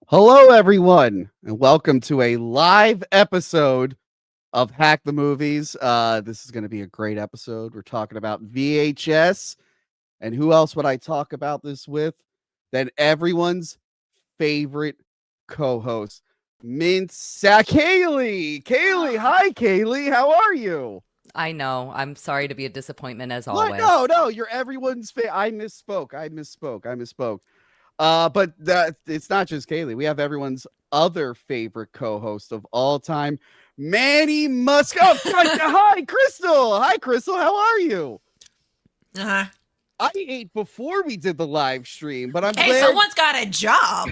Hello, everyone, and welcome to a live episode of Hack the Movies. This is going to be a great episode. We're talking about VHS, and who else would I talk about this with than everyone's favorite co-host, Cayley. Cayley, hi, Cayley. How are you? I know. I'm sorry to be a disappointment as What? always. No, you're everyone's I misspoke. But it's not just Cayley. We have everyone's other favorite co-host of all time, Manny Musk. Oh, hi, Crystal. Hi, Crystal. How are you? Uh-huh. I ate before we did the live stream, but I'm Hey, glad. someone's got a job.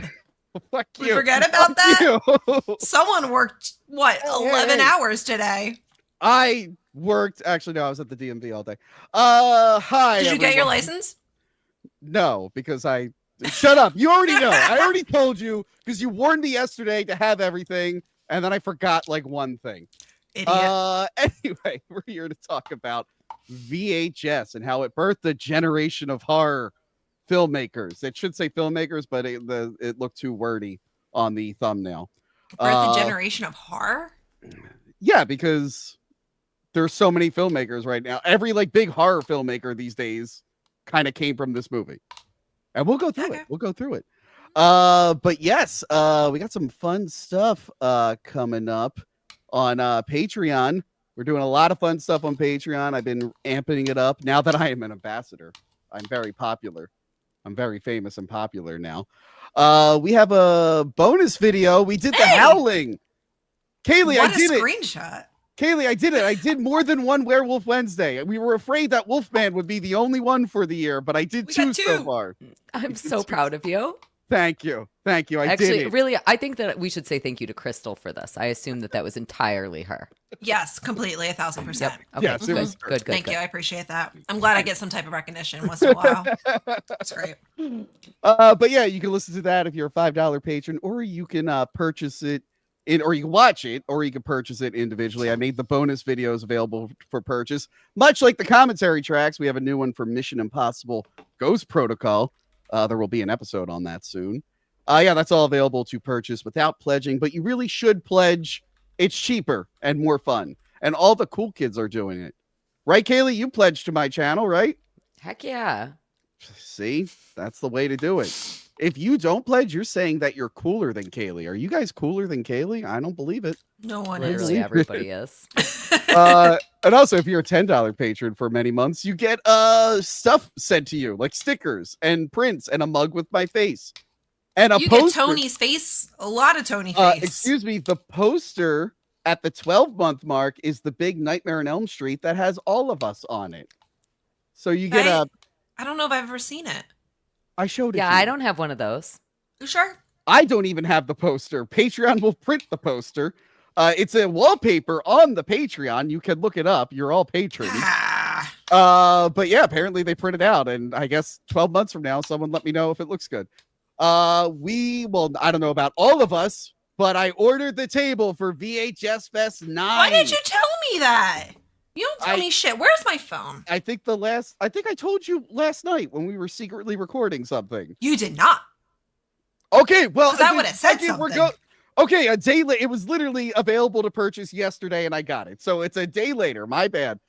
Fuck We you. forget about that? You. Someone worked, what, Hey, 11 hey. hours today. I worked. Actually, no, I was at the DMV all day. Hi. Did you get your everyone. license? No, because I. Shut up. You already know. I already told you because you warned me yesterday to have everything, and then I forgot like one thing. Idiot. Anyway, we're here to talk about VHS and how it birthed a generation of horror filmmakers. It should say filmmakers, but it looked too wordy on the thumbnail. Birth a generation of horror? Yeah, because there's so many filmmakers right now. Every like big horror filmmaker these days kind of came from this movie. And we'll go through it. We'll go through it. But yes, we got some fun stuff coming up on Patreon. We're doing a lot of fun stuff on Patreon. I've been amping it up now that I am an ambassador. I'm very popular. I'm very famous and popular now. We have a bonus video. We did the howling. Cayley, I did it. Screenshot. Cayley, I did it. I did more than one Werewolf Wednesday. We were afraid that Wolfman would be the only one for the year, but I did two so far. I'm so proud of you. Thank you. I Actually, did it. really, I think that we should say thank you to Crystal for this. I assume that was entirely her. Yes, completely, 1,000%. Yep. Okay, Yes, it was good. Thank you. I appreciate that. I'm glad I get some type of recognition once in a while. That's great. But yeah, you can listen to that if you're a $5 patron, or you can purchase it. Or you can watch it, or you can purchase it individually. I made the bonus videos available for purchase. Much like the commentary tracks, we have a new one for Mission Impossible Ghost Protocol. There will be an episode on that soon. Yeah, that's all available to purchase without pledging, but you really should pledge. It's cheaper and more fun. And all the cool kids are doing it. Right, Cayley? You pledged to my channel, right? Heck yeah. See? That's the way to do it. If you don't pledge, you're saying that you're cooler than Cayley. Are you guys cooler than Cayley? I don't believe it. No one Literally is. everybody is. And also, if you're a $10 patron for many months, you get stuff sent to you, like stickers and prints and a mug with my face. And You get Tony's face, a lot of Tony face. Excuse me, the poster at the 12-month mark is the big Nightmare on Elm Street that has all of us on it. So you get I don't know if I've ever seen it. I showed it. Yeah, to you. I don't have one of those. You sure? I don't even have the poster. Patreon will print the poster. It's a wallpaper on the Patreon. You can look it up. You're all patrons. But yeah, apparently they print it out, and I guess 12 months from now, someone let me know if it looks good. I don't know about all of us, but I ordered the table for VHS Fest 9. Why did you tell me that? You don't tell me shit. Where's my phone? I think I told you last night when we were secretly recording something. You did not. Okay, well, I would have said something. Okay, a day later. It was literally available to purchase yesterday, and I got it. So it's a day later. My bad.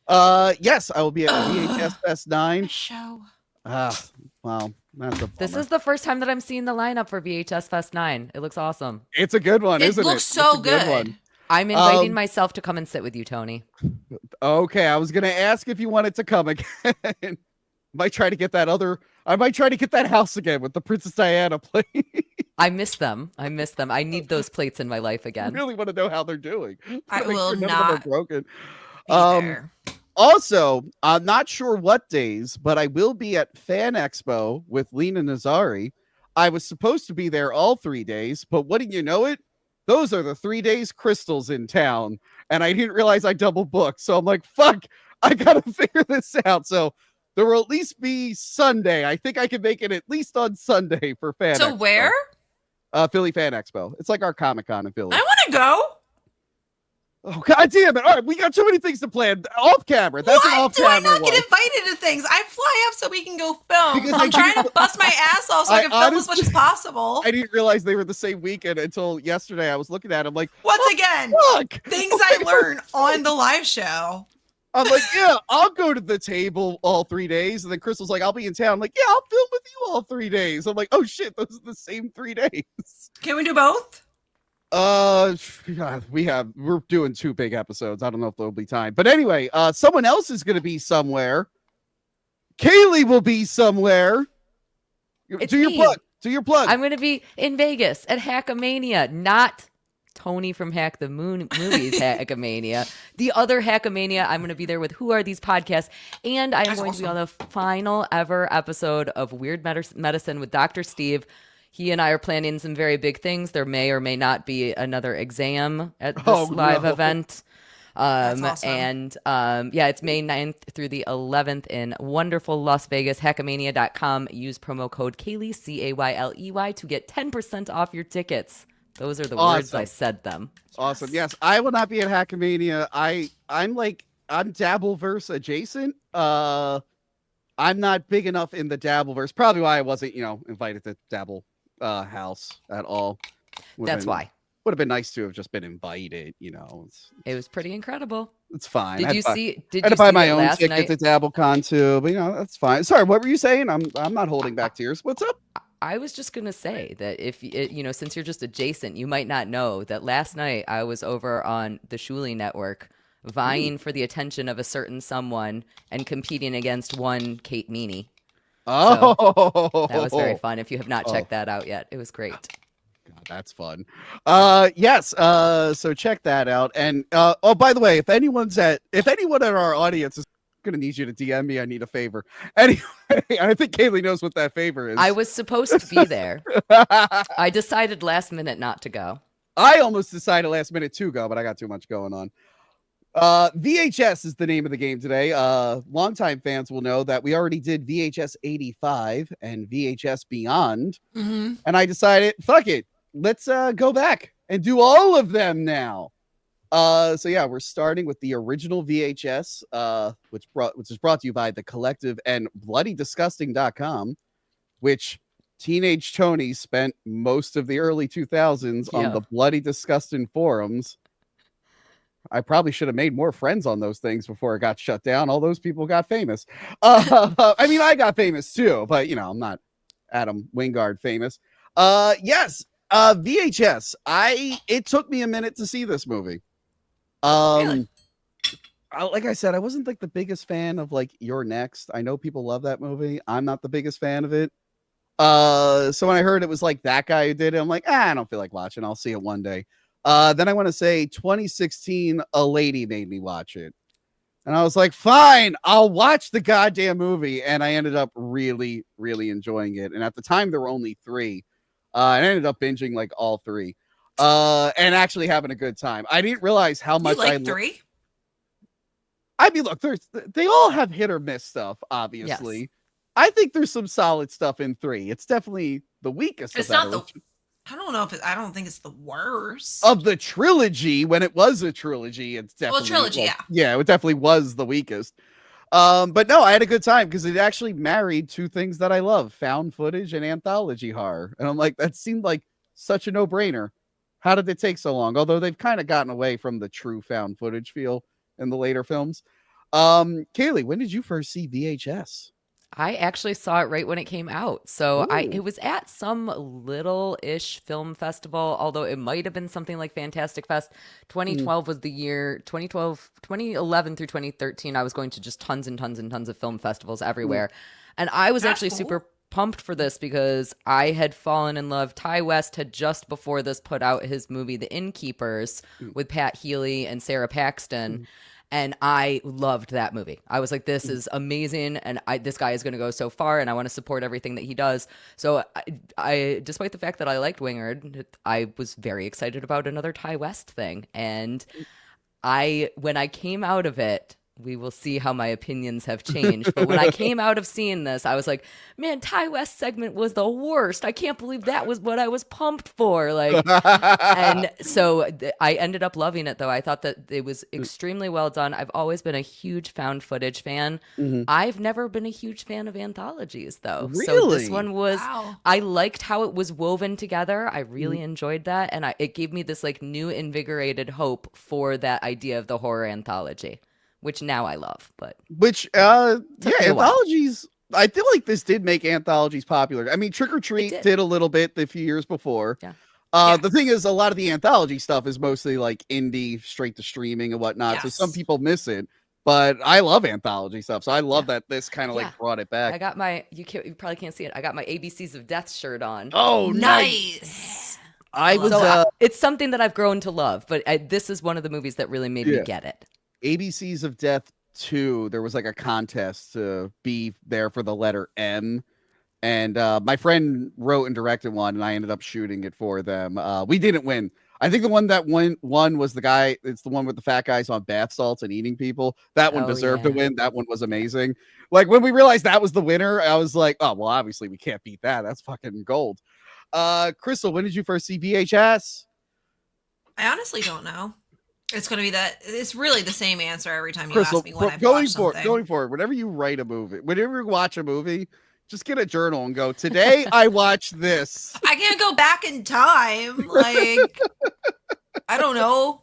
Yes, I will be at VHS Fest 9. Show. Wow. That's a bummer. This is the first time that I'm seeing the lineup for VHS Fest 9. It looks awesome. It's a good one, isn't it? It looks so good. One. I'm inviting myself to come and sit with you, Tony. Okay, I was gonna ask if you wanted to come again. Might try to get that house again with the Princess Diana plate. I miss them. I need those plates in my life again. I really want to know how they're doing. I will none of them not are broken. be there. Also, I'm not sure what days, but I will be at Fan Expo with Lena Nazari. I was supposed to be there all 3 days, but wouldn't you know it? Those are the 3 days Crystal's in town, and I didn't realize I double booked. So I'm like, fuck, I gotta figure this out. So there will at least be Sunday. I think I can make it at least on Sunday for Fan Expo. So where? Philly Fan Expo. It's like our Comic-Con in Philly. I want to go. Oh God damn it! All right, we got too many things to plan off camera. That's an Why off do I camera not one. get invited to things? I fly up so we can go film. Because I'm trying to bust my ass off so I can film as much as possible. I didn't realize they were the same weekend until yesterday. I was looking at them like, once again, fuck! things I learn on the live show. I'm like, yeah, I'll go to the table all 3 days. And then Crystal's like, I'll be in town. I'm like, yeah, I'll film with you all 3 days. I'm like, oh shit, those are the same 3 days. Can we do both? God, we're doing 2 big episodes. I don't know if there'll be time. But anyway, someone else is gonna be somewhere. Cayley will be somewhere. Do your plug. I'm going to be in Vegas at Hackamania, not Tony from Hack the Moon movies Hackamania. The other Hackamania, I'm going to be there with Who Are These Podcasts, and I am going to be on the final ever episode of Weird Medicine with Dr. Steve. He and I are planning some very big things. There may or may not be another exam at this live event. That's awesome. And it's May 9th through the 11th in wonderful Las Vegas. Hackamania.com. Use promo code Cayley, Cayley, to get 10% off your tickets. Those are the words I said them. Awesome. Yes, I will not be at Hackamania. I'm Dabbleverse adjacent. I'm not big enough in the Dabbleverse. Probably why I wasn't, invited to Dabble house at all. That's why. Would have been nice to have just been invited, It was pretty incredible. It's fine. Did you see I had to buy my own last ticket night? to DabbleCon too, but that's fine. Sorry, what were you saying? I'm not holding back tears. What's up? I was just gonna say that if since you're just adjacent, you might not know that last night I was over on the Shuli network vying for the attention of a certain someone and competing against one Kate Meany. Oh, so that was very fun. If you have not checked that out yet, it was great. God, that's fun. Yes. So check that out. And by the way, if anyone in our audience is gonna need you to DM me, I need a favor. Anyway, I think Cayley knows what that favor is. I was supposed to be there. I decided last minute not to go. I almost decided last minute to go, but I got too much going on. VHS is the name of the game today. Longtime fans will know that we already did VHS 85 and VHS Beyond. Mm-hmm. And I decided, fuck it. Let's go back and do all of them now. So yeah, we're starting with the original VHS, which is brought to you by The Collective and bloodydisgusting.com, which Teenage Tony spent most of the early 2000s on the Bloody Disgusting forums. I probably should have made more friends on those things before it got shut down. All those people got famous. I mean, I got famous too, but I'm not Adam Wingard famous. Yes. VHS. It took me a minute to see this movie. Really? Like I said, I wasn't like the biggest fan of like You're Next. I know people love that movie. I'm not the biggest fan of it. So when I heard it was like that guy who did it, I'm like, I don't feel like watching. I'll see it one day. Then I want to say 2016, a lady made me watch it. And I was like, fine, I'll watch the goddamn movie. And I ended up really, really enjoying it. And at the time, there were only 3. And I ended up binging like all 3. And actually having a good time. I didn't realize how much I like 3. I mean, look, they all have hit or miss stuff, obviously. Yes. I think there's some solid stuff in 3. It's definitely the weakest. It's not I don't know if I don't think it's the worst of the trilogy. When it was a trilogy, it's definitely trilogy. Yeah, it definitely was the weakest. But no, I had a good time because it actually married 2 things that I love: found footage and anthology horror. And I'm like, that seemed like such a no-brainer. How did it take so long? Although they've kind of gotten away from the true found footage feel in the later films. Cayley, when did you first see VHS? I actually saw it right when it came out. So it was at some little-ish film festival, although it might have been something like Fantastic Fest. 2012 was the year, 2011 through 2013, I was going to just tons and tons and tons of film festivals everywhere. And I was actually super pumped for this because I had fallen in love. Ty West had just before this put out his movie, The Innkeepers, with Pat Healy and Sarah Paxton. And I loved that movie. I was like, this is amazing. And this guy is going to go so far and I want to support everything that he does. So I despite the fact that I liked Wingard, I was very excited about another Ty West thing. And when I came out of it, we will see how my opinions have changed. But when I came out of seeing this, I was like, man, Ty West segment was the worst. I can't believe that was what I was pumped for. Like, and so I ended up loving it, though. I thought that it was extremely well done. I've always been a huge found footage fan. I've never been a huge fan of anthologies, though. Really? So this one was, Wow. I liked how it was woven together. I really enjoyed that. And it gave me this like new invigorated hope for that idea of the horror anthology, which now I love. But which me a while. anthologies, I feel like this did make anthologies popular. I mean, Trick or Treat did a little bit the few years before. Yeah. The thing is, a lot of the anthology stuff is mostly like indie, straight to streaming and whatnot. So some people miss it, but I love anthology stuff. So I love that this kind of like brought it back. I got my, you probably can't see it. I got my ABCs of Death shirt on. Oh, nice. I was, it's something that I've grown to love, but this is one of the movies that really made me get it. ABCs of Death 2, there was like a contest to be there for the letter M. And my friend wrote and directed one, and I ended up shooting it for them. We didn't win. I think the one that won was the guy. It's the one with the fat guys on bath salts and eating people. That one deserved to win. That one was amazing. Like when we realized that was the winner, I was like, oh, well, obviously we can't beat that. That's fucking gold. Crystal, when did you first see VHS? I honestly don't know. It's going to be that. It's really the same answer every time you Crystal, ask me when I've watched something. Going forward, whenever you write a movie, whenever you watch a movie, just get a journal and go, today I watched this. I can't go back in time. Like, I don't know.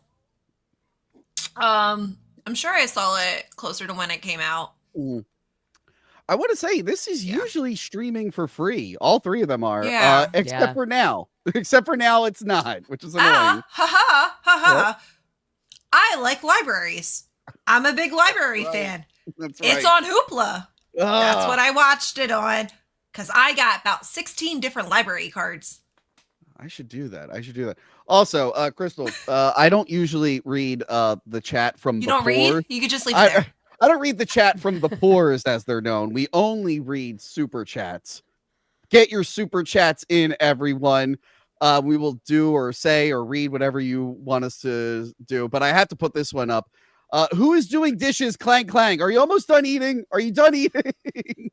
I'm sure I saw it closer to when it came out. I want to say this is usually streaming for free. All three of them are, except for now. Except for now, it's not, which is annoying. I like libraries. I'm a big library fan. That's right. It's on Hoopla. That's what I watched it on, because I got about 16 different library cards. I should do that. Also, Crystal, I don't usually read the chat from the poor. You don't read? You could just leave it there. I don't read the chat from the poors, as they're known. We only read super chats. Get your super chats in, everyone. We will do or say or read whatever you want us to do. But I have to put this one up. Who is doing dishes? Clang, clang. Are you almost done eating? Are you done eating?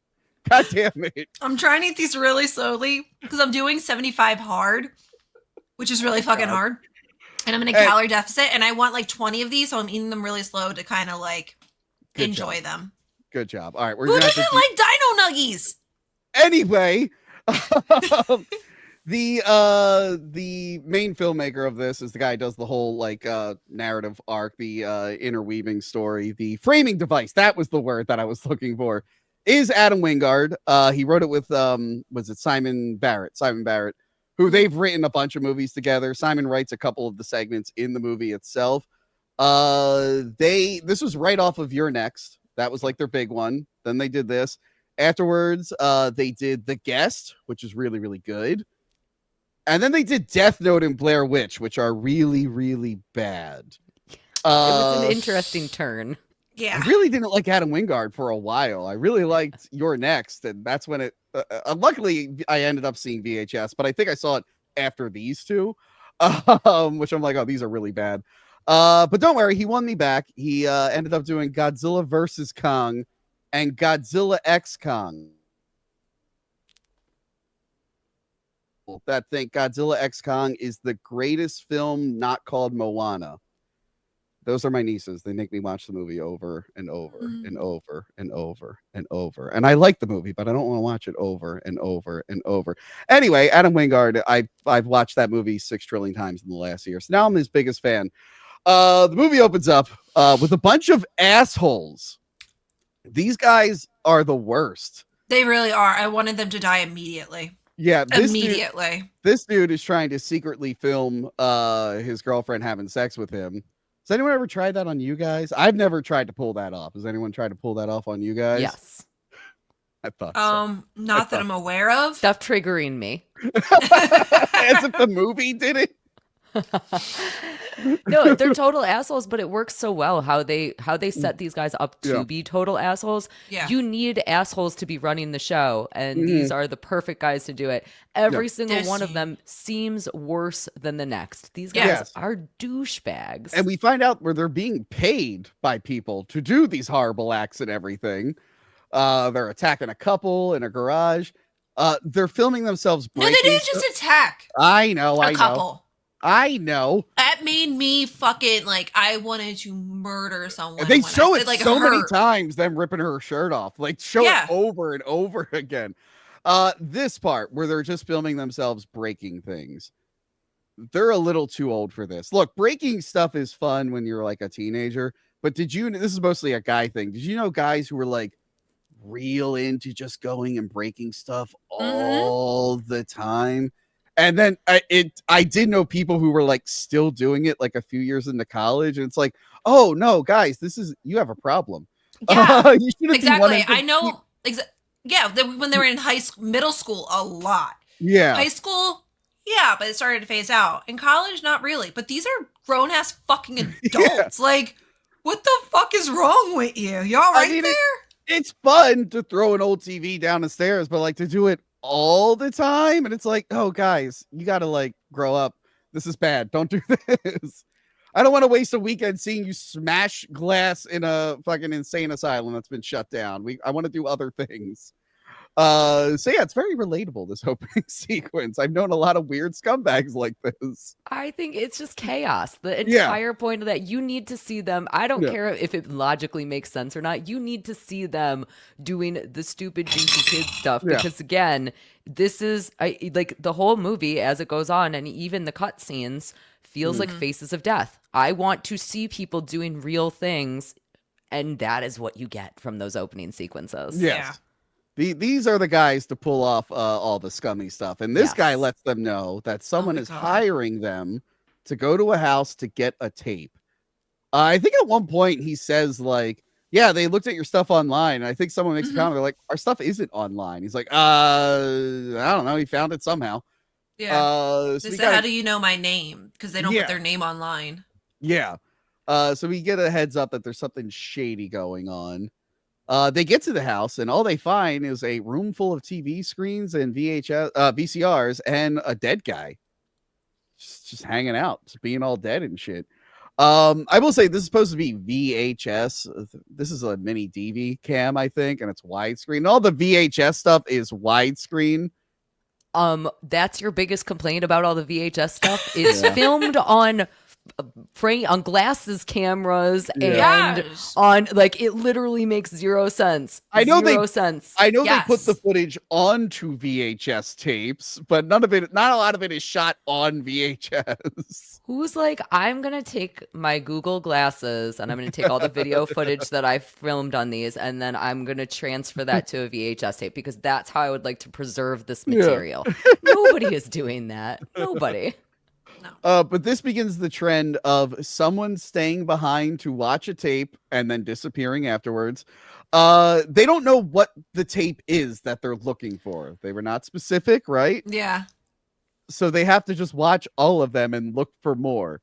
God damn it. I'm trying to eat these really slowly because I'm doing 75 hard, which is really fucking hard. And I'm in a calorie deficit, and I want like 20 of these, so I'm eating them really slow to kind of like enjoy them. Good job. All right. Who doesn't like dino nuggies? Anyway, the main filmmaker of this is the guy who does the whole like narrative arc, the interweaving story, the framing device. That was the word that I was looking for. Is Adam Wingard. He wrote it with was it Simon Barrett, who they've written a bunch of movies together. Simon writes a couple of the segments in the movie itself. This was right off of You're Next. That was like their big one. Then they did this. Afterwards, they did The Guest, which is really, really good. And then they did Death Note and Blair Witch, which are really, really bad. It was an interesting turn. Yeah. I really didn't like Adam Wingard for a while. I really liked You're Next, and that's when it... luckily, I ended up seeing VHS, but I think I saw it after these two, which I'm like, oh, these are really bad. But don't worry, he won me back. He ended up doing Godzilla vs. Kong and Godzilla X Kong. That think Godzilla X Kong is the greatest film not called Moana. Those are my nieces. They make me watch the movie over and over and over and over and over. And I like the movie, but I don't want to watch it over and over and over. Anyway, Adam Wingard, I've watched that movie 6 trillion times in the last year. So now I'm his biggest fan. The movie opens up with a bunch of assholes. These guys are the worst. They really are. I wanted them to die immediately. Yeah, this dude is trying to secretly film his girlfriend having sex with him. Has anyone ever tried that on you guys? I've never tried to pull that off. Has anyone tried to pull that off on you guys? Yes. I thought so. Not that I'm aware of. Stuff triggering me. As if the movie did it. No, they're total assholes, but it works so well how they set these guys up to Yeah. be total assholes. Yeah. You need assholes to be running the show, and these are the perfect guys to do it. Every single They're one of them seems worse than the next. These guys Yes. are douchebags. And we find out where they're being paid by people to do these horrible acts and everything. They're attacking a couple in a garage. They're filming themselves No, breaking. they didn't just attack I know. a couple. I know. That made me fucking like I wanted to murder someone. They when show I it said, like, so many hurt. times, them ripping her shirt off. Like, show Yeah. it over and over again. This part where they're just filming themselves breaking things. They're a little too old for this. Look, breaking stuff is fun when you're like a teenager, but this is mostly a guy thing. Did you know guys who were like real into just going and breaking stuff all the time? And then I did know people who were like still doing it like a few years into college, and it's like, oh no, guys, you have a problem. Yeah, you shouldn't be exactly. wanting to I know. Yeah, when they were in middle school, a lot. Yeah. High school, yeah, but it started to phase out. In college, not really. But these are grown ass fucking adults. Like, what the fuck is wrong with you? Y'all right there? It's fun to throw an old TV down the stairs, but like to do it all the time, and it's like, oh guys, you gotta like grow up. This is bad. Don't do this. I don't want to waste a weekend seeing you smash glass in a fucking insane asylum that's been shut down. I want to do other things. So yeah, it's very relatable, this opening sequence. I've known a lot of weird scumbags like this. I think it's just chaos. The entire point of that, you need to see them. I don't care if it logically makes sense or not. You need to see them doing the stupid juicy kid stuff because again, this is like the whole movie as it goes on, and even the cut scenes feels like faces of death. I want to see people doing real things, and that is what you get from those opening sequences. Yes. Yeah. These are the guys to pull off all the scummy stuff. And this guy lets them know that someone is hiring them to go to a house to get a tape. I think at one point he says, like, yeah, they looked at your stuff online. And I think someone makes a comment. They're like, our stuff isn't online. He's like, I don't know. He found it somehow. Yeah. They said, how do you know my name? Because they don't put their name online. Yeah. So we get a heads up that there's something shady going on. They get to the house, and all they find is a room full of TV screens and VCRs and a dead guy just hanging out, just being all dead and shit. I will say this is supposed to be VHS. This is a mini DV cam, I think, and it's widescreen. All the VHS stuff is widescreen. That's your biggest complaint about all the VHS stuff? It's filmed on glasses cameras and on like it literally makes zero sense. I know zero sense. I know they put the footage onto VHS tapes, but not a lot of it is shot on VHS. Who's like, I'm gonna take my Google glasses and I'm gonna take all the video footage that I filmed on these, and then I'm gonna transfer that to a VHS tape because that's how I would like to preserve this material. Nobody is doing that. Nobody. No. But this begins the trend of someone staying behind to watch a tape and then disappearing afterwards. They don't know what the tape is that they're looking for. They were not specific, right? Yeah. So they have to just watch all of them and look for more.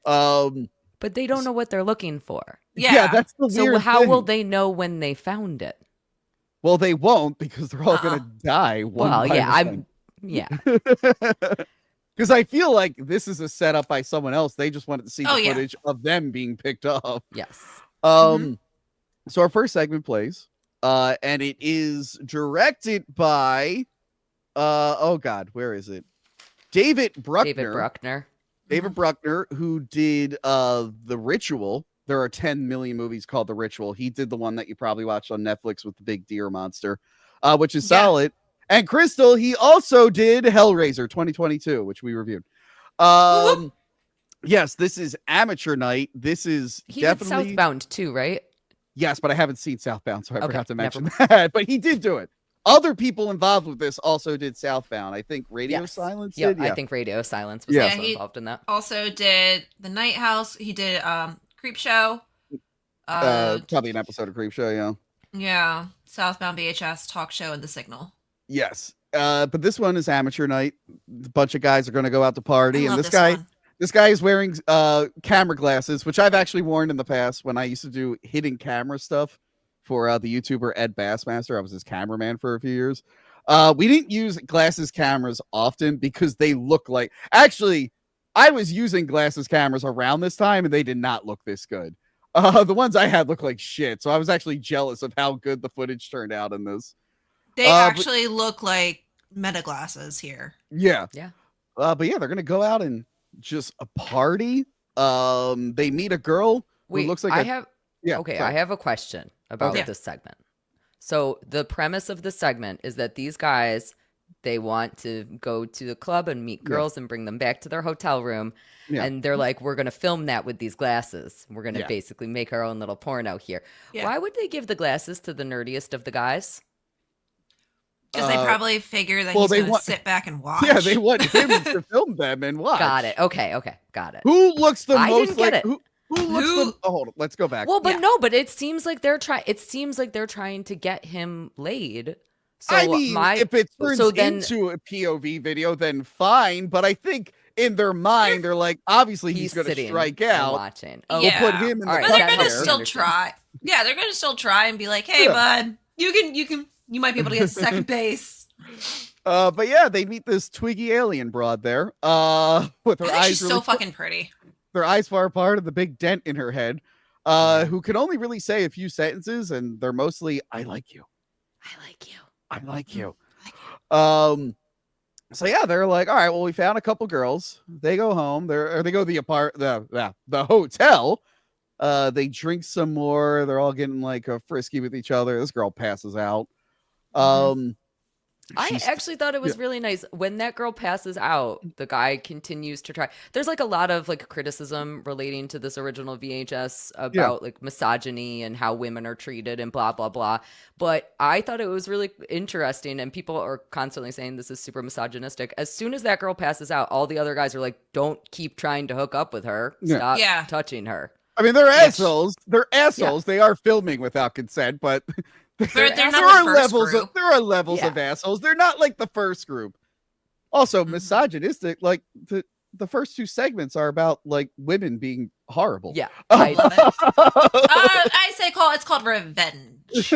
But they don't know what they're looking for. Yeah, that's the weird So how thing. will they know when they found it? Well, they won't because they're all gonna die. Because I feel like this is a setup by someone else. They just wanted to see the footage of them being picked up. Yes. So our first segment plays, and it is directed by, oh God, where is it? David Bruckner. David Bruckner, who did The Ritual. There are 10 million movies called The Ritual. He did the one that you probably watched on Netflix with the big deer monster, which is solid. And Crystal, he also did Hellraiser 2022, which we reviewed. Yes, this is Amateur Night. This is he definitely did Southbound too, right? Yes, but I haven't seen Southbound, so I forgot to mention that. But he did do it. Other people involved with this also did Southbound. I think Radio Silence did. I think Radio Silence was also involved in that. Also did The Night House. He did Creep Show. Probably an episode of Creep Show, yeah. Yeah. Southbound VHS, Talk Show, and The Signal. Yes. But this one is Amateur Night. A bunch of guys are going to go out to party. And this guy, This guy is wearing camera glasses, which I've actually worn in the past when I used to do hidden camera stuff for the YouTuber Ed Bassmaster. I was his cameraman for a few years. We didn't use glasses cameras often because they look like... Actually, I was using glasses cameras around this time, and they did not look this good. The ones I had looked like shit, so I was actually jealous of how good the footage turned out in this. They actually look like meta glasses here. Yeah. Yeah. But yeah, they're gonna go out and just a party. They meet a girl who looks like I have a question about Okay. this segment. So the premise of the segment is that these guys, they want to go to the club and meet girls and bring them back to their hotel room. Yeah. And they're like, we're going to film that with these glasses. We're going to basically make our own little porno here. Yeah. Why would they give the glasses to the nerdiest of the guys? Because they probably figure that he's going to sit back and watch. Yeah, they want him to film them and watch. Got it. Okay. Got it. Who looks the I most didn't get like... it. Who looks the... Oh, hold on. Let's go back. Well, but it seems like they're trying to get him laid. So I mean, if it turns into a POV video, then fine. But I think in their mind, they're like, obviously he's going to strike out. Watching. We'll Yeah. put him in the... But they're going to still try. Yeah, they're going to still try and be like, hey, bud, you might be able to get second base. But yeah, they meet this twiggy alien broad there. With her eyes she's really so fucking pretty. Their eyes far apart and the big dent in her head. Who can only really say a few sentences, and they're mostly, I like you. I like you. I like you. So yeah, they're like, all right, well, we found a couple girls. They go home. They go to the hotel. They drink some more. They're all getting like frisky with each other. This girl passes out. I actually thought it was really nice when that girl passes out. The guy continues to try. There's like a lot of like criticism relating to this original VHS about like misogyny and how women are treated and blah blah blah. But I thought it was really interesting, and people are constantly saying this is super misogynistic. As soon as that girl passes out, all the other guys are like, "Don't keep trying to hook up with her. Stop touching her." I mean, they're assholes. They're assholes. They are filming without consent, but. They're not there are the first levels. group. There are levels of assholes. They're not like the first group. Also, misogynistic. Like the first two segments are about like women being horrible. Yeah, I love it. I say it's called revenge.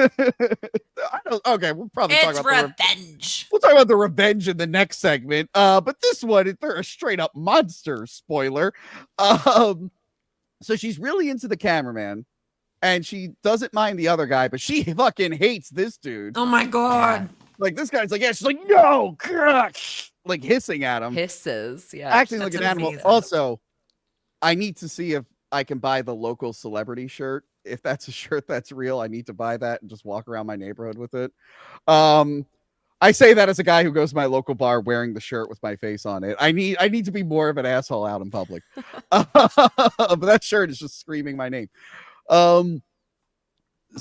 Okay, we'll probably talk about revenge. We'll talk about the revenge in the next segment. But this one, they're a straight up monster. Spoiler. So she's really into the cameraman. And she doesn't mind the other guy, but she fucking hates this dude. Oh my god! Like this guy's like, she's like, no, gosh, like hissing at him, hisses, acting like an animal. Also, I need to see if I can buy the local celebrity shirt. If that's a shirt that's real, I need to buy that and just walk around my neighborhood with it. I say that as a guy who goes to my local bar wearing the shirt with my face on it. I need to be more of an asshole out in public. But that shirt is just screaming my name. So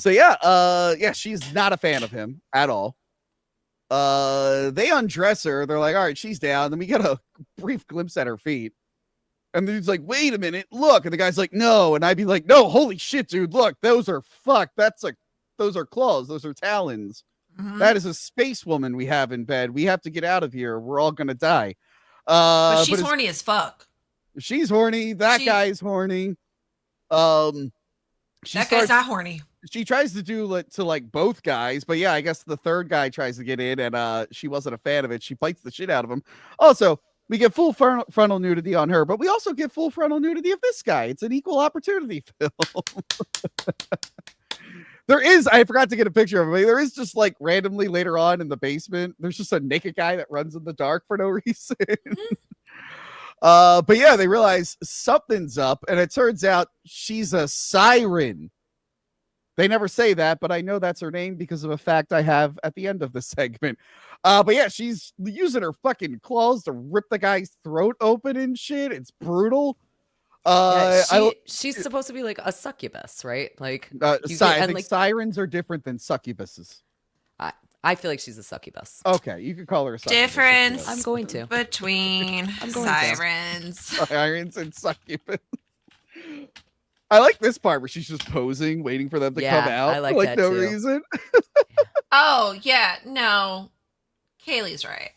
yeah, she's not a fan of him at all. They undress her. They're like, all right, she's down. Then we get a brief glimpse at her feet. And the dude's like, wait a minute, look. And the guy's like, no. And I'd be like, no, holy shit, dude, look, those are fucked. Those are claws. Those are talons. Mm-hmm. That is a space woman we have in bed. We have to get out of here. We're all gonna die. But she's horny as fuck. She's horny. That guy's horny. That guy's not horny. She tries to do it to like both guys, but yeah, I guess the third guy tries to get in, and she wasn't a fan of it. She bites the shit out of him. Also, we get full frontal nudity on her, but we also get full frontal nudity of this guy. It's an equal opportunity film. I forgot to get a picture of him. There is just like randomly later on in the basement, there's just a naked guy that runs in the dark for no reason. But yeah, they realize something's up, and it turns out she's a siren. They never say that, but I know that's her name because of a fact I have at the end of the segment. But yeah, she's using her fucking claws to rip the guy's throat open and shit. It's brutal. She's supposed to be like a succubus, right? Like, I think sirens are different than succubuses. I feel like she's a succubus. Okay, you could call her a succubus. Difference. I'm going to between sirens. Sirens and succubus. I like this part where she's just posing, waiting for them to come out. I like that reason. Oh yeah, no, Cayley's right.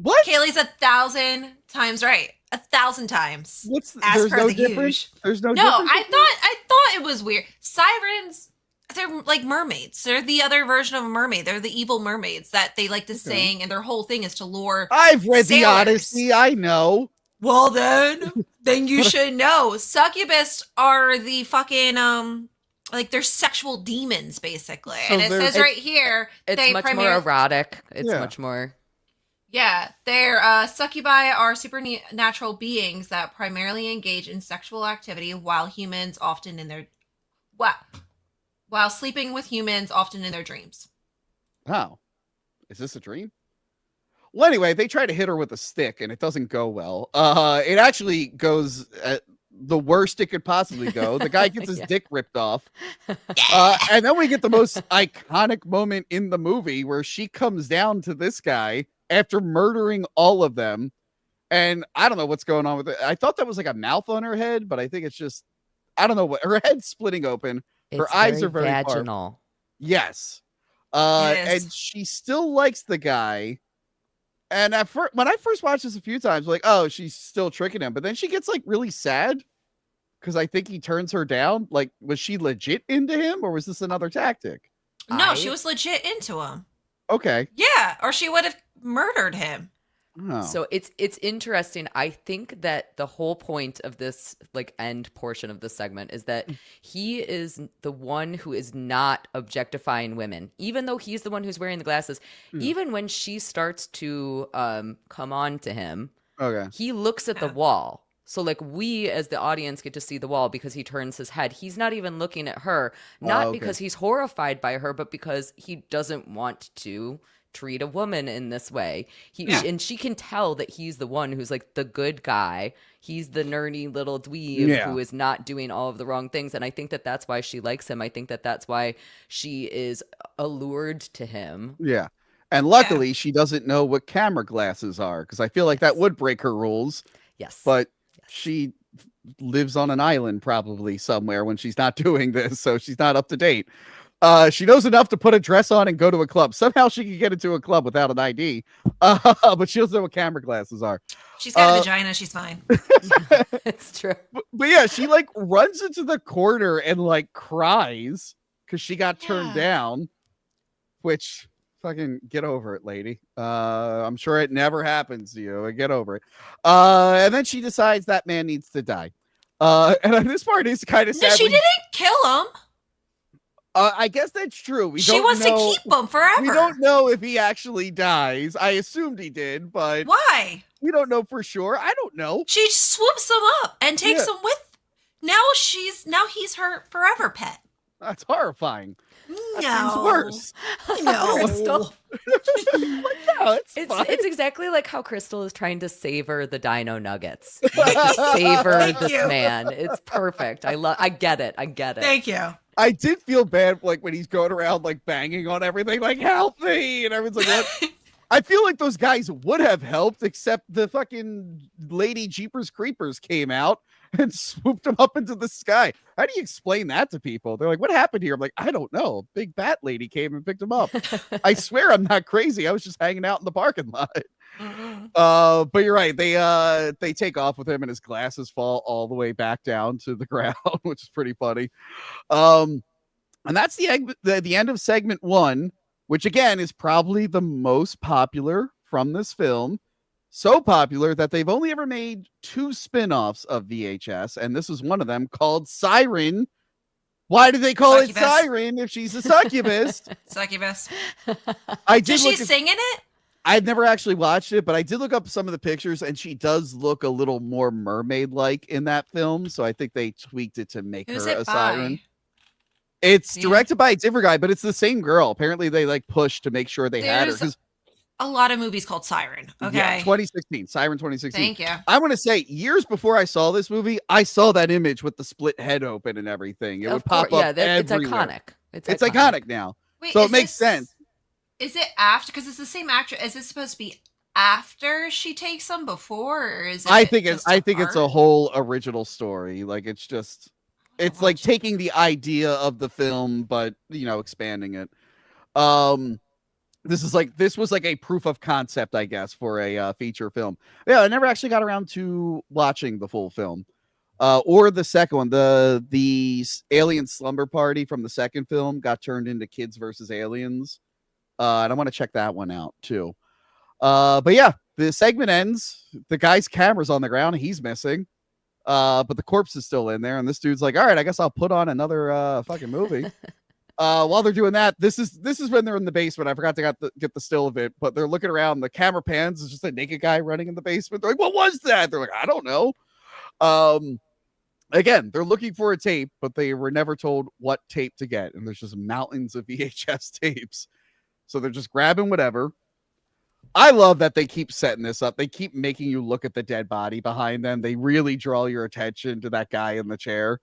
What? Cayley's 1,000 times right. 1,000 times. As There's per no the difference? huge. There's no No, difference? I thought it was weird. Sirens, they're like mermaids. They're the other version of a mermaid. They're the evil mermaids that they like to sing, and their whole thing is to lure I've read the sailors. Odyssey. I know. Well, then you should know. Succubus are the fucking like they're sexual demons basically, So and it says right here It's they much more erotic. It's much more. Yeah, they're succubi are supernatural beings that primarily engage in sexual activity while sleeping with humans, often in their dreams. Oh, is this a dream? Well, anyway, they try to hit her with a stick, and it doesn't go well. It actually goes the worst it could possibly go. The guy gets his dick ripped off. And then we get the most iconic moment in the movie where she comes down to this guy after murdering all of them. And I don't know what's going on with it. I thought that was like a mouth on her head, but I think it's just, I don't know what, her head's splitting open. Her eyes are very vaginal. far. Yes. And she still likes the guy. And when I first watched this a few times, like, oh, she's still tricking him. But then she gets like really sad because I think he turns her down. Like, was she legit into him or was this another tactic? No, she was legit into him. Okay. Yeah, or she would have murdered him. Oh. So it's interesting. I think that the whole point of this like end portion of the segment is that he is the one who is not objectifying women, even though he's the one who's wearing the glasses. Even when she starts to come on to him, he looks at the wall. So like we as the audience get to see the wall because he turns his head. He's not even looking at her, not because he's horrified by her, but because he doesn't want to treat a woman in this way. And she can tell that he's the one who's like the good guy. He's the nerdy little dweeb who is not doing all of the wrong things. And I think that that's why she likes him. I think that that's why she is allured to him. Yeah. And luckily she doesn't know what camera glasses are because I feel like that would break her rules. Yes. But she lives on an island probably somewhere when she's not doing this. So she's not up to date. She knows enough to put a dress on and go to a club. Somehow she can get into a club without an ID. But she doesn't know what camera glasses are. She's got a vagina. She's fine. It's true. But yeah, she like runs into the corner and like cries because she got turned down, which fucking get over it, lady. I'm sure it never happens to you. Get over it. And then she decides that man needs to die. And this part is kind of sad. She didn't kill him. I guess that's true. She wants to keep him forever. We don't know if he actually dies. I assumed he did, but why? We don't know for sure. I don't know. She swoops him up and takes him with. Now he's her forever pet. That's horrifying. No. That seems worse. No. Crystal. It's it's exactly like how Crystal is trying to savor the dino nuggets. Like, savor this man. It's perfect. I get it. Thank you. I did feel bad like when he's going around like banging on everything, like help me, and everyone's like, what? I feel like those guys would have helped, except the fucking Lady Jeepers Creepers came out and swooped him up into the sky. How do you explain that to people? They're like, what happened here? I'm like, I don't know. Big bat lady came and picked him up. I swear I'm not crazy. I was just hanging out in the parking lot. But you're right. They take off with him and his glasses fall all the way back down to the ground, which is pretty funny. And that's the end of segment 1, which again is probably the most popular from this film. So popular that they've only ever made 2 spin-offs of VHS, and this is one of them called Siren. Why did they call it Siren if she's a succubus? Succubus. Does she sing in it? I've never actually watched it, but I did look up some of the pictures, and she does look a little more mermaid-like in that film, so I think they tweaked it to make her a siren. It's directed by a different guy, but it's the same girl. Apparently, they like pushed to make sure they had her. A lot of movies called Siren. Okay. Yeah, 2016. Siren 2016. Thank you. I want to say, years before I saw this movie, I saw that image with the split head open and everything. It would pop up everywhere. It's iconic. It's iconic now. Wait, so it makes sense. Is it after? Because it's the same actress. Is it supposed to be after she takes them before? Or is it I think it's a whole original story. Like it's like taking the idea of the film, but expanding it. this was like a proof of concept, I guess, for a feature film. Yeah, I never actually got around to watching the full film. Or the second one, the alien slumber party from the second film got turned into Kids versus Aliens. And I want to check that one out too. But yeah, the segment ends. The guy's camera's on the ground. He's missing. But the corpse is still in there. And this dude's like, all right, I guess I'll put on another fucking movie. While they're doing that, this is when they're in the basement. I forgot to get the still of it, but they're looking around. The camera pans. It's just a naked guy running in the basement. They're like, what was that? They're like, I don't know. Again, they're looking for a tape, but they were never told what tape to get. And there's just mountains of VHS tapes. So they're just grabbing whatever. I love that they keep setting this up. They keep making you look at the dead body behind them. They really draw your attention to that guy in the chair.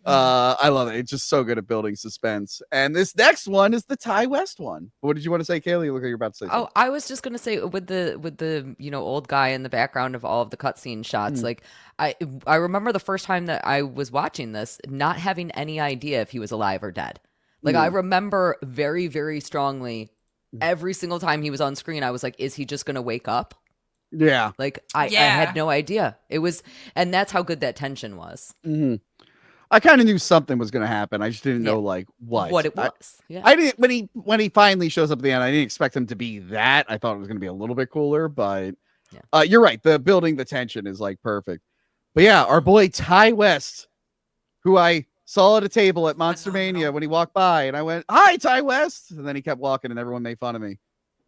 I love it. It's just so good at building suspense. And this next one is the Ty West one. What did you want to say, Cayley? Look like you're about to say something. I was just gonna say with the old guy in the background of all of the cutscene shots. Like I remember the first time that I was watching this, not having any idea if he was alive or dead. Like I remember very, very strongly every single time he was on screen, I was like, is he just gonna wake up? Yeah. Like I had no idea. It was, and that's how good that tension was. Mm-hmm. I kind of knew something was going to happen. I just didn't know like what it was. I didn't when he finally shows up at the end. I didn't expect him to be that. I thought it was going to be a little bit cooler, but you're right. The building the tension is like perfect. But yeah, our boy Ty West, who I saw at a table at Monster Mania when he walked by, and I went, "Hi, Ty West," and then he kept walking, and everyone made fun of me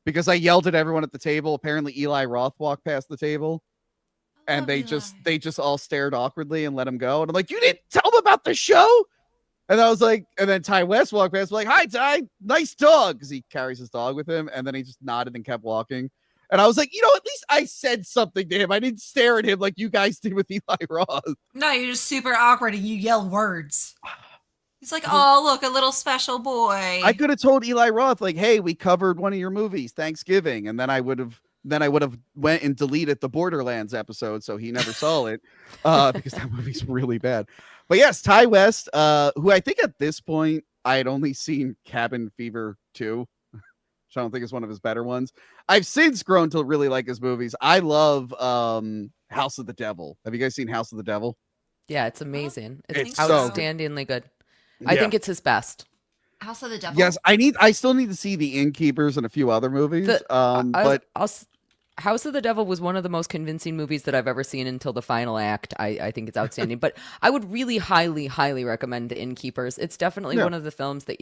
because I yelled at everyone at the table. Apparently, Eli Roth walked past the table. And they just all stared awkwardly and let him go. And I'm like, you didn't tell them about the show? And I was like, and then Ty West walked past, like, hi, Ty, nice dog. Because he carries his dog with him. And then he just nodded and kept walking. And I was like, at least I said something to him. I didn't stare at him like you guys did with Eli Roth. No, you're just super awkward and you yell words. He's like, oh, look, a little special boy. I could have told Eli Roth, like, hey, we covered one of your movies, Thanksgiving. And then I would have went and deleted the Borderlands episode, so he never saw it because that movie's really bad. But yes, Ty West, who I think at this point I had only seen Cabin Fever 2, which I don't think is one of his better ones. I've since grown to really like his movies. I love House of the Devil. Have you guys seen House of the Devil? Yeah, it's amazing. It's so outstandingly good. I think it's his best. House of the Devil. Yes, I still need to see The Innkeepers and a few other movies. House of the Devil was one of the most convincing movies that I've ever seen until the final act. I think it's outstanding. But I would really highly, highly recommend The Innkeepers. It's definitely one of the films that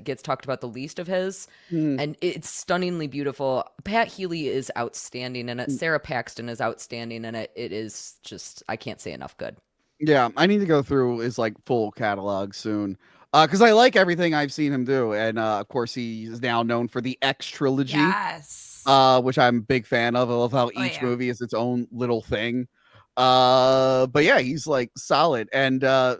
gets talked about the least of his. And it's stunningly beautiful. Pat Healy is outstanding in it. Sarah Paxton is outstanding in it. It is just, I can't say enough good. Yeah, I need to go through his like full catalog soon. Because I like everything I've seen him do. And of course, he is now known for the X trilogy. Yes. Which I'm a big fan of. I love how each movie is its own little thing. But yeah, he's like solid. And I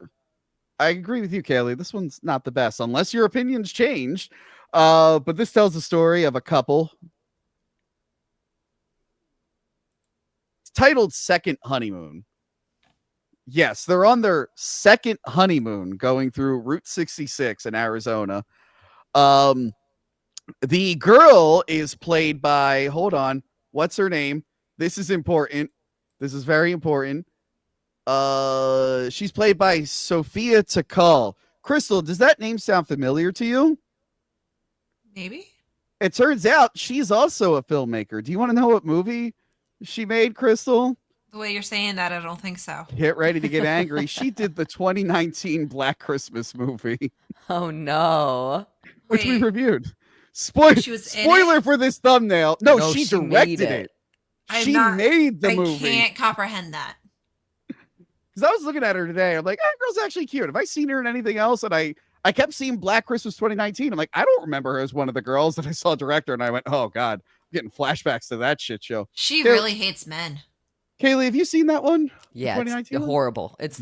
agree with you, Cayley. This one's not the best, unless your opinions change. But this tells the story of a couple. It's titled Second Honeymoon. Yes, they're on their second honeymoon going through Route 66 in Arizona. The girl is played by, hold on, what's her name? This is important. This is very important. She's played by Sophia Takal. Crystal, does that name sound familiar to you? Maybe. It turns out she's also a filmmaker. Do you want to know what movie she made, Crystal? The way you're saying that, I don't think so. Get ready to get angry. She did the 2019 Black Christmas movie. Oh, no. Which we reviewed. Spoiler for this thumbnail. No, she directed it. She made the movie. I can't comprehend that. Because I was looking at her today. I'm like, that girl's actually cute. Have I seen her in anything else? And I kept seeing Black Christmas 2019. I'm like, I don't remember her as one of the girls that I saw direct her. And I went, oh, God, I'm getting flashbacks to that shit show. She really hates men. Cayley, have you seen that one? Yeah, it's horrible. It's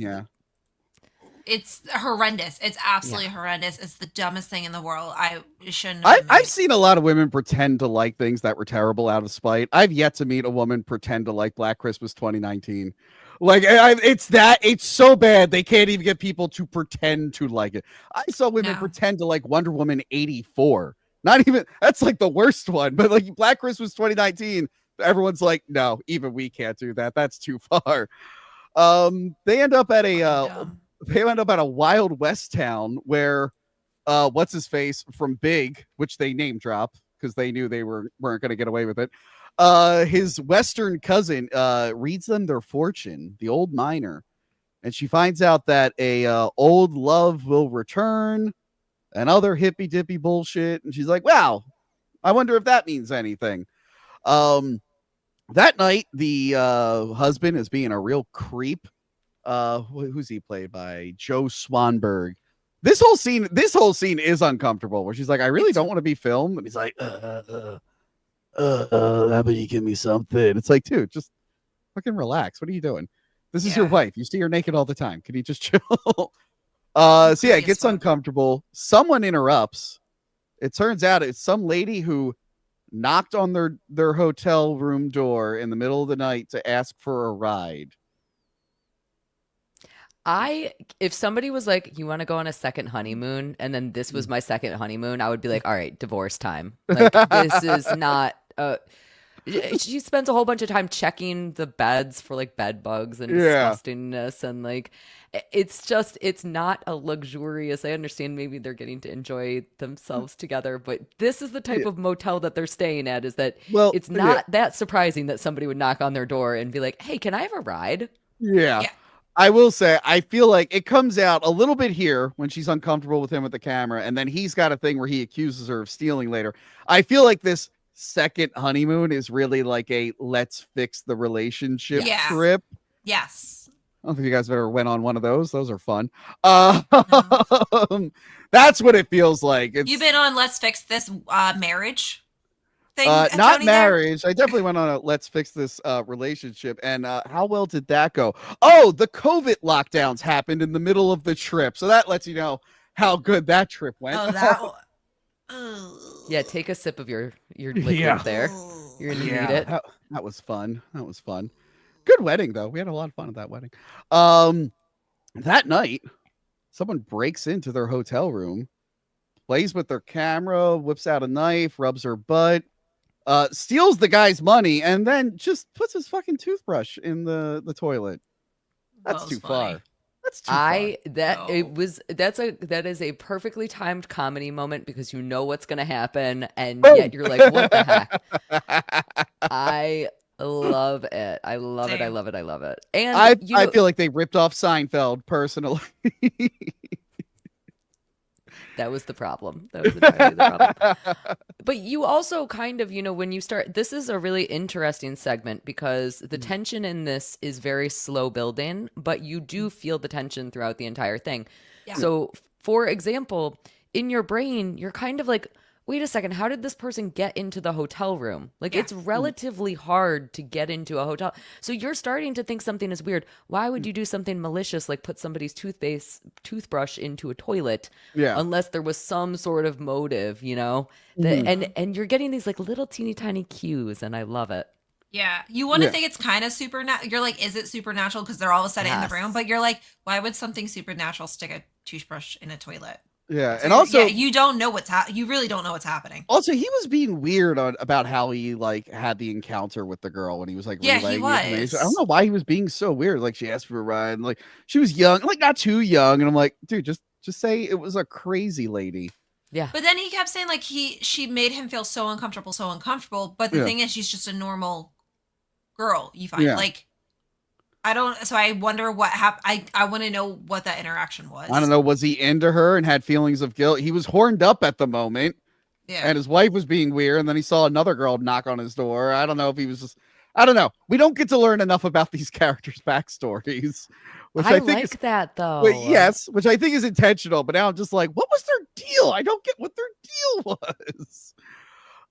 horrendous. It's absolutely horrendous. It's the dumbest thing in the world. I shouldn't. I've seen a lot of women pretend to like things that were terrible out of spite. I've yet to meet a woman pretend to like Black Christmas 2019. Like it's so bad they can't even get people to pretend to like it. I saw women pretend to like Wonder Woman 84, Not even that's like the worst one, but like Black Christmas 2019, everyone's like, no, even we can't do that. That's too far. They end up at a Wild West town where what's his face from Big, which they name drop because they knew they weren't going to get away with it. His Western cousin reads them their fortune, the old miner, and she finds out that a old love will return and other hippy dippy bullshit. And she's like, wow, I wonder if that means anything. That night, the husband is being a real creep. Who's he played by? Joe Swanberg. This whole scene is uncomfortable where she's like, I really don't want to be filmed. And he's like, how about you give me something? It's like, dude, just fucking relax. What are you doing? This is your wife. You see her naked all the time. Can you just chill? So yeah, it gets uncomfortable. Someone interrupts. It turns out it's some lady who knocked on their hotel room door in the middle of the night to ask for a ride. If somebody was like, you want to go on a second honeymoon, and then this was my second honeymoon, I would be like, all right, divorce time. Like, this is not she spends a whole bunch of time checking the beds for like bed bugs and disgustingness, and like it's not a luxurious. I understand maybe they're getting to enjoy themselves together, but this is the type of motel that they're staying at. Is that it's not that surprising that somebody would knock on their door and be like, hey, can I have a ride? Yeah. I will say, I feel like it comes out a little bit here when she's uncomfortable with him with the camera, and then he's got a thing where he accuses her of stealing later. I feel like this second honeymoon is really like a let's fix the relationship trip. Yes. I don't think you guys ever went on one of those. Those are fun. That's what it feels like. You've been on Let's Fix This Marriage thing? Not marriage. I definitely went on a let's fix this relationship. And how well did that go? Oh, the COVID lockdowns happened in the middle of the trip. So that lets you know how good that trip went. Oh, that Yeah, take a sip of your liquid there. You're gonna need it. That was fun. That was fun. Good wedding though. We had a lot of fun at that wedding. That night, someone breaks into their hotel room, plays with their camera, whips out a knife, rubs her butt, steals the guy's money, and then just puts his fucking toothbrush in the toilet. That's too far. That's too far. That is a perfectly timed comedy moment because you know what's gonna happen, and yet you're like, what the heck? I love it. I love it. I love it. I love it. And I feel like they ripped off Seinfeld personally. That was the problem. That was entirely the problem. But you also kind of, when you start, this is a really interesting segment because the tension in this is very slow building, but you do feel the tension throughout the entire thing. Yeah. So, for example, in your brain, you're kind of like, wait a second, how did this person get into the hotel room? Like, it's relatively hard to get into a hotel. So you're starting to think something is weird. Why would you do something malicious like put somebody's toothbrush into a toilet? Yeah. Unless there was some sort of motive, and you're getting these like little teeny tiny cues, and I love it. Yeah. You want to think it's kind of supernatural. You're like, is it supernatural? Because they're all of a sudden in the room. But you're like, why would something supernatural stick a toothbrush in a toilet? Yeah, and also you don't know you really don't know what's happening. Also, he was being weird about how he like had the encounter with the girl when he was like relaying the information. I don't know why he was being so weird. Like she asked for a ride, and like she was young, like not too young, and I'm like, dude, just say it was a crazy lady. Yeah. But then he kept saying like she made him feel so uncomfortable. But the thing is, she's just a normal girl. You find like. I wonder what happened. I want to know what that interaction was. I don't know. Was he into her and had feelings of guilt? He was horned up at the moment. Yeah. And his wife was being weird. And then he saw another girl knock on his door. I don't know if he was just, I don't know. We don't get to learn enough about these characters' backstories. Which I think like that though. Yes, which I think is intentional. But now I'm just like, what was their deal? I don't get what their deal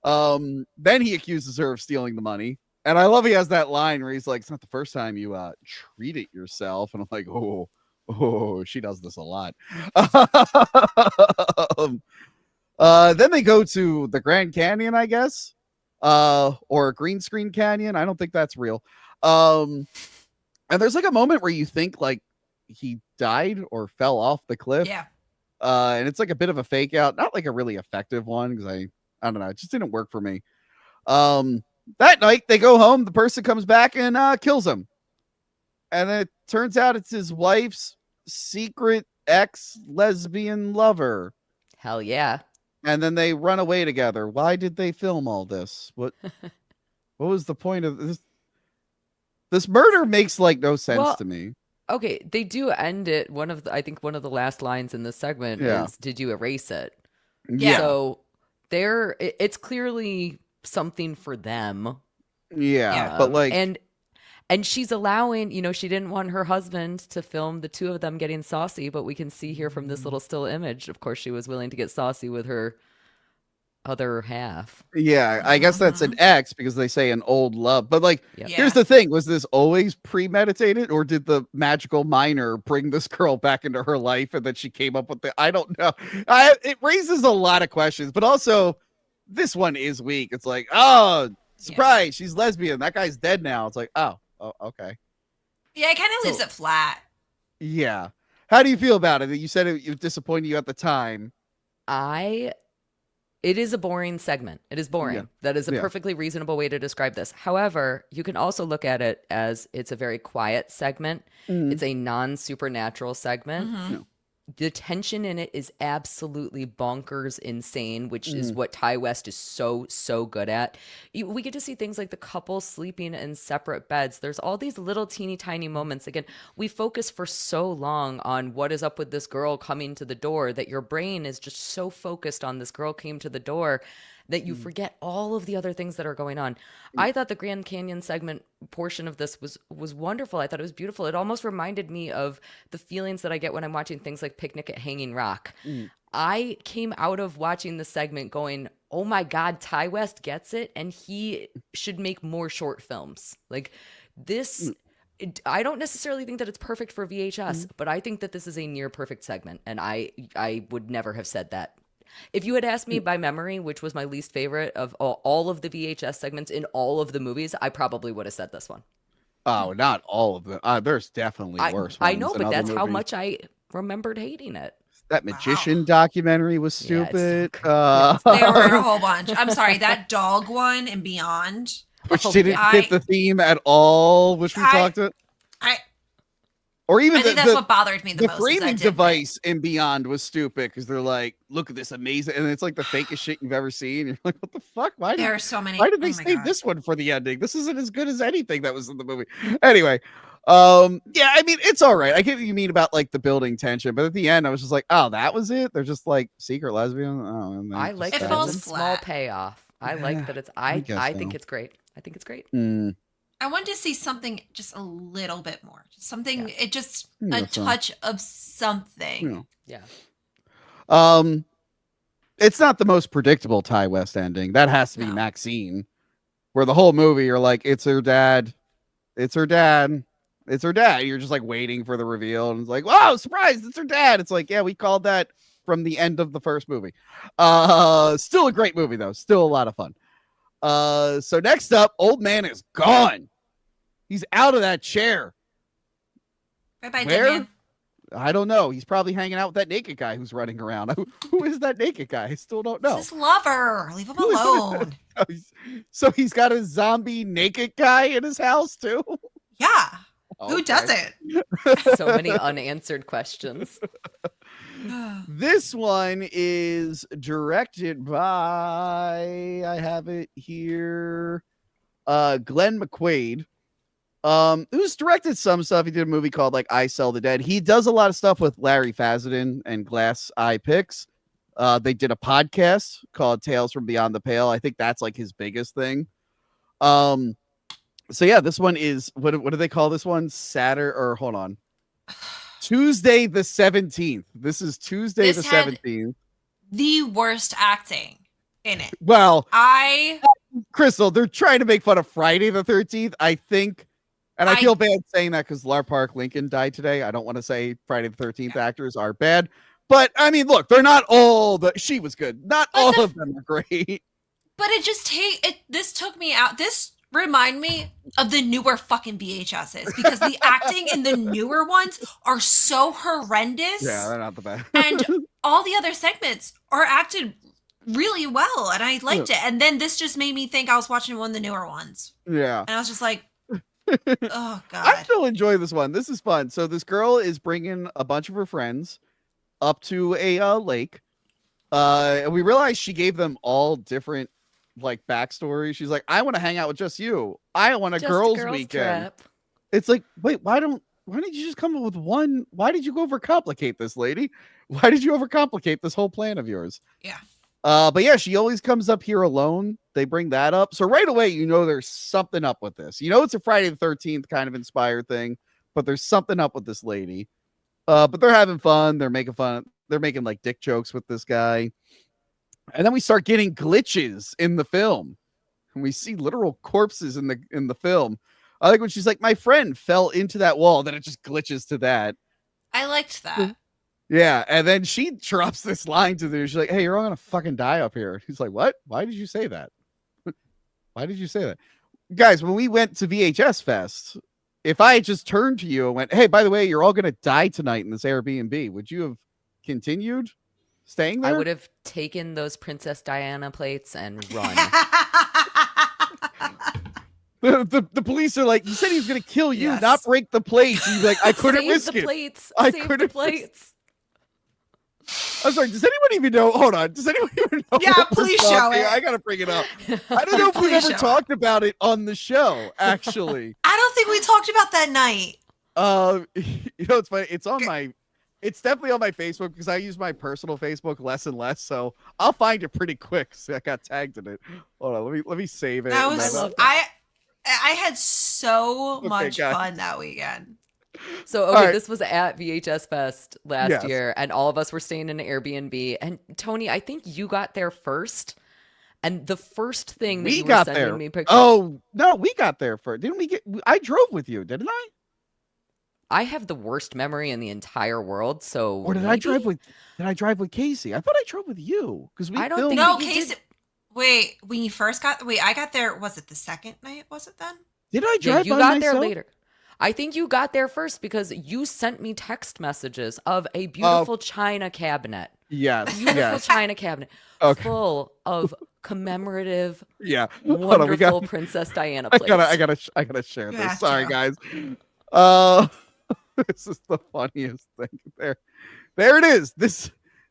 was. Then he accuses her of stealing the money. And I love he has that line where he's like, it's not the first time you treat it yourself. And I'm like, oh, she does this a lot. Then they go to the Grand Canyon, I guess, or Green Screen Canyon. I don't think that's real. And there's like a moment where you think like he died or fell off the cliff. Yeah. And it's like a bit of a fake out, not like a really effective one because I don't know. It just didn't work for me. That night they go home. The person comes back and kills him, and then it turns out it's his wife's secret ex lesbian lover. Hell yeah. And then they run away together. Why did they film all this? What was the point of this? This murder makes like no sense to me. Okay, they do end it. I think one of the last lines in this segment is, "Did you erase it?" Yeah. So it's clearly something for them. Yeah. But like, and she's allowing, she didn't want her husband to film the two of them getting saucy, but we can see here from this little still image, of course, she was willing to get saucy with her other half. Yeah, I guess that's an ex because they say an old love. But like, Yep. here's the thing: was this always premeditated, or did the magical miner bring this girl back into her life, and then she came up with the? I don't know. It raises a lot of questions, but also this one is weak. It's like, oh, surprise, she's lesbian. That guy's dead now. It's like, oh, okay. Yeah, it kind of leaves it flat. Yeah. How do you feel about it? You said it disappointed you at the time. It is a boring segment. It is boring. Yeah. That is a perfectly reasonable way to describe this. However, you can also look at it as it's a very quiet segment. Mm-hmm. It's a non-supernatural segment. Mm-hmm. No. The tension in it is absolutely bonkers insane, which is what Ty West is so good at. We get to see things like the couple sleeping in separate beds. There's all these little teeny tiny moments. Again, we focus for so long on what is up with this girl coming to the door that your brain is just so focused on this girl came to the door that you forget all of the other things that are going on. I thought the Grand Canyon segment portion of this was wonderful. I thought it was beautiful. It almost reminded me of the feelings that I get when I'm watching things like Picnic at Hanging Rock. I came out of watching the segment going, oh my God, Ty West gets it, and he should make more short films. Like this, I don't necessarily think that it's perfect for VHS, but I think that this is a near perfect segment, and I would never have said that. If you had asked me by memory, which was my least favorite of all of the VHS segments in all of the movies, I probably would have said this one. Oh, not all of them. There's definitely worse ones. I know, but that's how much I remembered hating it. That magician documentary was stupid. There were a whole bunch. I'm sorry, that dog one and Beyond. Which didn't fit the theme at all, which we talked about. Or even I think that's what bothered me the most. The framing device in Beyond was stupid because they're like, look at this amazing, and it's like the fakest shit you've ever seen. You're like, what the fuck? Why did they save this one for the ending? This isn't as good as anything that was in the movie. Anyway, yeah, I mean, it's all right. I get what you mean about like the building tension, but at the end, I was just like, oh, that was it. They're just like secret lesbian. Oh, I like that. It's a small payoff. I like that. I think it's great. I think it's great. I wanted to see something just a little bit more. Something, a touch of something. Yeah. It's not the most predictable Ty West ending. That has to be Maxine, where the whole movie you're like, it's her dad. It's her dad. It's her dad. You're just like waiting for the reveal, and it's like, wow, surprise, it's her dad. It's like, yeah, we called that from the end of the first movie. Still a great movie though. Still a lot of fun. So next up, old man is gone. He's out of that chair. Bye-bye, dead man. I don't know. He's probably hanging out with that naked guy who's running around. Who is that naked guy? I still don't know. It's his lover. Leave him alone. So he's got a zombie naked guy in his house too? Yeah. Okay. Who doesn't? So many unanswered questions. This one is directed by, I have it here, Glenn McQuaid, who's directed some stuff. He did a movie called like I Sell the Dead. He does a lot of stuff with Larry Fazenden and Glass Eye Picks. They did a podcast called Tales from Beyond the Pale. I think that's like his biggest thing. So yeah, this one is, what do they call this one? Hold on. Tuesday the 17th. This is Tuesday the 17th. The worst acting in it. Well, Crystal, they're trying to make fun of Friday the 13th, I think. And I feel bad saying that because Lar Park Lincoln died today. I don't want to say Friday the 13th actors are bad. But I mean, look, they're not all she was good. Not all of them are great. But this took me out. This remind me of the newer fucking VHSs because the acting in the newer ones are so horrendous. Yeah, they're not the best. And all the other segments are acted really well, and I liked it. And then this just made me think I was watching one of the newer ones. Yeah. And I was just like, oh God. I still enjoy this one. This is fun. So this girl is bringing a bunch of her friends up to a lake. And we realized she gave them all different like backstories. She's like, I want to hang out with just you. I want a girls' weekend. Trip. It's like, wait, why did you just come up with one? Why did you overcomplicate this, lady? Why did you overcomplicate this whole plan of yours? Yeah. But yeah, she always comes up here alone. They bring that up. So right away, you know there's something up with this. You know it's a Friday the 13th kind of inspired thing, but there's something up with this lady. But they're having fun. They're making fun. They're making like dick jokes with this guy. And then we start getting glitches in the film. And we see literal corpses in the film. I like when she's like, my friend fell into that wall. Then it just glitches to that. I liked that. Yeah, and then she drops this line to them. She's like, hey, you're all gonna fucking die up here. He's like, what? Why did you say that? Why did you say that? Guys, when we went to VHS Fest, if I had just turned to you and went, hey, by the way, you're all gonna die tonight in this Airbnb, would you have continued staying there? I would have taken those Princess Diana plates and run. The police are like, he said he was gonna kill you, Yes. not break the plates. He's like, I couldn't Save risk the it. plates. I Save couldn't the plates. I'm sorry, does anyone even know? Hold on. Does anyone even know? Yeah, what we're please show talking? it. I gotta bring it up. I don't know if we've Please ever show talked about it on the show, actually. I don't think we talked about that night. You know, it's funny. It's definitely on my Facebook because I use my personal Facebook less and less. So I'll find it pretty quick. So I got tagged in it. Hold on, let me save it. That and was then- I had so much guys. fun that weekend. So, All okay, right. this was at VHS Fest last Yes. year, and all of us were staying in an Airbnb. And Tony, I think you got there first. And the first thing that we you were got sending there. me pictures. Oh no, we got there first. Didn't we get? I drove with you, didn't I? I have the worst memory in the entire world. So, Or did I drive with? Did I drive with Casey? I thought I drove with you because we I don't filmed. think No, you Casey. did- Wait, when you first got I got there. Was it the second night? Was it then? Did I Yeah, drive you by got myself? there later. I think you got there first because you sent me text messages of a beautiful china cabinet. Yes. Beautiful Yes. china cabinet Okay. full of commemorative, Yeah. Hold on, we wonderful got. Princess Diana I plates. gotta share You this. have Sorry, to. guys. This is the funniest thing. There it is.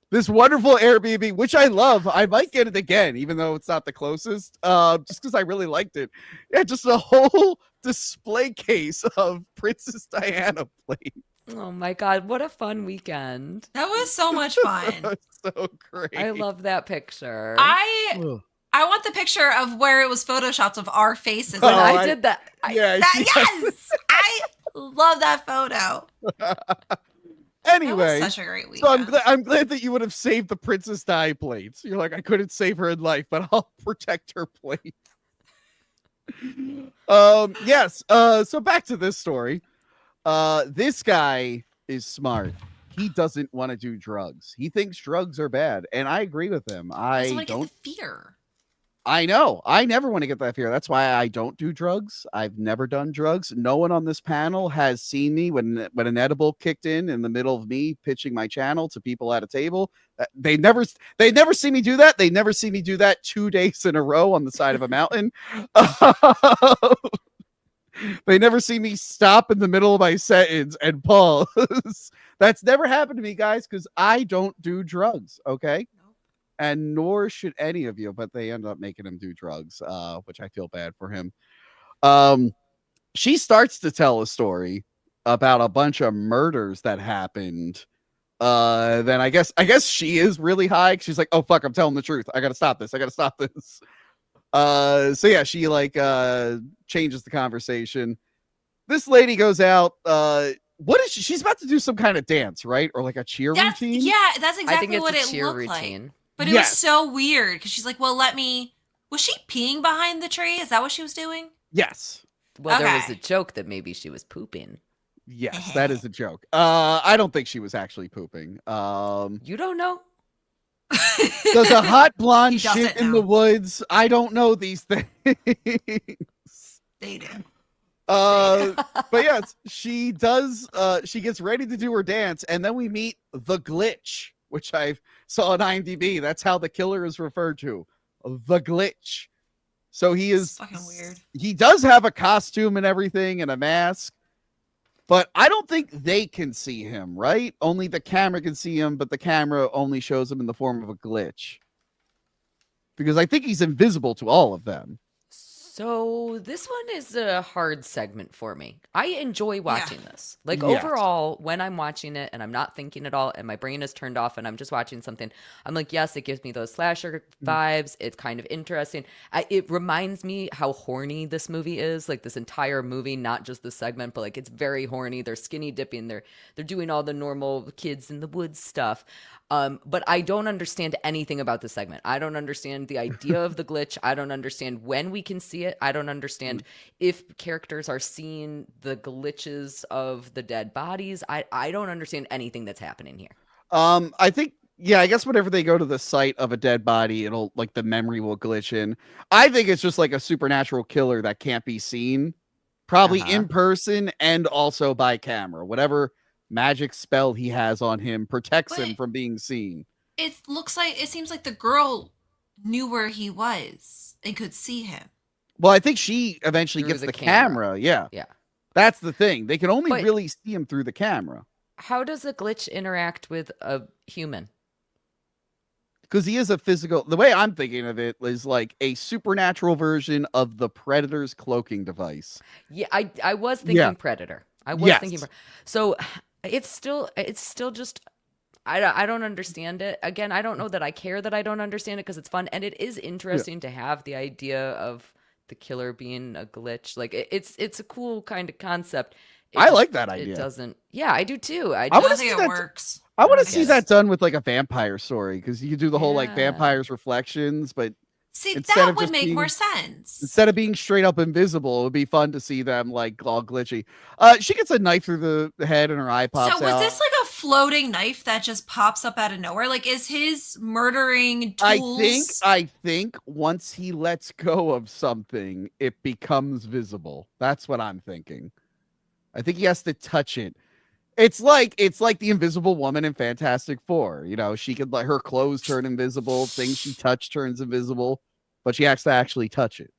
This wonderful Airbnb, which I love. I might get it again, even though it's not the closest. Just because I really liked it. Yeah, just a whole display case of Princess Diana plates. Oh my God, what a fun weekend. That was so much fun. So great. I love that picture. I Ugh. want the picture of where it was photoshopped of our faces. when Oh, I I- did that, Yeah. Yes, I love that photo. Anyway, That was such a great so weekend. I'm glad that you would have saved the Princess Di plates. You're like, I couldn't save her in life, but I'll protect her plate. Yes. So back to this story. This guy is smart. He doesn't want to do drugs. He thinks drugs are bad, and I agree with him. I I just want to don't. get the fear. I know. I never want to get that fear. That's why I don't do drugs. I've never done drugs. No one on this panel has seen me when an edible kicked in the middle of me pitching my channel to people at a table. They never see me do that. They never see me do that 2 days in a row on the side of a mountain. They never see me stop in the middle of my sentence and pause. That's never happened to me, guys, because I don't do drugs. Okay. And nor should any of you, but they end up making him do drugs, which I feel bad for him. She starts to tell a story about a bunch of murders that happened. Then I guess she is really high. She's like, oh fuck, I'm telling the truth. I gotta stop this. So yeah, she like changes the conversation. This lady goes out. What is she? She's about to do some kind of dance, right? Or like a cheer routine? Yeah, that's I think exactly it's what a it cheer looked like. routine. But it Yes. was so weird because she's like, well, was she peeing behind the tree? Is that what she was doing? Yes. Well, there was Okay. a joke that maybe she was pooping. Yes, that is a joke. I don't think she was actually pooping. You don't know? Does a hot He blonde doesn't shit in know. the woods? I don't know these things. They do. But yes, she does. She gets ready to do her dance, and then we meet the glitch, which I saw on IMDb. That's how the killer is referred to, the glitch. So he is fucking weird. He does have a costume and everything and a mask, but I don't think they can see him, right? Only the camera can see him, but the camera only shows him in the form of a glitch. Because I think he's invisible to all of them. So this one is a hard segment for me. I enjoy watching this. Like Yes. overall, when I'm watching it and I'm not thinking at all and my brain is turned off and I'm just watching something, I'm like, yes, it gives me those slasher vibes. It's kind of interesting. It reminds me how horny this movie is. Like this entire movie, not just the segment, but like it's very horny. They're skinny dipping. They're doing all the normal kids in the woods stuff. But I don't understand anything about the segment. I don't understand the idea of the glitch. I don't understand when we can see it. I don't understand if characters are seeing the glitches of the dead bodies. I don't understand anything that's happening here. I think, yeah, I guess whenever they go to the site of a dead body, it'll like the memory will glitch in. I think it's just like a supernatural killer that can't be seen, probably in person and also by camera. Whatever magic spell he has on him protects him from being seen. It seems like the girl knew where he was and could see him. Well, I think she eventually Through gets the the camera. camera. Yeah. Yeah. That's the thing. They can only But- really see him through the camera. How does a glitch interact with a human? Because he is a physical. The way I'm thinking of it is like a supernatural version of the Predator's cloaking device. Yeah, I was thinking Yeah. Predator. I was Yes. thinking. So it's still just. I don't understand it. Again, I don't know that I care that I don't understand it because it's fun and it is interesting to have the idea of the killer being a glitch. Like it's a cool kind of concept. I like that idea. It doesn't. Yeah, I do too. I wanna don't see think that- it works. I want to I see guess. that done with like a vampire story because you could do the whole like Yeah. vampires reflections, but See, instead that of would just make being- more sense. instead of being straight up invisible, it would be fun to see them like all glitchy. She gets a knife through the head and her eye pops So was out. this like a floating knife that just pops up out of nowhere? Like, is his murdering tools? I think once he lets go of something, it becomes visible. That's what I'm thinking. I think he has to touch it. It's like the Invisible Woman in Fantastic Four. You know, she could let her clothes turn invisible, things she touched turns invisible, but she has to actually touch it.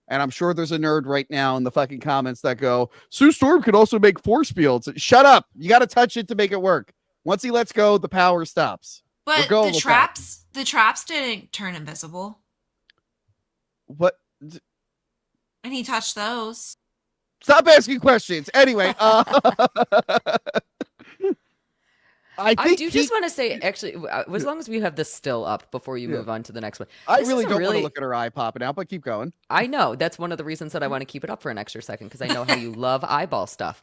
And I'm sure there's a nerd right now in the fucking comments that go, Sue Storm could also make force fields. Shut up. You got to touch it to make it work. Once he lets go, the power stops. But going the with that. traps didn't turn invisible, What? and he touched those. Stop asking questions. Anyway, I do just want to say, actually, as long as we have this still up before you move on to the next one. I this really is a don't want to really- look at her eye popping out, but keep going. I know that's one of the reasons that I want to keep it up for an extra second because I know how you love eyeball stuff.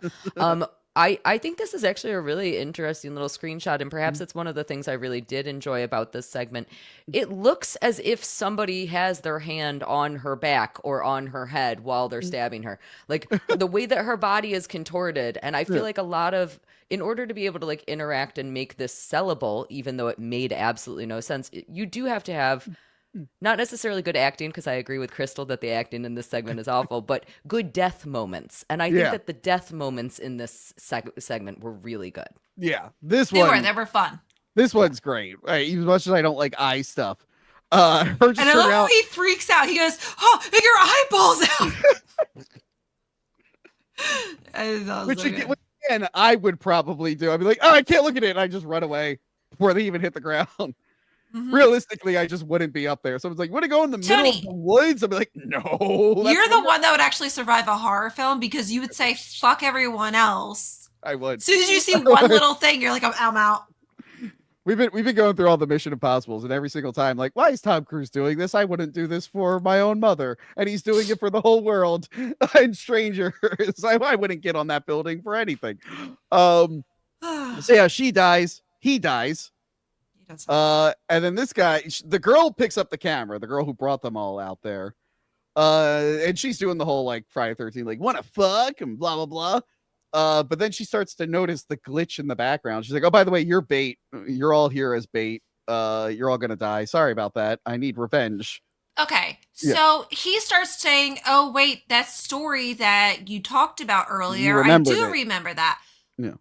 I think this is actually a really interesting little screenshot, and perhaps it's one of the things I really did enjoy about this segment. It looks as if somebody has their hand on her back or on her head while they're stabbing her. Like the way that her body is contorted, and I feel like a lot of, in order to be able to like interact and make this sellable, even though it made absolutely no sense, you do have to have not necessarily good acting, because I agree with Crystal that the acting in this segment is awful, but good death moments. And I think that the death moments in this segment were really good. Yeah, this They one. were fun. This one's great. Right, as much as I don't like eye stuff. Her just And I turn love how around. he freaks out. He goes, "Oh, get your eyeballs out!" Which again, I would probably do. I'd be like, oh, I can't look at it. And I just run away before they even hit the ground. Realistically, I just wouldn't be up there. Someone's like, want to go in the middle Tony, of the woods? I'd be like, no. You're the one that would actually survive a horror film because you would say, fuck everyone else. I would. As soon as you see one little thing, you're like, I'm out. We've been going through all the Mission Impossibles, and every single time, like, why is Tom Cruise doing this? I wouldn't do this for my own mother, and he's doing it for the whole world and strangers. I wouldn't get on that building for anything. So yeah, she dies. He dies. And then this guy, the girl picks up the camera, the girl who brought them all out there. And she's doing the whole like Friday 13th, like, wanna fuck and blah blah blah. But then she starts to notice the glitch in the background. She's like, oh, by the way, you're bait. You're all here as bait. You're all gonna die. Sorry about that. I need revenge. Okay, so he starts saying, oh, wait, that story that you talked about earlier, I do remember that. Yeah.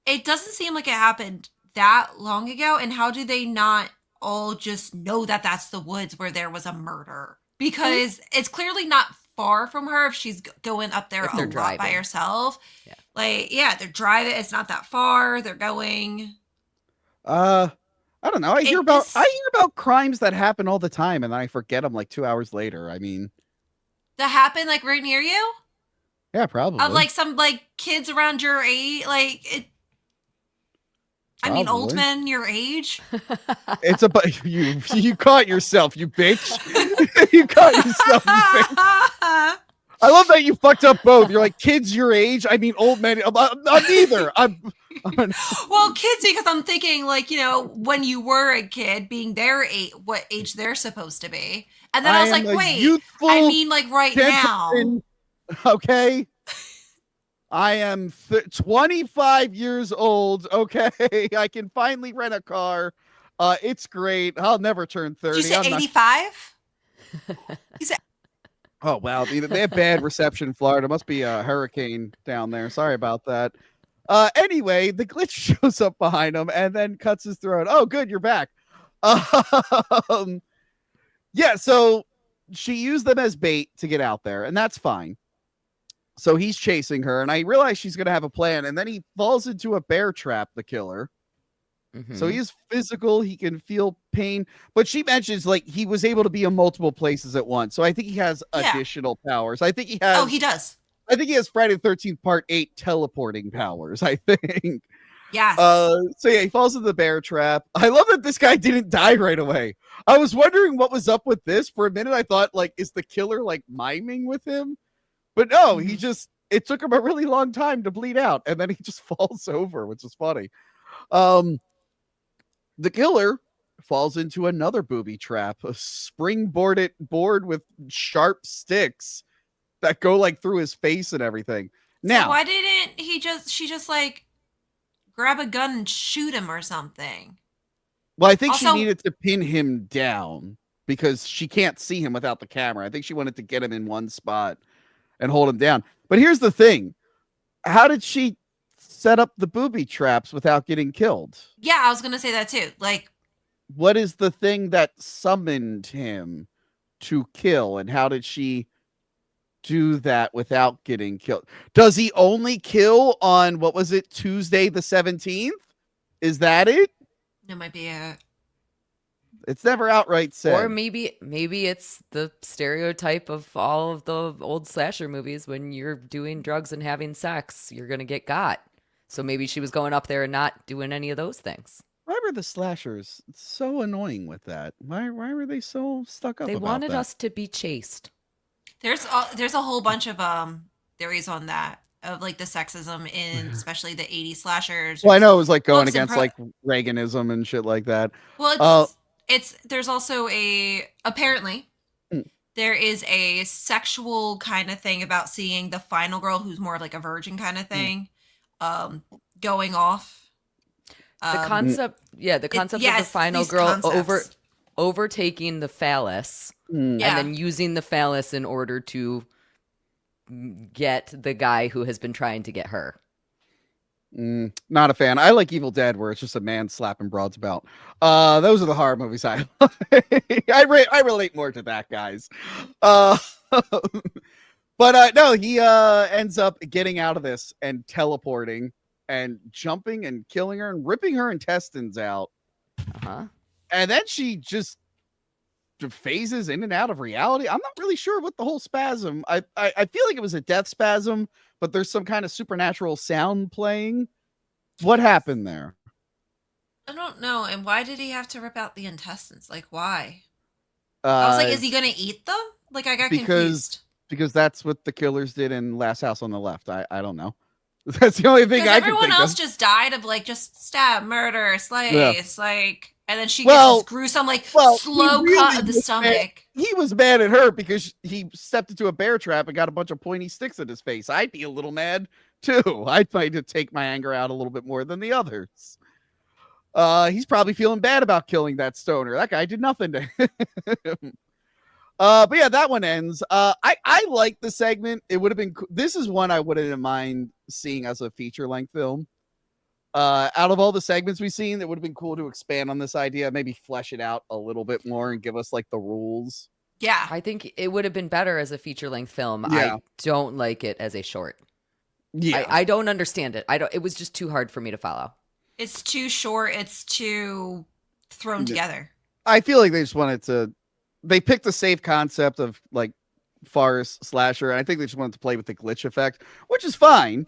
It doesn't seem like it happened that long ago? And how do they not all just know that that's the woods where there was a murder? Because it's clearly not far from her if she's going up there a lot by herself. Yeah. Like, yeah, they're driving. It's not that far. They're going. I don't know. I hear about crimes that happen all the time, and then I forget them like 2 hours later. I mean, that happened like right near you? Yeah, probably. Of like some like kids around your age, like it. I mean, old men your age. It's about you caught yourself, you bitch. You caught yourself, you bitch. I love that you fucked up both. You're like kids your age. I mean, old men. I'm neither. Well, kids, because I'm thinking like, you know, when you were a kid, being their age, what age they're supposed to be, and then I was like, wait, I mean, like right now. Okay. I am 25 years old. Okay, I can finally rent a car. It's great. I'll never turn 30. Did you say 85? You said. Oh wow, they have bad reception in Florida. Must be a hurricane down there. Sorry about that. Anyway, the glitch shows up behind him and then cuts his throat. Oh, good, you're back. Yeah, so she used them as bait to get out there, and that's fine. So he's chasing her, and I realize she's going to have a plan, and then he falls into a bear trap, the killer. Mm-hmm. So he is physical. He can feel pain. But she mentions, like, he was able to be in multiple places at once. So I think he has additional powers. I think he has... Oh, he does. I think he has Friday the 13th Part 8 teleporting powers, I think. Yes. So yeah, he falls into the bear trap. I love that this guy didn't die right away. I was wondering what was up with this. For a minute, I thought, like, is the killer, like, miming with him? But no, he just, it took him a really long time to bleed out. And then he just falls over, which is funny. The killer falls into another booby trap, a spring-board with sharp sticks that go like through his face and everything. Now, so why didn't she just like grab a gun and shoot him or something? Well, I think she needed to pin him down because she can't see him without the camera. I think she wanted to get him in one spot and hold him down. But here's the thing. How did she set up the booby traps without getting killed? Yeah, I was going to say that too. Like, what is the thing that summoned him to kill? And how did she do that without getting killed? Does he only kill on, what was it, Tuesday the 17th? Is that it? That might be it. It's never outright said. Or maybe it's the stereotype of all of the old slasher movies. When you're doing drugs and having sex, you're going to get got. So maybe she was going up there and not doing any of those things. Why were the slashers so annoying with that? Why were they so stuck up They about wanted that? us to be chased. There's a whole bunch of theories on that, of like the sexism in especially the 80s slashers. Well, I know it was like going against like Reaganism and shit like that. Well, there's also apparently there is a sexual kind of thing about seeing the final girl who's more of like a virgin kind of thing going off. The concept of the final girl overtaking the phallus and then using the phallus in order to get the guy who has been trying to get her. Not a fan. I like Evil Dead, where it's just a man slapping broads about. Those are the horror movies I I relate more to that, guys. But no, he ends up getting out of this and teleporting and jumping and killing her and ripping her intestines out. And then she just phases in and out of reality. I'm not really sure what the whole spasm. I feel like it was a death spasm, but there's some kind of supernatural sound playing. What happened there? I don't know. And why did he have to rip out the intestines? Like, why? I was like, is he going to eat them? Like, I got confused. Because that's what the killers did in Last House on the Left. I don't know. That's the only thing I can think of. Everyone else just died of like just stab, murder, slice, like, and then she gets this gruesome slow cut of the stomach. He was mad at her because he stepped into a bear trap and got a bunch of pointy sticks in his face. I'd be a little mad too. I'd try to take my anger out a little bit more than the others. He's probably feeling bad about killing that stoner. That guy did nothing to him. But yeah, that one ends. I like the segment. It would have been. This is one I wouldn't mind seeing as a feature length film. Out of all the segments we've seen, it would have been cool to expand on this idea, maybe flesh it out a little bit more and give us like the rules. Yeah. I think it would have been better as a feature-length film. Yeah. I don't like it as a short. Yeah. I don't understand it. It was just too hard for me to follow. It's too short. It's too thrown together. I feel like they just wanted to. They picked a safe concept of like farce slasher, and I think they just wanted to play with the glitch effect, which is fine.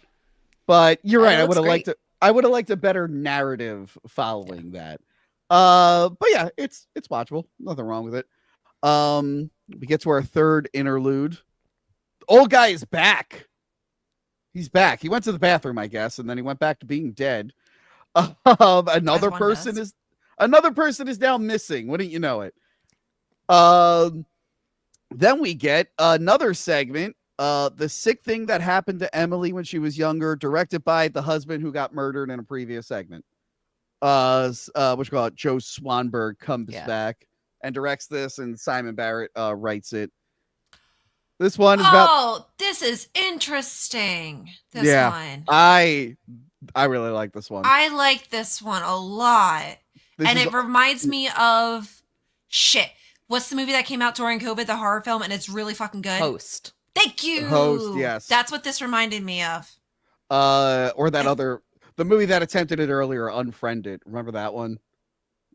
But you're right. I would have liked it. I would have liked a better narrative following that. But yeah, it's watchable. Nothing wrong with it. We get to our third interlude. Old guy is back. He's back. He went to the bathroom, I guess, and then he went back to being dead. Another person is now missing. Wouldn't you know it? Then we get another segment. The sick thing that happened to Emily when she was younger, directed by the husband who got murdered in a previous segment. What you call it? Joe Swanberg comes back and directs this, and Simon Barrett writes it. This one is about. Oh, this is interesting. This one. I really like this one. I like this one a lot. It reminds me of shit. What's the movie that came out during COVID, the horror film, and it's really fucking good? Host. Thank you. Host, yes. That's what this reminded me of. Or that the movie that attempted it earlier, Unfriended. Remember that one?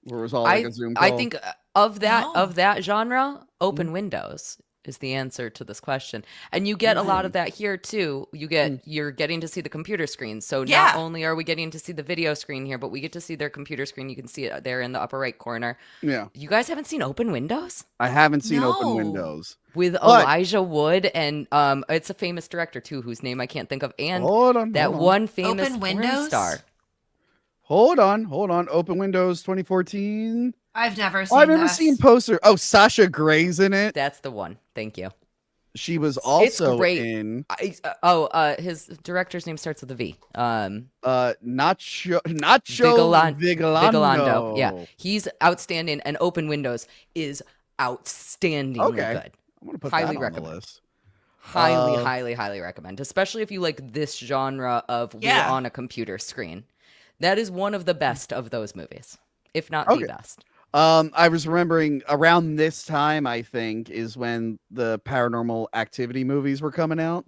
Where it was all like a Zoom call? I think of that genre, Open Windows is the answer to this question. And you get a lot of that here too. You're getting to see the computer screen. So not only are we getting to see the video screen here, but we get to see their computer screen. You can see it there in the upper right corner. Yeah. You guys haven't seen Open Windows? I haven't seen Open Windows. With Elijah Wood, and it's a famous director too, whose name I can't think of, and one famous porn star. Hold on. Open Windows 2014. I've never seen. I've never seen poster. Oh, Sasha Gray's in it. That's the one. Thank you. She was also in. His director's name starts with a V. Nacho Vigilando. Yeah, he's outstanding, and Open Windows is outstandingly good. I'm gonna put highly that recommend. on the list. Highly recommend, especially if you like this genre of we're on a computer screen. That is one of the best of those movies, if not the best. I was remembering around this time, I think, is when the Paranormal Activity movies were coming out.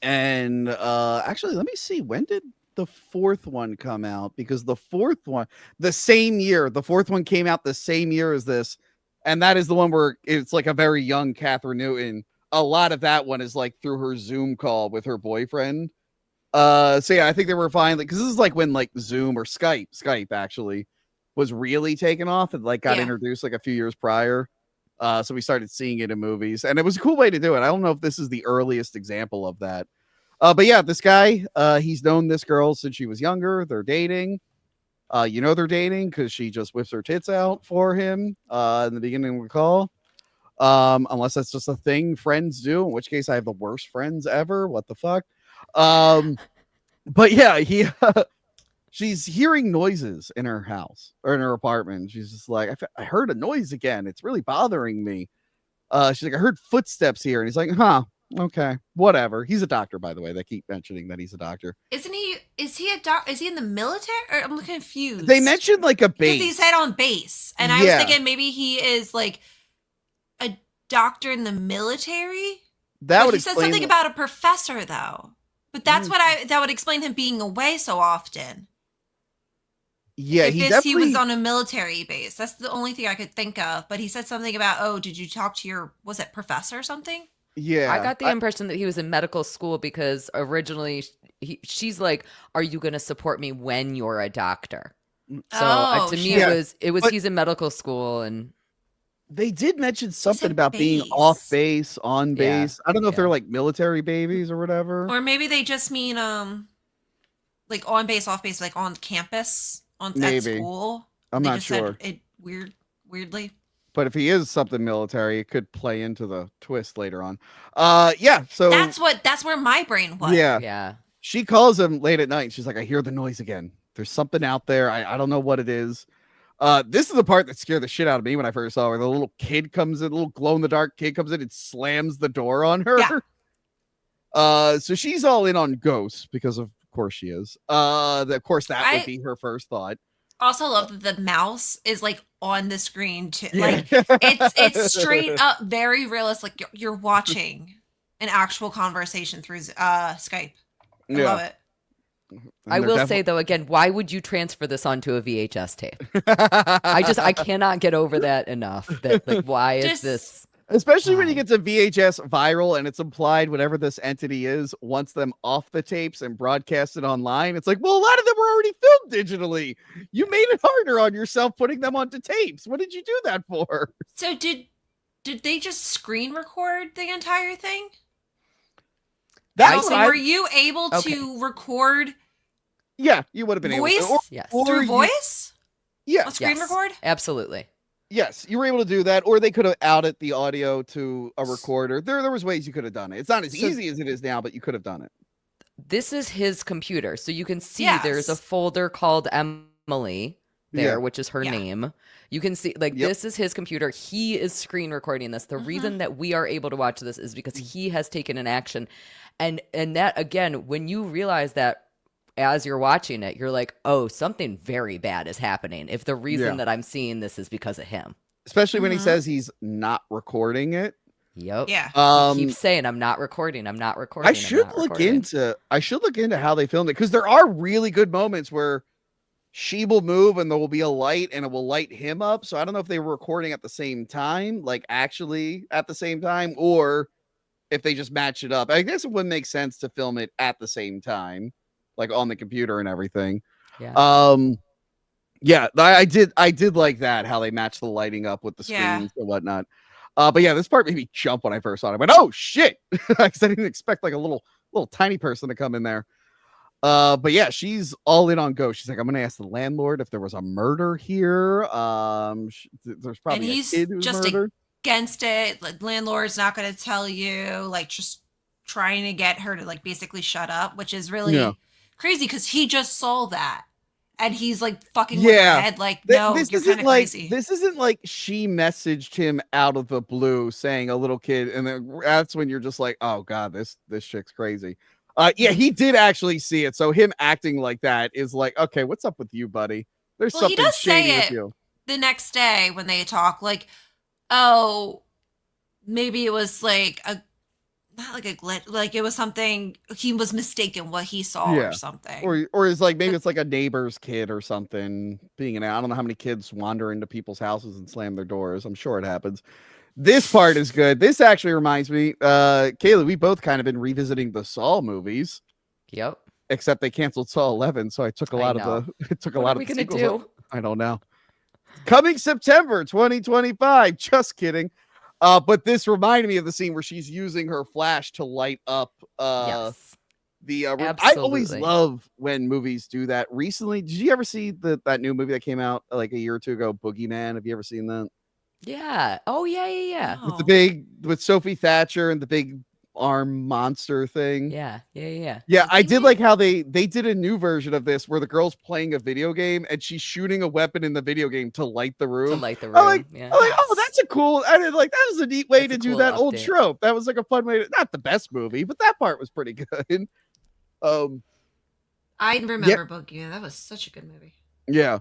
And actually, let me see, when did the fourth one come out? Because the fourth one came out the same year as this, and that is the one where it's like a very young Catherine Newton. A lot of that one is like through her Zoom call with her boyfriend. So yeah, I think they were finally, because this is like when like Zoom or Skype actually was really taken off and like got introduced like a few years prior. So we started seeing it in movies, and it was a cool way to do it. I don't know if this is the earliest example of that. But yeah, this guy, he's known this girl since she was younger. They're dating. They're dating because she just whips her tits out for him in the beginning of the call. Unless that's just a thing friends do, in which case I have the worst friends ever. What the fuck? But yeah, she's hearing noises in her house or in her apartment. She's just like, I heard a noise again. It's really bothering me. She's like, I heard footsteps here. And he's like, huh, okay, whatever. He's a doctor, by the way. They keep mentioning that he's a doctor. Isn't he? Is he is he in the military? Or I'm confused. They mentioned like a base. Because he said on base. And I was thinking maybe he is like a doctor in the military. He said something about a professor though. But that's that would explain him being away so often. Yeah, he was on a military base. That's the only thing I could think of. But he said something about, did you talk to was it professor or something? Yeah. I got the impression that he was in medical school because originally she's like, are you going to support me when you're a doctor? So to me, it was he's in medical school, and they did mention something about being off base, on base. I don't know if they're like military babies or whatever. Or maybe they just mean like on base, off base, like on campus, at school. I'm not sure. It weirdly. But if he is something military, it could play into the twist later on. So that's where my brain was. Yeah. She calls him late at night. She's like, I hear the noise again. There's something out there. I don't know what it is. This is the part that scared the shit out of me when I first saw her. The little kid comes in, the little glow in the dark kid comes in and slams the door on her. Yeah. So she's all in on ghosts because of course she is. Of course that would I be her first thought. also love that the mouse is like on the screen too. Yeah. Like it's straight up very realistic. Like you're watching an actual conversation through Skype. I love it. I will say though, again, why would you transfer this onto a VHS tape? I cannot get over that enough. That like, why is this? Especially when you get to VHS viral and it's implied whatever this entity is wants them off the tapes and broadcast it online. It's like, well, a lot of them were already filmed digitally. You made it harder on yourself putting them onto tapes. What did you do that for? So did they just screen record the entire thing? Were you able to record? Yeah, you would have been voice? able to. Yes. Through voice? Yeah. A screen record? Absolutely. Yes, you were able to do that, or they could have outed the audio to a recorder. There was ways you could have done it. It's not as easy as it is now, but you could have done it. This is his computer, so you can see Yes. there's a folder called Emily there, which is her name. You can see, like, this is his computer. He is screen recording this. The reason that we are able to watch this is because he has taken an action. And that, again, when you realize that as you're watching it, you're like, oh, something very bad is happening. If the reason that I'm seeing this is because of him. Especially when he says he's not recording it. Yep. Yeah. He keeps saying, I'm not recording. I'm not recording. I should look into how they filmed it, because there are really good moments where she will move and there will be a light and it will light him up. So I don't know if they were recording at the same time, like actually at the same time, or if they just match it up. I guess it wouldn't make sense to film it at the same time, like on the computer and everything. Yeah. I did like that, how they matched the lighting up with the screens and whatnot. But yeah, this part made me jump when I first saw it. I went, oh shit. I didn't expect like a little tiny person to come in there. But yeah, she's all in on Ghost. She's like, I'm gonna ask the landlord if there was a murder here. There's probably a kid who's murdered. Against it. Like, landlord's not going to tell you, like, just trying to get her to like basically shut up, which is really crazy because he just saw that and he's like fucking with her head. Like, no, you're kind of crazy. This isn't like she messaged him out of the blue saying a little kid, and then that's when you're just like, oh god, this chick's crazy. Yeah, he did actually see it, so him acting like that is like, okay, what's up with you, buddy? There's something shady with you. The next day when they talk, like, oh, maybe it was like not like a glitch, like it was something, he was mistaken what he saw or something. Or it's like, maybe it's like a neighbor's kid or something being an, I don't know how many kids wander into people's houses and slam their doors. I'm sure it happens. This part is good. This actually reminds me, Cayley, we both kind of been revisiting the Saw movies. Yep. Except they canceled Saw 11, so I took a lot of the sequels. I don't know. Coming September 2025. Just kidding. But this reminded me of the scene where she's using her flash to light up the I always love when movies do that. Recently, did you ever see that new movie that came out like a year or two ago, Boogeyman? Have you ever seen that? Yeah. Oh yeah. Oh. With Sophie Thatcher and the big arm monster thing. Yeah. I did like how they did a new version of this where the girl's playing a video game and she's shooting a weapon in the video game to light the room. I'm like, oh, that's a cool. I did like, that was a neat way to do that old trope. That was like a fun way to, not the best movie, but that part was pretty good. I remember Boogeyman. That was such a good movie. Yeah.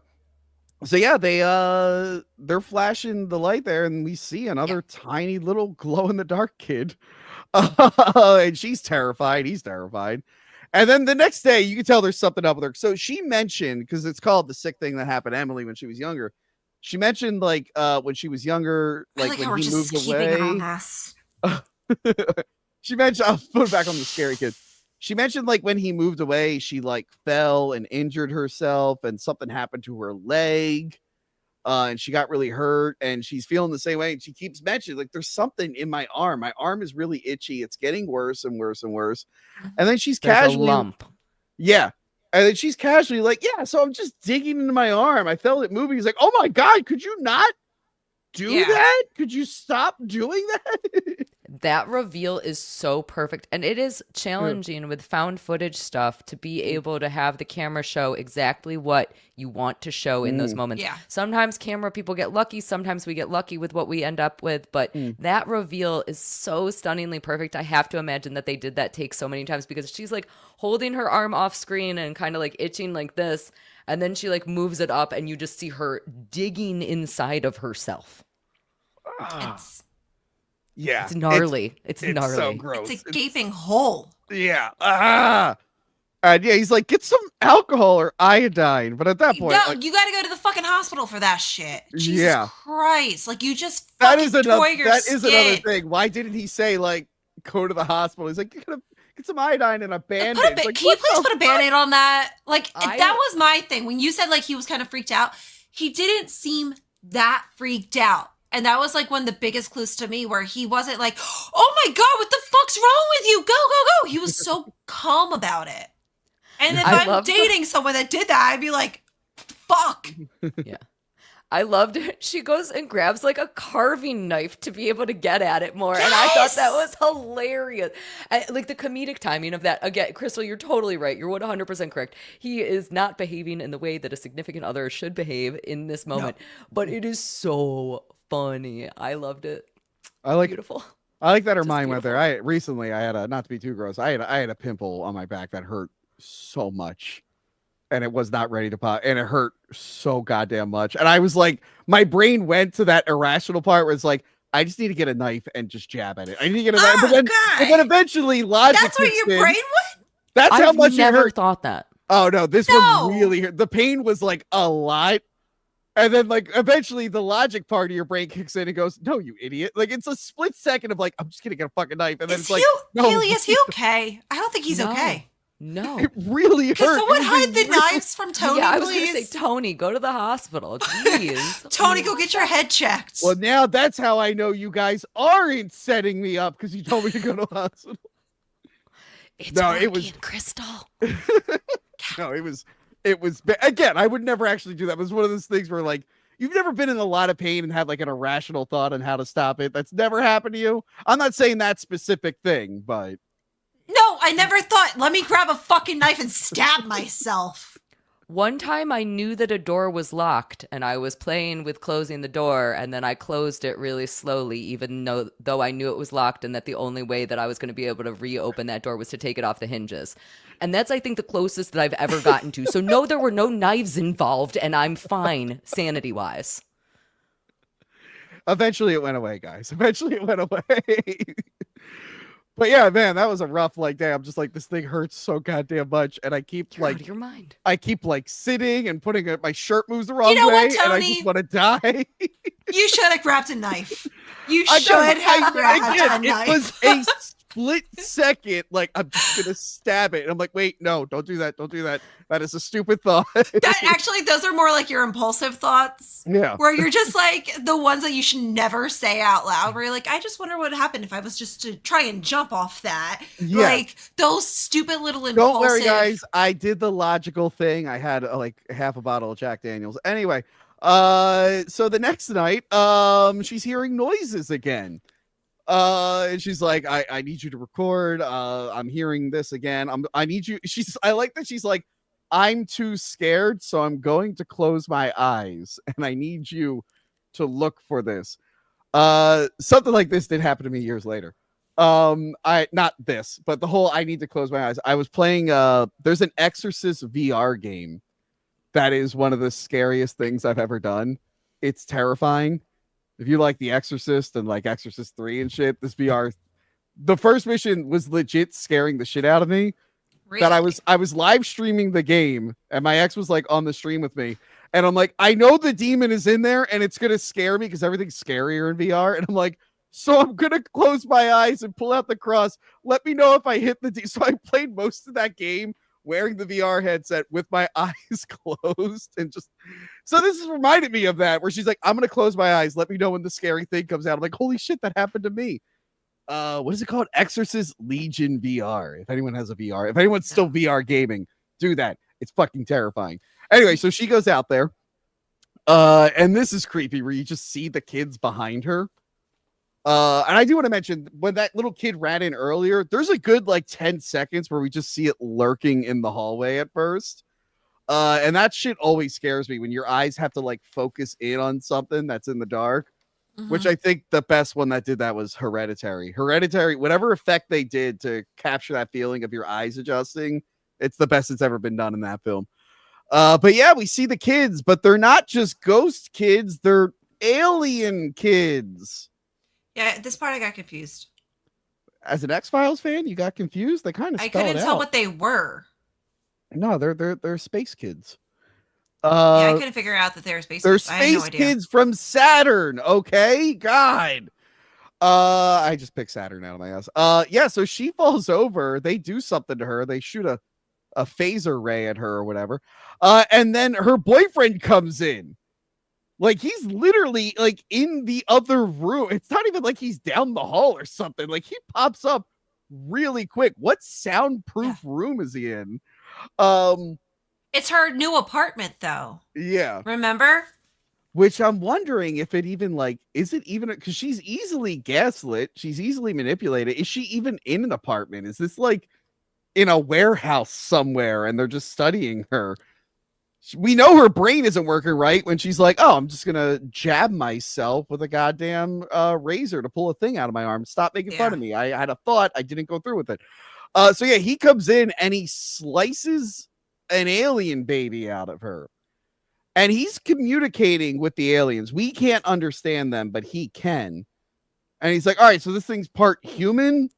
So yeah, they're flashing the light there, and we see another tiny little glow in the dark kid. And she's terrified. He's terrified. And then the next day, you can tell there's something up with her. So she mentioned, because it's called The Sick Thing That Happened to Emily when she was younger. She mentioned like when she was younger, like when he moved away. She mentioned, I'll put it back on the scary kid. She mentioned like when he moved away, she like fell and injured herself, and something happened to her leg. And she got really hurt, and she's feeling the same way. And she keeps mentioning, like, there's something in my arm. My arm is really itchy. It's getting worse and worse and worse. And then she's casually, a lump. Yeah. And then she's casually like, yeah, so I'm just digging into my arm. I felt it moving. He's like, oh my God, could you not do that? Could you stop doing that? That reveal is so perfect. And it is challenging with found footage stuff to be able to have the camera show exactly what you want to show in those moments. Yeah. Sometimes camera people get lucky. Sometimes we get lucky with what we end up with. But that reveal is so stunningly perfect. I have to imagine that they did that take so many times because she's like holding her arm off screen and kind of like itching like this. And then she like moves it up and you just see her digging inside of herself. Yeah, it's gnarly. It's gnarly. So gross. It's a gaping hole. Yeah. And yeah, he's like, get some alcohol or iodine. But at that point, no, you got to go to the fucking hospital for that shit. Jesus Christ! Like you just that fucking is another. That skin. is another thing. Why didn't he say like go to the hospital? He's like, you gotta get some iodine and a bandage. Like, can you please put a band-aid on that? Like that was my thing when you said like he was kind of freaked out. He didn't seem that freaked out. And that was like one of the biggest clues to me where he wasn't like, oh my God, what the fuck's wrong with you? Go, go, go. He was so calm about it. And if I'm dating someone that did that, I'd be like, fuck. Yeah. I loved it. She goes and grabs like a carving knife to be able to get at it more. And I thought that was hilarious. Like the comedic timing of that. Again, Crystal, you're totally right. You're 100% correct. He is not behaving in the way that a significant other should behave in this moment. No. But it is so funny. I loved it. Beautiful. I like that her mind went there. I had a, not to be too gross, I had a pimple on my back that hurt so much. And it was not ready to pop, and it hurt so goddamn much. And I was like, my brain went to that irrational part where it's like, I just need to get a knife and just jab at it. I need to get a knife, but then eventually logic. That's where your brain went. That's how much I never it hurt. Thought that. Oh no, this one really hurt. The pain was like a lot, and then like eventually the logic part of your brain kicks in and goes, "No, you idiot!" Like it's a split second of like, I'm just gonna get a fucking knife, and then it's like, no. Cayley, is he okay? I don't think he's okay. No, it really hurt. Can someone hide the knives from Tony? Yeah, I was going to say, Tony, go to the hospital. Jeez. Tony, go get your head checked. Well, now that's how I know you guys aren't setting me up because you told me to go to the hospital. It was Crystal. No, it was again. I would never actually do that. It was one of those things where like you've never been in a lot of pain and had like an irrational thought on how to stop it. That's never happened to you. I'm not saying that specific thing, but. No, I never thought, let me grab a fucking knife and stab myself. One time I knew that a door was locked and I was playing with closing the door and then I closed it really slowly, even though I knew it was locked and that the only way that I was going to be able to reopen that door was to take it off the hinges. And that's, I think, the closest that I've ever gotten to. So no, there were no knives involved and I'm fine sanity-wise. Eventually it went away, guys. Eventually it went away. But yeah, man, that was a rough like day. I'm just like, this thing hurts so goddamn much, and I keep You're like, out of your mind. I keep like sitting and putting it. My shirt moves the wrong way, what, and I just want to die. You should have grabbed a knife. You should have grabbed a knife. It was a split second. Like I'm just gonna stab it, and I'm like, wait, no, don't do that. Don't do that. That is a stupid thought. That actually, those are more like your impulsive thoughts. Yeah. Where you're just like the ones that you should never say out loud. Where you're like, I just wonder what would happen if I was just to try and jump off that. Yeah. Like those stupid little impulsive. Don't worry, guys. I did the logical thing. I had like half a bottle of Jack Daniels. Anyway, so the next night, she's hearing noises again. And she's like, I need you to record. I'm hearing this again. I need you. I like that she's like, I'm too scared, so I'm going to close my eyes, and I need you to look for this. Something like this did happen to me years later. Not this, but the whole I need to close my eyes. I was playing there's an Exorcist VR game that is one of the scariest things I've ever done. It's terrifying. If you like The Exorcist and like Exorcist 3 and shit, this VR, the first mission was legit scaring the shit out of me. Really? That I was live streaming the game and my ex was like on the stream with me and I'm like, I know the demon is in there and it's gonna scare me because everything's scarier in VR, and I'm like, so I'm gonna close my eyes and pull out the cross. Let me know if I hit the so I played most of that game wearing the VR headset with my eyes closed, and just so this has reminded me of that where she's like, I'm gonna close my eyes, let me know when the scary thing comes out. I'm like, holy shit, that happened to me. What is it called? Exorcist Legion VR. If anyone has a VR, if anyone's still VR gaming, do that. It's fucking terrifying. Anyway, so she goes out there. And this is creepy where you just see the kids behind her. And I do want to mention when that little kid ran in earlier, there's a good like 10 seconds where we just see it lurking in the hallway at first. And that shit always scares me when your eyes have to like focus in on something that's in the dark, which I think the best one that did that was Hereditary. Hereditary, whatever effect they did to capture that feeling of your eyes adjusting, it's the best it's ever been done in that film. But yeah, we see the kids, but they're not just ghost kids, they're alien kids. Yeah, at this part I got confused. As an X-Files fan, you got confused? They kind of I couldn't tell what they were. No, they're space kids. Yeah, I couldn't figure out that they were space they're kids. I had no space idea. kids from Saturn, okay? God. I just picked Saturn out of my ass. Yeah, so she falls over, they do something to her, they shoot a phaser ray at her or whatever. And then her boyfriend comes in. Like he's literally like in the other room. It's not even like he's down the hall or something. Like he pops up really quick. What soundproof room is he in? It's her new apartment though. Yeah. Remember? Which I'm wondering if it even like, is it even, because she's easily gaslit. She's easily manipulated. Is she even in an apartment? Is this like in a warehouse somewhere and they're just studying her? We know her brain isn't working right when she's like, oh, I'm just going to jab myself with a goddamn razor to pull a thing out of my arm. Stop making fun of me. I had a thought. I didn't go through with it. So yeah, he comes in and he slices an alien baby out of her. And he's communicating with the aliens. We can't understand them, but he can. And he's like, all right, so this thing's part human.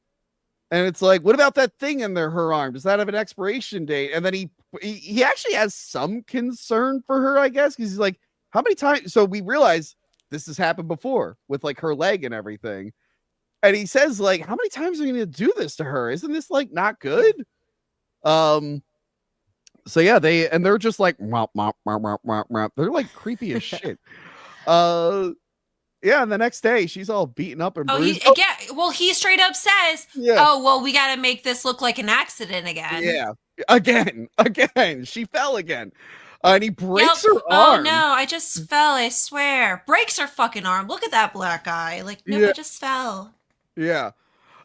And it's like, what about that thing in her arm? Does that have an expiration date? And then he actually has some concern for her, I guess, because he's like, how many times? So we realize this has happened before with like her leg and everything. And he says, like, how many times are you going to do this to her? Isn't this like not good? So yeah, they're just like, womp, womp, womp, womp, womp, womp. They're like creepy as shit. Yeah, and the next day she's all beaten up and bruised. He straight up says, oh, well, we got to make this look like an accident again. Yeah, again. She fell again. And he breaks her arm. Oh, no, I just fell, I swear. Breaks her fucking arm. Look at that black eye. Like, no, I just fell. Yeah.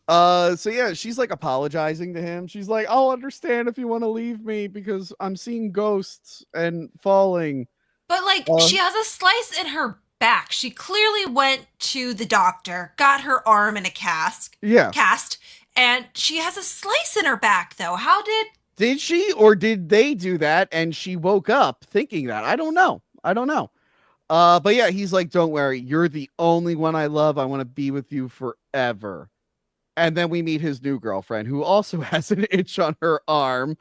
So yeah, she's like apologizing to him. She's like, I'll understand if you want to leave me because I'm seeing ghosts and falling. But like, she has a slice in her back. She clearly went to the doctor, got her arm in a cast, and she has a slice in her back though. How did she, or did they do that and she woke up thinking that? I don't know. But yeah, he's like, don't worry, you're the only one I love. I want to be with you forever. And then we meet his new girlfriend who also has an itch on her arm.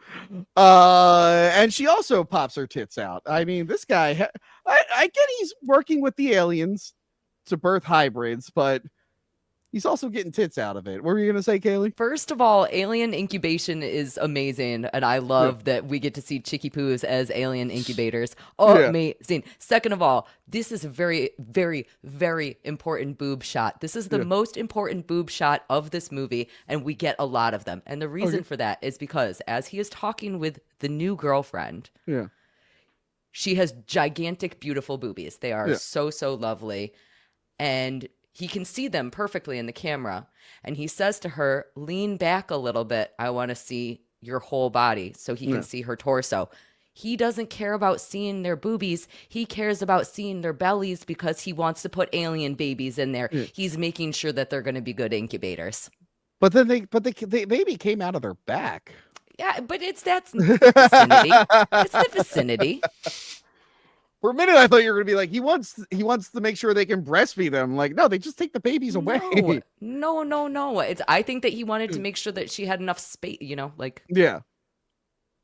And she also pops her tits out. I mean, this guy, I get he's working with the aliens to birth hybrids, but he's also getting tits out of it. What were you going to say, Cayley? First of all, alien incubation is amazing. And I love that we get to see Chicky Poos as alien incubators. Amazing. Second of all, this is a very, very, very important boob shot. This is the most important boob shot of this movie. And we get a lot of them. And the reason for that is because as he is talking with the new girlfriend, she has gigantic, beautiful boobies. They are so lovely. And he can see them perfectly in the camera. And he says to her, lean back a little bit. I want to see your whole body so he can see her torso. He doesn't care about seeing their boobies. He cares about seeing their bellies because he wants to put alien babies in there. He's making sure that they're going to be good incubators. But then the baby came out of their back. Yeah, but that's the vicinity. It's the vicinity. For a minute, I thought you were going to be like, he wants to make sure they can breastfeed them. Like, no, they just take the babies away. No. I think that he wanted to make sure that she had enough space, like. Yeah.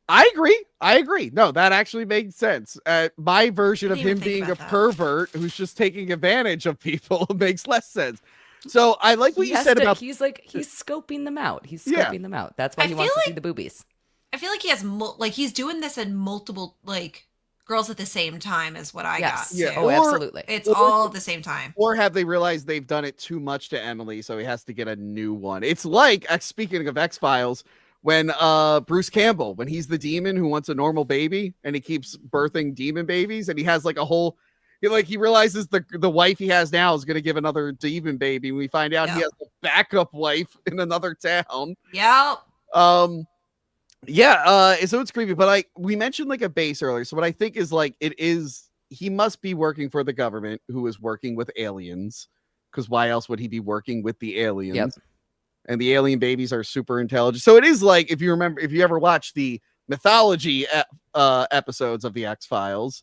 I agree. No, that actually makes sense. My version of him being a pervert who's just taking advantage of people makes less sense. So I like what you said about. He's scoping them out. He's scoping them out. That's why he wants to see the boobies. I feel like he has he's doing this in multiple girls at the same time is what I got. Yeah. Oh, absolutely. It's all at the same time. Or have they realized they've done it too much to Emily, so he has to get a new one? It's like, speaking of X-Files, when Bruce Campbell, when he's the demon who wants a normal baby and he keeps birthing demon babies and he has like a whole he realizes the wife he has now is going to give another demon baby. We find out he has a backup wife in another town. Yep. So it's creepy, but we mentioned like a base earlier. So what I think is like he must be working for the government who is working with aliens, because why else would he be working with the aliens? Yep. And the alien babies are super intelligent. So it is like, if you ever watched the mythology episodes of the X-Files,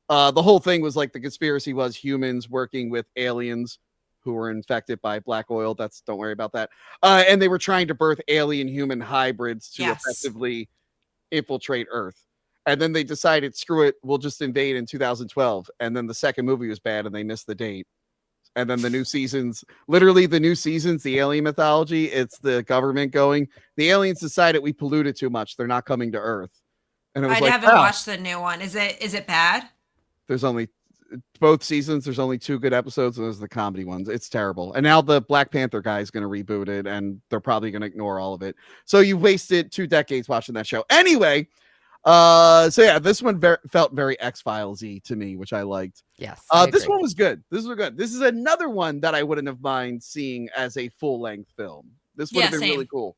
the whole thing was like the conspiracy was humans working with aliens who were infected by black oil. Don't worry about that. And they were trying to birth alien human hybrids to effectively infiltrate Earth. And then they decided, screw it, we'll just invade in 2012. And then the second movie was bad and they missed the date. And then the new seasons, the alien mythology, it's the government going, the aliens decided we polluted too much. They're not coming to Earth. And it was I haven't watched the new one. Is it bad? There's only both seasons. There's only 2 good episodes, and there's the comedy ones. It's terrible. And now the Black Panther guy is going to reboot it, and they're probably going to ignore all of it. So you wasted 2 decades watching that show. Anyway, this one felt very X-Files-y to me, which I liked. Yes. This one was good. This is another one that I wouldn't have mind seeing as a full-length film. This would have been really cool.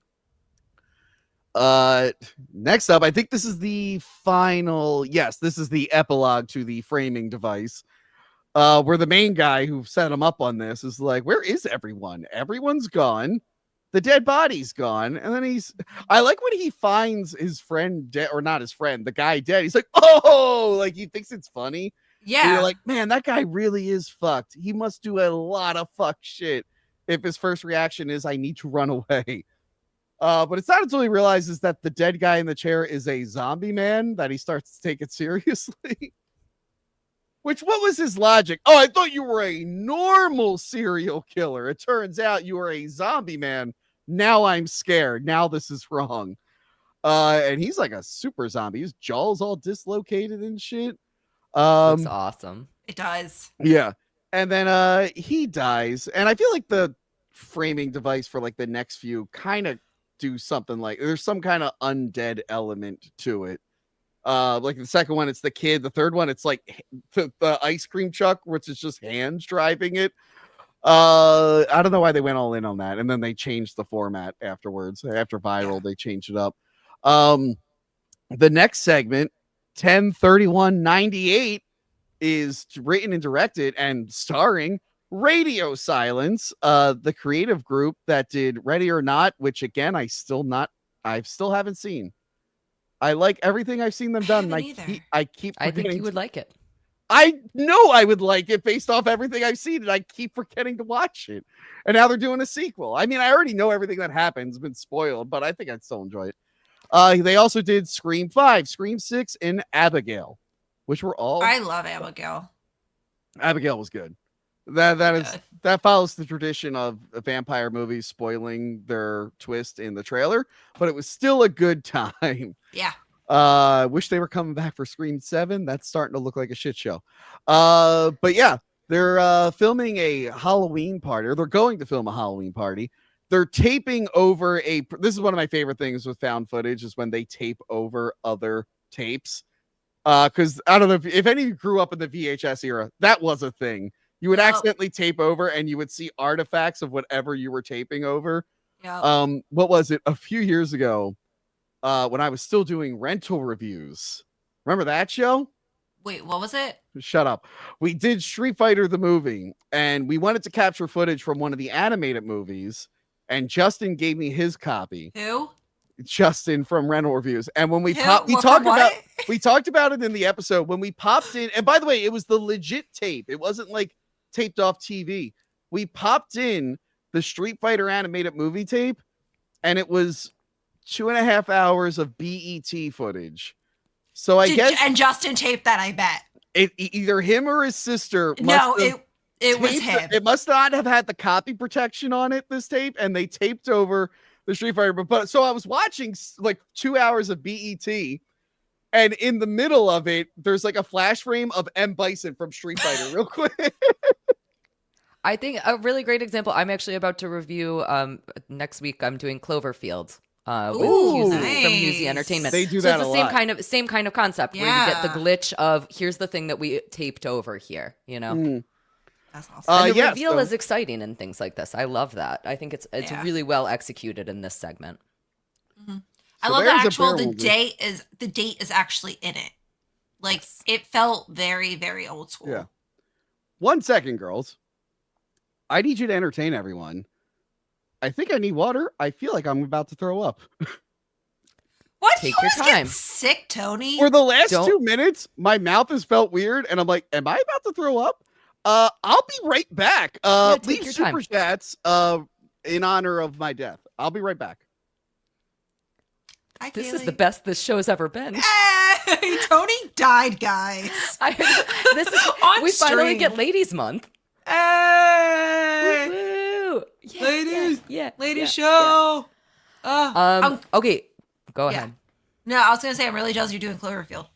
Next up, I think this is the final. Yes, this is the epilogue to the framing device. Where the main guy who set him up on this is like, where is everyone? Everyone's gone. The dead body's gone. And then I like when he finds his friend dead, or not his friend, the guy dead. He's like, oh, like he thinks it's funny. Yeah. And you're like, man, that guy really is fucked. He must do a lot of fuck shit if his first reaction is, I need to run away. But it's not until he realizes that the dead guy in the chair is a zombie man that he starts to take it seriously. What was his logic? Oh, I thought you were a normal serial killer. It turns out you are a zombie man. Now I'm scared. Now this is wrong. And he's like a super zombie. His jaw's all dislocated and shit. Looks awesome. It does. Yeah. And then he dies. And I feel like the framing device for like the next few kind of do something like there's some kind of undead element to it. Like the second one, it's the kid. The third one, it's like the ice cream truck, which is just hands driving it. I don't know why they went all in on that. And then they changed the format afterwards. After Viral, they changed it up. The next segment, 10/31/98, is written and directed and starring Radio Silence, the creative group that did Ready or Not, which again I still haven't seen. I like everything I've seen them done. I think you would like it. I know I would like it based off everything I've seen, and I keep forgetting to watch it. And now they're doing a sequel. I mean, I already know everything that happens, been spoiled, but I think I'd still enjoy it. They also did Scream 5, Scream 6, and Abigail, which were all. I love Abigail. Abigail was good. That follows the tradition of vampire movies spoiling their twist in the trailer, but it was still a good time. Yeah. Wish they were coming back for Scream 7. That's starting to look like a shit show. But yeah, they're filming a Halloween party, or they're going to film a Halloween party. They're taping over this is one of my favorite things with found footage, is when they tape over other tapes. Because I don't know if any of you grew up in the VHS era, that was a thing. You would accidentally tape over and you would see artifacts of whatever you were taping over. Yeah. What was it? A few years ago, when I was still doing rental reviews. Remember that show? Wait, what was it? Shut up. We did Street Fighter the movie, and we wanted to capture footage from one of the animated movies, and Justin gave me his copy. Who? Justin from Rental Reviews. And when we talked about it in the episode, when we popped in, and by the way, it was the legit tape. It wasn't like taped off TV. We popped in the Street Fighter animated movie tape, and it was 2.5 hours of BET footage. So I guess, and Justin taped that, I bet. Either him or his sister. It was him. It must not have had the copy protection on it, this tape, and they taped over the Street Fighter. But so I was watching like 2 hours of BET, and in the middle of it, there's like a flash frame of M. Bison from Street Fighter real quick. I think a really great example, I'm actually about to review next week. I'm doing Cloverfield. with Ooh, Husey from Husey nice. Entertainment. They do so that it's a the lot. same kind of concept where you get the Yeah. glitch of here's the thing that we taped over here, you know. Mm. That's awesome. And the Yeah, reveal so- is exciting in things like this. I love that. I think it's Yeah. really well executed in this segment. I So love the there's a actual bear the date is actually in it. Like Yes. it felt very, very old school. Yeah. 1 second, girls. I need you to entertain everyone. I think I need water. I feel like I'm about to throw up. What? Take You your always get time. sick, Tony. For the last Don't- 2 minutes, my mouth has felt weird, and I'm like, am I about to throw up? I'll be right back. take Leave your super time. chats in honor of my death. I'll be right back. Hi, This is Cayley. the best this show's ever been. Hey, Tony died, guys. This is On we finally stream. get Ladies Month. Hey, Woo! Yeah, ladies, yeah, ladies yeah, show. yeah. Okay, go yeah. ahead. No, I was gonna say I'm really jealous you're doing Cloverfield.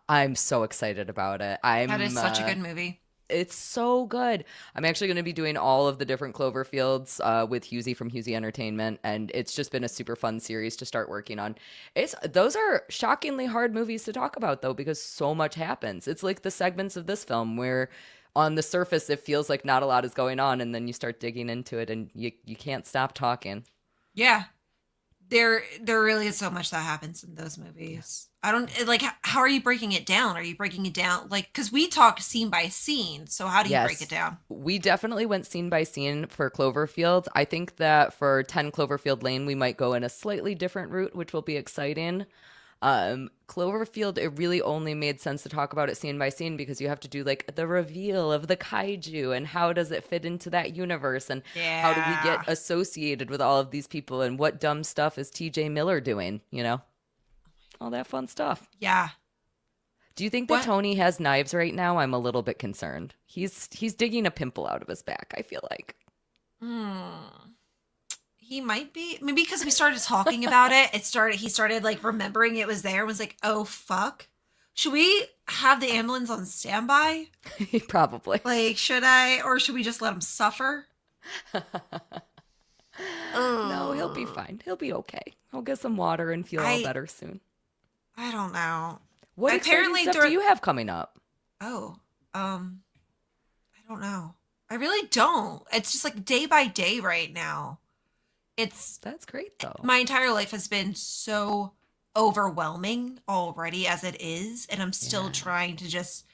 I'm so excited about it. That is such a good movie. It's so good. I'm actually going to be doing all of the different Cloverfields with Husey from Husey Entertainment, and it's just been a super fun series to start working on. Those are shockingly hard movies to talk about though, because so much happens. It's like the segments of this film where on the surface it feels like not a lot is going on, and then you start digging into it and you can't stop talking. Yeah, there really is so much that happens in those movies. I don't like. How are you breaking it down? Are you breaking it down like because we talk scene by scene? So how do you break Yes. it down? We definitely went scene by scene for Cloverfield. I think that for 10 Cloverfield Lane, we might go in a slightly different route, which will be exciting. Cloverfield, it really only made sense to talk about it scene by scene because you have to do like the reveal of the kaiju and how does it fit into that universe and how do we Yeah. get associated with all of these people and what dumb stuff is TJ Miller doing, you know? All that fun stuff. Yeah. Do you think that What? Tony has knives right now? I'm a little bit concerned. He's digging a pimple out of his back, I feel like. He might be. Maybe because we started talking about it. He started like remembering it was there and was like, oh fuck. Should we have the ambulance on standby? Probably. Like, should I, or should we just let him suffer? No, he'll be fine. He'll be okay. He'll get some water and feel all better soon. I don't know. What Apparently exciting stuff do you have coming up? Oh, I don't know. I really don't. It's just like day by day right now. That's great though. My entire life has been so overwhelming already as it is, and I'm still Yeah. trying to just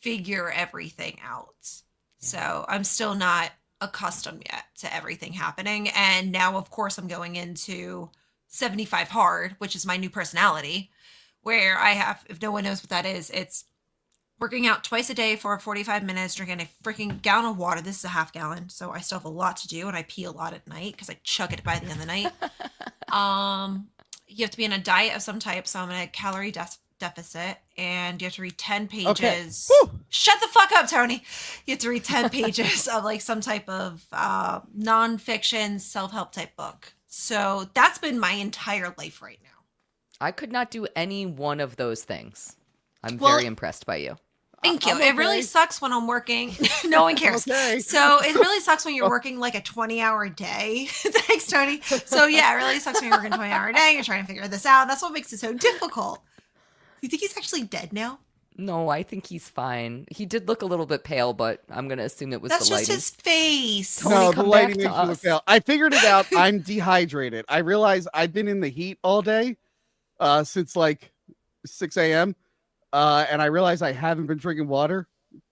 figure everything out. So I'm still not accustomed yet to everything happening. And now, of course, I'm going into 75 hard, which is my new personality, where I have, if no one knows what that is, it's working out twice a day for 45 minutes, drinking a freaking gallon of water. This is a half gallon, so I still have a lot to do, and I pee a lot at night because I chug it by the end of the night. You have to be in a diet of some type, so I'm in a calorie deficit, and you have to read 10 pages. Whew. Shut the fuck up, Tony. You have to read 10 pages of like some type of nonfiction self-help type book. So that's been my entire life right now. I could not do any one of those things. I'm Well, very impressed by you. Thank you. I'm It really okay. sucks when I'm working. No one cares. Okay. So it really sucks when you're working like a 20-hour day. Thanks, Tony. So yeah, it really sucks when you're working a 20-hour day. You're trying to figure this out. That's what makes it so difficult. You think he's actually dead now? No, I think he's fine. He did look a little bit pale, but I'm going to assume it was That's the just lighting. his face. Tony, No, the come lighting back makes to you look us. pale. I figured it out. I'm dehydrated. I realize I've been in the heat all day since like 6 a.m. And I realized I haven't been drinking water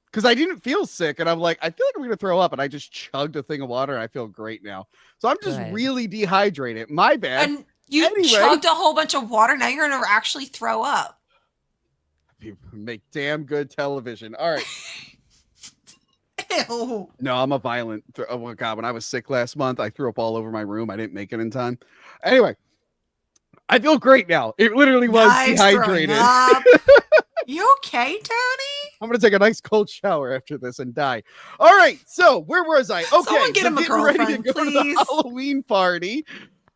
because I didn't feel sick. And I'm like, I feel like I'm going to throw up. And I just chugged a thing of water and I feel great now. So I'm just Good. really dehydrated. My bad. And you Anyway. chugged a whole bunch of water. Now you're going to actually throw up. People make damn good television. All right. Ew. No, I'm a violent. Oh my God. When I was sick last month, I threw up all over my room. I didn't make it in time. Anyway, I feel great now. It literally was Knives throwing dehydrated. up. You okay, Tony? I'm gonna take a nice cold shower after this and die. All right, so where was I? Okay, Someone get so him a getting ready to girlfriend, go to please. the Halloween party.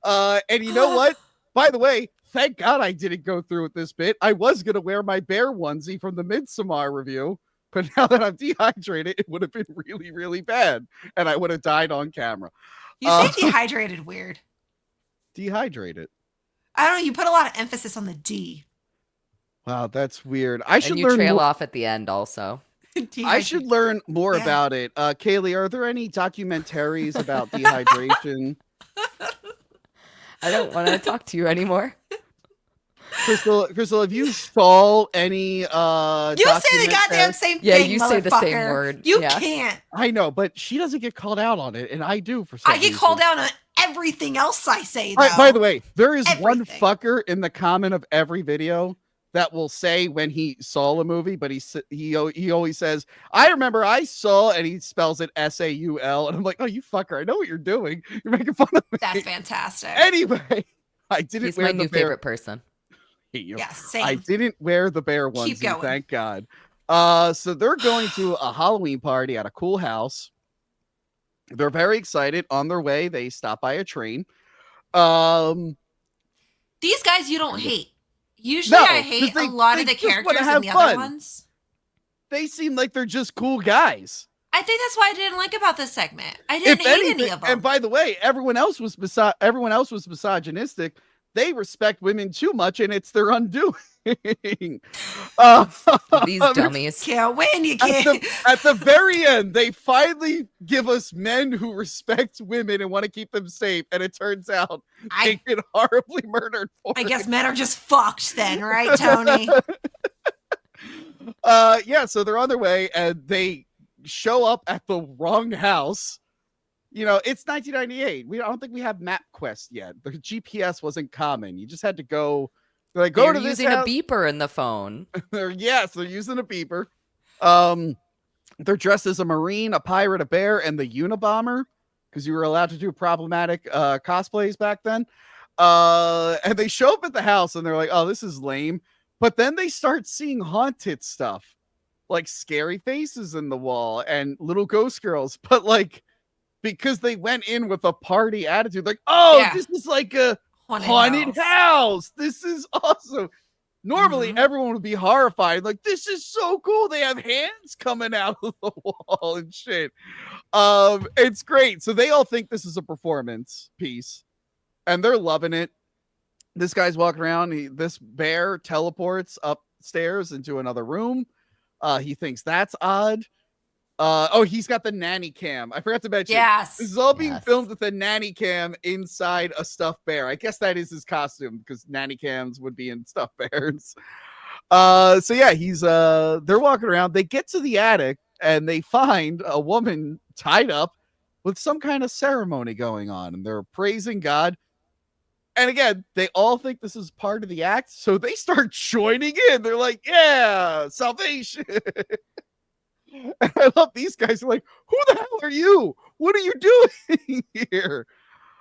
And you know what? By the way, thank God I didn't go through with this bit. I was gonna wear my bear onesie from the Midsommar review, but now that I'm dehydrated, it would have been really, really bad, and I would have died on camera. You say dehydrated weird. dehydrated. I don't know. You put a lot of emphasis on the D. Wow, that's weird. I should And you learn trail more. off at the end also. I should learn more about it. Cayley, are there any documentaries about dehydration? I don't want to talk to you anymore. Crystal, if you saw any You say the goddamn same thing. Yeah, you say the same word. You Yeah. can't. I know, but she doesn't get called out on it, and I do for some I get reason. called out on everything else I say, though. By the way, there is one Everything. fucker in the comment of every video that will say when he saw a movie, but he always says, "I remember I saw," and he spells it SAUL, and I'm like, "Oh, you fucker! I know what you're doing. You're making fun of me." That's fantastic. Anyway, I didn't He's wear my the new bear. favorite person. Yes, same. I didn't wear the bear onesie, Keep going. thank God. So they're going to a Halloween party at a cool house. They're very excited. On their way, they stop by a train. These guys you don't hate. Usually I hate a lot of the characters in the other ones. They seem like they're just cool guys. I think that's what I didn't like about this segment. I didn't hate any of them. And by the way, everyone else was misogynistic. They respect women too much, and it's their undoing. These dummies. Can't win, you can't. At the very end, they finally give us men who respect women and want to keep them safe, and it turns out they get horribly murdered for I it. guess men are just fucked then, right, Tony? Yeah, so they're on their way, and they show up at the wrong house. You know, it's 1998. I don't think we have MapQuest yet. The GPS wasn't common. You just had to go. Like, go to this using a beeper in the phone. Yes, they're using a beeper. They're dressed as a Marine, a pirate, a bear, and the Unabomber, because you were allowed to do problematic cosplays back then. And they show up at the house, and they're like, "Oh, this is lame." But then they start seeing haunted stuff, like scary faces in the wall and little ghost girls. But like, because they went in with a party attitude, like, "Oh, this is like a haunted house. This is awesome." Normally, everyone would be horrified. Like, this is so cool. They have hands coming out of the wall and shit. It's great. So they all think this is a performance piece, and they're loving it. This guy's walking around. This bear teleports upstairs into another room. He thinks that's odd. He's got the nanny cam. I forgot to mention. Yes. This is all being filmed with a nanny cam inside a stuffed bear. I guess that is his costume, because nanny cams would be in stuffed bears. So yeah, they're walking around. They get to the attic and they find a woman tied up with some kind of ceremony going on, and they're praising God. And again, they all think this is part of the act, so they start joining in. They're like, "Yeah, salvation." And I love these guys. Are like, "Who the hell are you? What are you doing here?"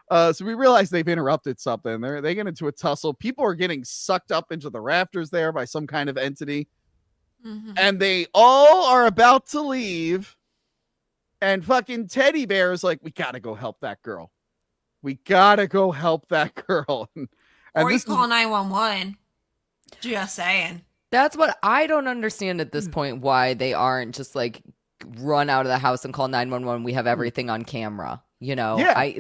So we realize they've interrupted something. They get into a tussle. People are getting sucked up into the rafters there by some kind of entity. And they all are about to leave. And fucking Teddy Bear is like, "We gotta go help that girl. We gotta go help that girl." Or he's calling 911. Just saying. That's what I don't understand at this point, why they aren't just like run out of the house and call 911. We have everything on camera, you know? Yeah.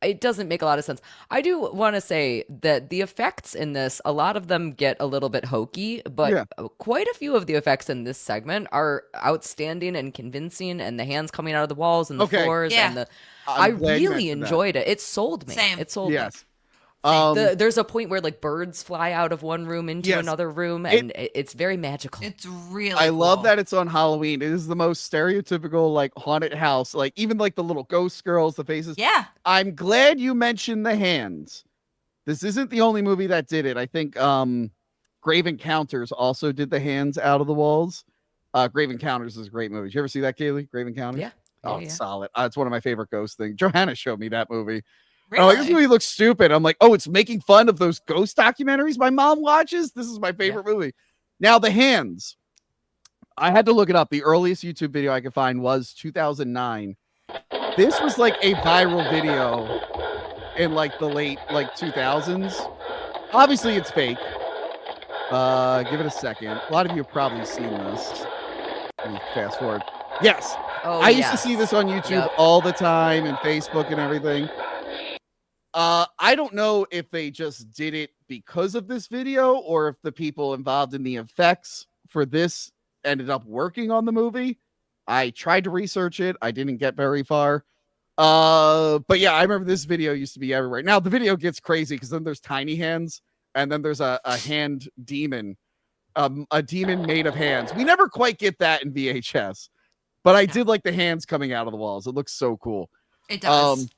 It doesn't make a lot of sense. I do want to say that the effects in this, a lot of them get a little bit hokey, but quite a few of the effects in this segment are outstanding and convincing, and the hands coming out of the walls and the floors and I really enjoyed it. It sold me. Same. It sold me. There's a point where like birds fly out of one room into another room, and it's very magical. It's really I love that it's on Halloween. It is the most stereotypical like haunted house, like even like the little ghost girls, the faces. Yeah. I'm glad you mentioned the hands. This isn't the only movie that did it. I think Grave Encounters also did the hands out of the walls. Grave Encounters is a great movie. Did you ever see that, Cayley? Grave Encounters? Yeah. It's solid. It's one of my favorite ghost things. Johanna showed me that movie. Really? I'm like, this movie looks stupid. I'm like, oh, it's making fun of those ghost documentaries my mom watches. This is my favorite movie. Now, the hands. I had to look it up. The earliest YouTube video I could find was 2009. This was like a viral video in like the late 2000s. Obviously, it's fake. Give it a second. A lot of you have probably seen this. Let me fast forward. Yes. I used to see this on YouTube all the time and Facebook and everything. I don't know if they just did it because of this video or if the people involved in the effects for this ended up working on the movie. I tried to research it. I didn't get very far. But yeah, I remember this video used to be everywhere. Now the video gets crazy because then there's tiny hands and then there's a hand demon, a demon made of hands. We never quite get that in VHS, but I did like the hands coming out of the walls. It looks so cool. It does.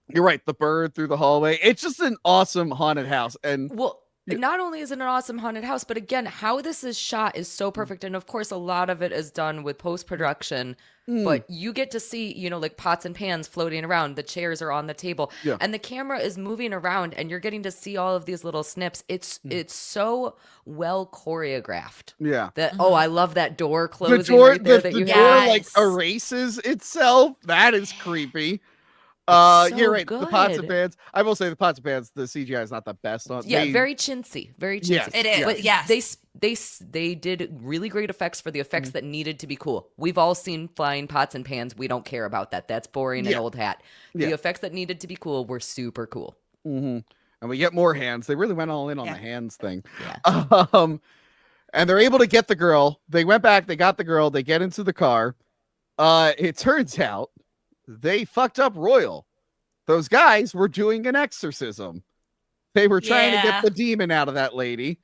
You're right. The bird through the hallway. It's just an awesome haunted house. And well, not only is it an awesome haunted house, but again, how this is shot is so perfect. And of course, a lot of it is done with post-production, but you get to see, you know, like pots and pans floating around. The chairs are on the table and the camera is moving around and you're getting to see all of these little snips. It's so well choreographed. Yeah. That, I love that door closing. The door, right there the you door have. like erases itself. That is creepy. So you're right. good. The pots and pans. I will say the pots and pans. The CGI is not the best on. Yeah, very chintzy. Very chintzy. Yes, it is. But Yes. they did really great effects for the effects that needed to be cool. We've all seen flying pots and pans. We don't care about that. That's boring and old hat. The effects that needed to be cool were super cool. Mm-hmm. And we get more hands. They really went all in on the hands thing. Yeah. And they're able to get the girl. They went back. They got the girl. They get into the car. It turns out they fucked up royal. Those guys were doing an exorcism. They were trying to get the demon out of that lady.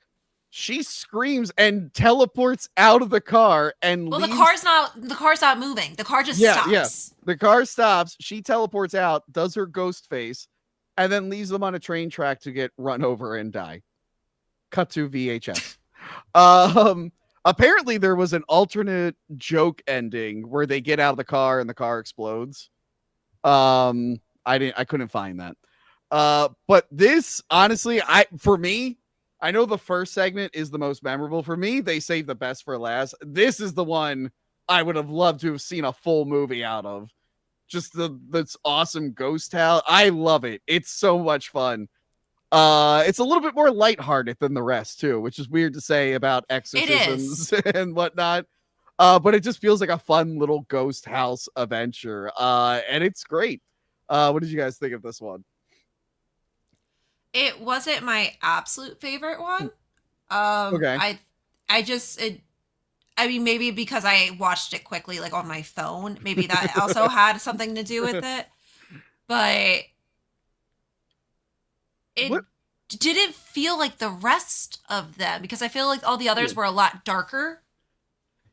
She screams and teleports out of the car and leaves. The car's not moving. The car just stops. Yeah. The car stops. She teleports out, does her ghost face, and then leaves them on a train track to get run over and die. Cut to VHS. Apparently there was an alternate joke ending where they get out of the car and the car explodes. I couldn't find that. But this, honestly, for me, I know the first segment is the most memorable. For me, they saved the best for last. This is the one I would have loved to have seen a full movie out of. Just this awesome ghost town. I love it. It's so much fun. It's a little bit more lighthearted than the rest too, which is weird to say about exorcisms and whatnot. But it just feels like a fun little ghost house adventure. And it's great. What did you guys think of this one? It wasn't my absolute favorite one. Okay. I mean, maybe because I watched it quickly, like on my phone, maybe that also had something to do with it. But it didn't feel like the rest of them because I feel like all the others were a lot darker.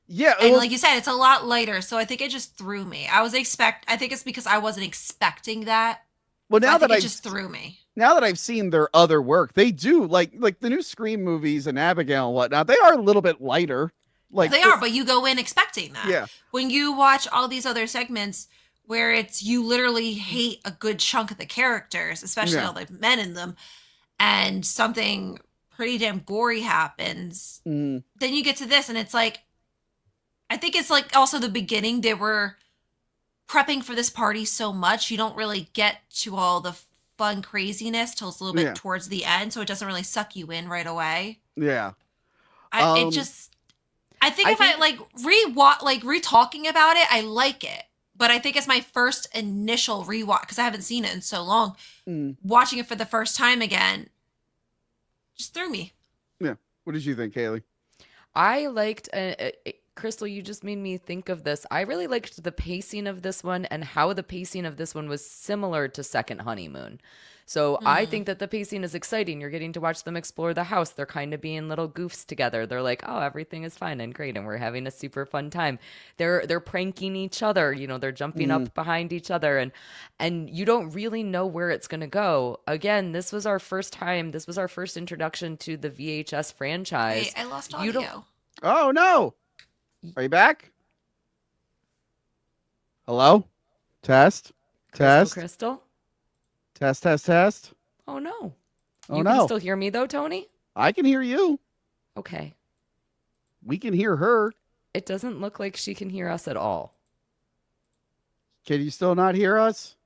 Yeah, and like you said, it's a lot lighter, so I think it just threw me. I think it's because I wasn't expecting that. Well, now that it just threw me. Now that I've seen their other work, they do like the new Scream movies and Abigail and whatnot. They are a little bit lighter. Like they are, but you go in expecting that. Yeah. When you watch all these other segments where you literally hate a good chunk of the characters, especially all the men in them, and something pretty damn gory happens, then you get to this and it's like, I think it's like also the beginning, they were prepping for this party so much, you don't really get to all the fun craziness till it's a little bit towards the end, so it doesn't really suck you in right away. Yeah. I think if I re-talking about it, I like it. But I think it's my first initial rewatch because I haven't seen it in so long. Watching it for the first time again just threw me. Yeah. What did you think, Cayley? I liked Crystal, you just made me think of this. I really liked the pacing of this one and how the pacing of this one was similar to Second Honeymoon. So I think that the pacing is exciting. You're getting to watch them explore the house. They're kind of being little goofs together. They're like, oh, everything is fine and great, and we're having a super fun time. They're pranking each other. You know, they're jumping up behind each other, and you don't really know where it's going to go. Again, this was our first time. This was our first introduction to the VHS franchise. Wait, I lost audio. Oh, no. Are you back? Hello? Test? Crystal? Test. Oh, no. Oh, you no. can still hear me, though, Tony? I can hear you. Okay. We can hear her. It doesn't look like she can hear us at all. Can you still not hear us?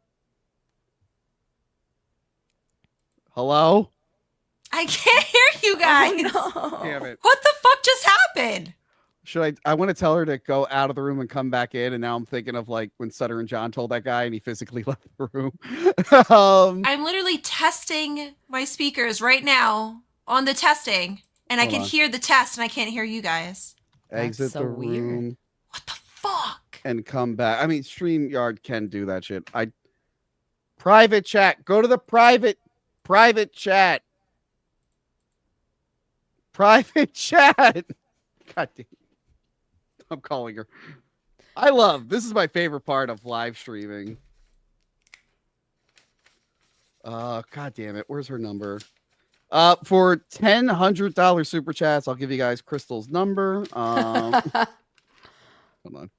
Hello? I can't hear you guys. Oh, no. Damn it. What the fuck just happened? Should I want to tell her to go out of the room and come back in, and now I'm thinking of like when Sutter and John told that guy and he physically left the room. I'm literally testing my speakers right now on the testing, and I can hear the test, and I can't hear you guys. Exit the room. What the fuck? And come back. I mean, StreamYard can do that shit. Private chat. Go to the private chat. Private chat. God damn. I'm calling her. This is my favorite part of live streaming. God damn it. Where's her number? For $100 super chats, I'll give you guys Crystal's number. Hold on.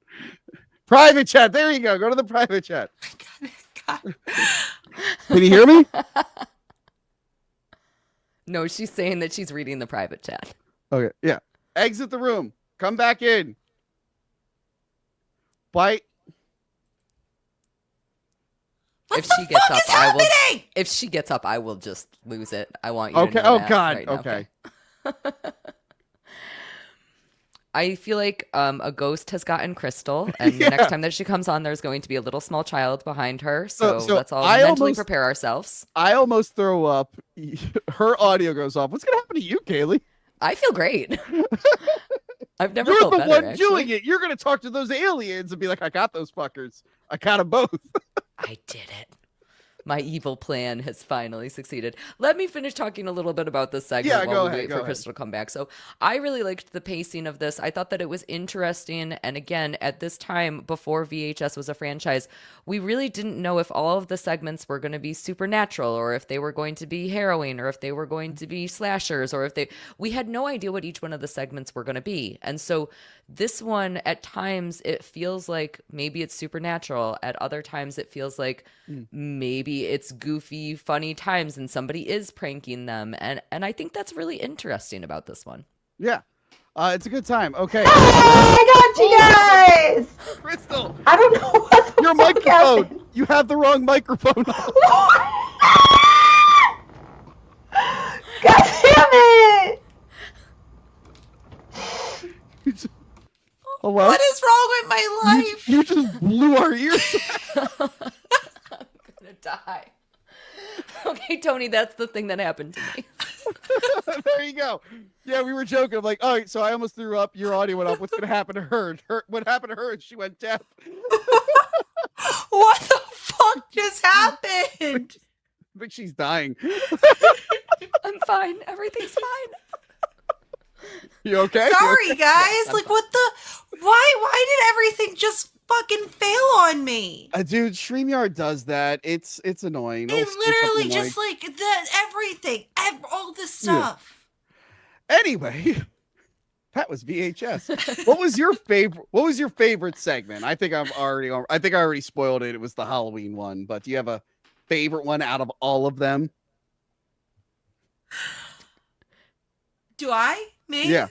Private chat. There you go. Go to the private chat. God. Can you hear me? No, she's saying that she's reading the private chat. Okay. Yeah. Exit the room. Come back in. Bite. What the fuck is happening? If she gets up, I will just lose it. I want you Okay. to know Oh that God. right now, Okay. I feel like a ghost has gotten Crystal, and the next time that she comes on, there's going to be a little small child behind her. So let's all mentally prepare ourselves. I almost throw up. Her audio goes off. What's gonna happen to you, Cayley? I feel great. I've never You're felt the better, one actually. doing it. You're gonna talk to those aliens and be like, "I got those fuckers. I got them both." I did it. My evil plan has finally succeeded. Let me finish talking a little bit about this segment while we wait for Crystal to come back. So I really liked the pacing of this. I thought that it was interesting. And again, at this time, before VHS was a franchise, we really didn't know if all of the segments were going to be supernatural, or if they were going to be harrowing, or if they were going to be slashers, or if we had no idea what each one of the segments were going to be. And so this one, at times, it feels like maybe it's supernatural. At other times, it feels like maybe it's goofy, funny times and somebody is pranking them. And I think that's really interesting about this one. Yeah. It's a good time. Okay. I got you guys! Crystal! I don't know what your microphone! Happened. You have the wrong microphone. God damn it! Hello? What is wrong with my life? You just blew our ears. I'm gonna die. Okay, Tony, that's the thing that happened to me. There you go. Yeah, we were joking. I'm like, all right, so I almost threw up. Your audio went up. What's gonna happen to her? What happened to her? She went deaf. What the fuck just happened? I think she's dying. I'm fine. Everything's fine. You okay? Sorry, guys. Yes, like, what the? Why did everything just fucking fail on me? Dude, StreamYard does that. It's annoying. It literally just like everything, all this stuff. Yeah. Anyway, that was VHS. What was your favorite? What was your favorite segment? I think I already spoiled it. It was the Halloween one. But do you have a favorite one out of all of them? Do I? Me? Yeah.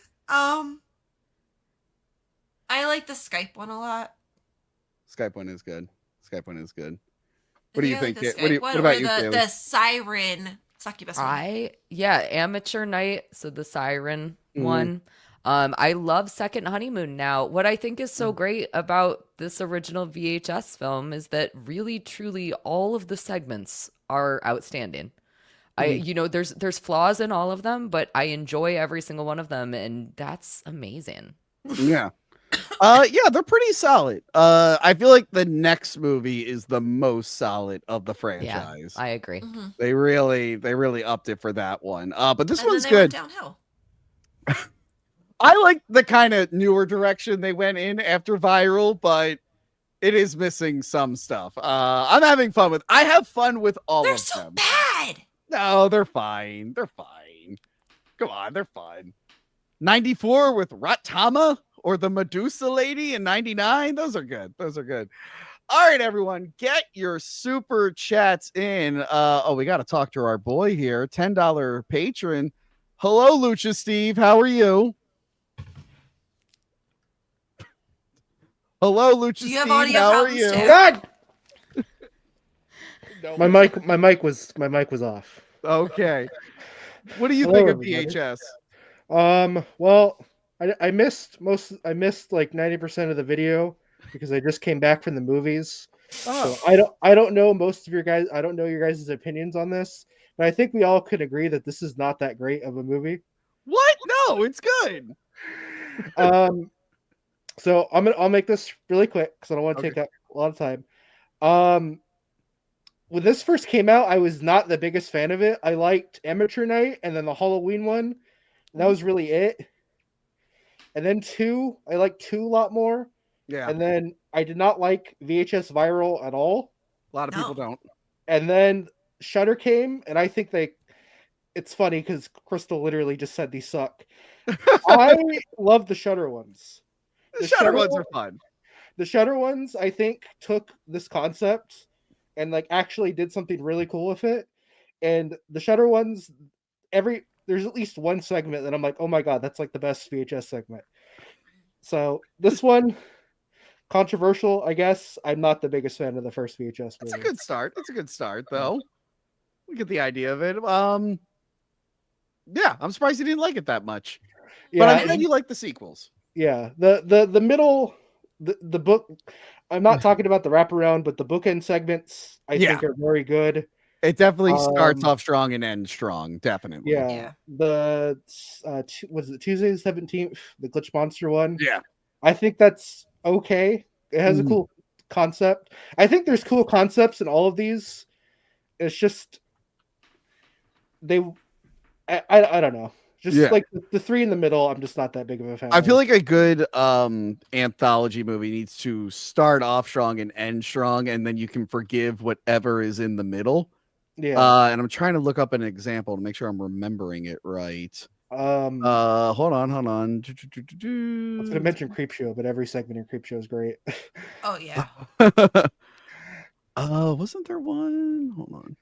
I like the Skype one a lot. Skype one is good. What do you think? What about you, Cayley? The siren succubus one. Amateur night. So the siren one. I love Second Honeymoon now. What I think is so great about this original VHS film is that really, truly, all of the segments are outstanding. There's flaws in all of them, but I enjoy every single one of them, and that's amazing. Yeah. Yeah, they're pretty solid. I feel like the next movie is the most solid of the franchise. Yeah, I agree. Mm-hmm. They really upped it for that one. But this one's good. good. Downhill. I like the kind of newer direction they went in after Viral, but it is missing some stuff. I'm having fun with. I have fun with all They're of so them. bad. No, they're fine. Come on, they're fine. 94 with Ratama or the Medusa lady in 99. Those are good. All right, everyone, get your super chats in. We got to talk to our boy here, $10 patron. Hello, Lucha Steve. How are you? Hello, Lucha Steve. Do you have audio How are problems you? too? God! No. My mic was off. Okay. What do you Hello, think of everybody. VHS? Well, I missed like 90% of the video because I just came back from the movies. Oh, So I don't know most of your guys. I don't know your guys' opinions on this, but I think we all could agree that this is not that great of a movie. what? No, it's good. So I'll make this really quick because I don't want to take up a lot of time. When this first came out, I was not the biggest fan of it. I liked Amateur Night and then the Halloween one. That was really it. And then 2, I liked 2 a lot more. Yeah, And then I did not like VHS Viral at all. a lot of people don't. And then Shudder came, and I think it's funny because Crystal literally just said these suck. I love the Shudder ones. The Shudder ones are fun. The Shudder ones, I think, took this concept and like actually did something really cool with it. And the Shudder ones, there's at least one segment that I'm like, oh my god, that's like the best VHS segment. So this one, controversial, I guess. I'm not the biggest fan of the first VHS movie. That's a good start. That's a good start, though. We get the idea of it. Yeah, I'm surprised you didn't like it that much. Yeah, But I'm glad you like the sequels. Yeah, the middle, the book. I'm not talking about the wraparound, but the bookend segments I think are very good. It definitely starts off strong and ends strong. Definitely. Yeah. The was it Tuesday the 17th, the Glitch Monster one? Yeah. I think that's okay. It has a cool concept. I think there's cool concepts in all of these. It's just I don't know. Just like the 3 in the middle, I'm just not that big of a fan. I feel like a good anthology movie needs to start off strong and end strong, and then you can forgive whatever is in the middle. Yeah. And I'm trying to look up an example to make sure I'm remembering it right. Hold on. I was gonna mention Creepshow, but every segment in Creepshow is great. Oh yeah. Wasn't there one? Hold on.